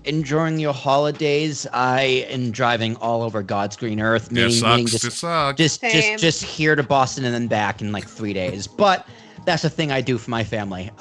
enjoying your holidays. I am driving all over God's green earth. Just here to Boston and then back in like 3 days. But that's the thing I do for my family.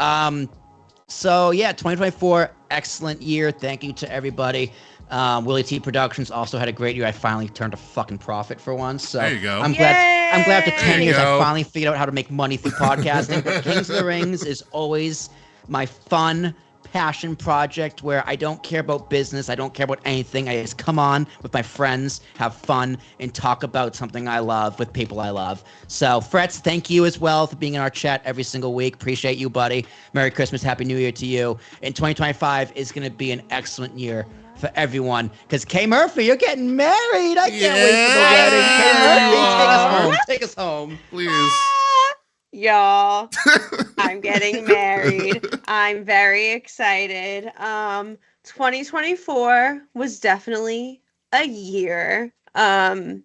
So yeah, 2024, excellent year. Thank you to everybody. Willie T Productions also had a great year. I finally turned a fucking profit for once. So there you go. I'm glad after 10 years I finally figured out how to make money through podcasting. But Kings of the Rings is always my fun passion project where I don't care about business. I don't care about anything. I just come on with my friends, have fun, and talk about something I love with people I love. So, Fretz, thank you as well for being in our chat every single week. Appreciate you, buddy. Merry Christmas. Happy New Year to you. And 2025 is going to be an excellent year for everyone. Because Kay Murphy, you're getting married. I can't wait for the wedding. Kay Murphy, take us home. Please. Y'all, I'm getting married. I'm very excited. 2024 was definitely a year. Got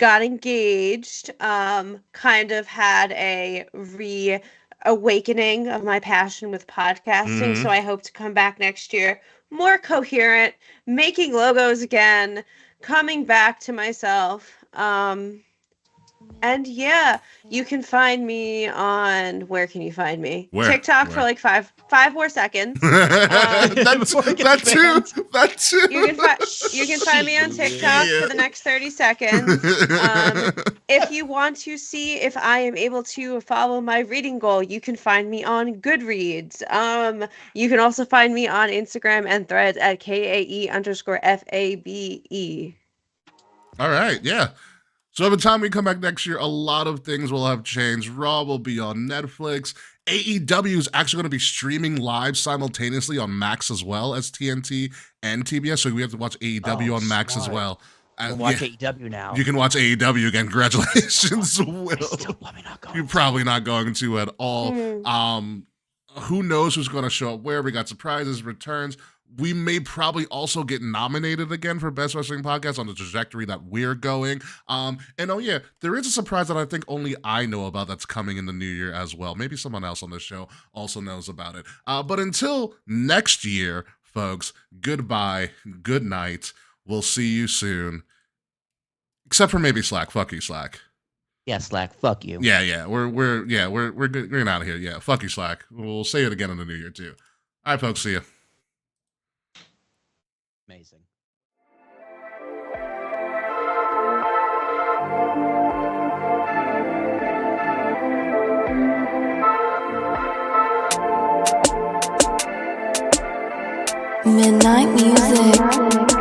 engaged. Kind of had a reawakening of my passion with podcasting. Mhm. So I hope to come back next year more coherent, making logos again, coming back to myself. And yeah, you can find me on, where can you find me? Where? TikTok for like five more seconds. That too. You can find me on TikTok for the next 30 seconds. If you want to see if I am able to follow my reading goal, you can find me on Goodreads. You can also find me on Instagram and Threads at KAE_FABE. All right, yeah. So by the time we come back next year, a lot of things will have changed. Raw will be on Netflix. AEW is actually going to be streaming live simultaneously on Max as well as TNT and TBS. So we have to watch AEW on Max as well. Watch AEW now. You can watch AEW again. Congratulations, Will. You're probably not going to at all. Who knows who's going to show up where? We got surprises, returns. We may probably also get nominated again for Best Wrestling Podcast on the trajectory that we're going. And oh yeah, there is a surprise that I think only I know about that's coming in the new year as well. Maybe someone else on this show also knows about it. But until next year, folks, goodbye, good night. We'll see you soon. Except for maybe Slack. Fuck you, Slack. Yeah, Slack. Fuck you. Yeah. We're getting out of here. Yeah, fuck you, Slack. We'll say it again in the new year too. All right, folks. See ya. Amazing. Midnight music.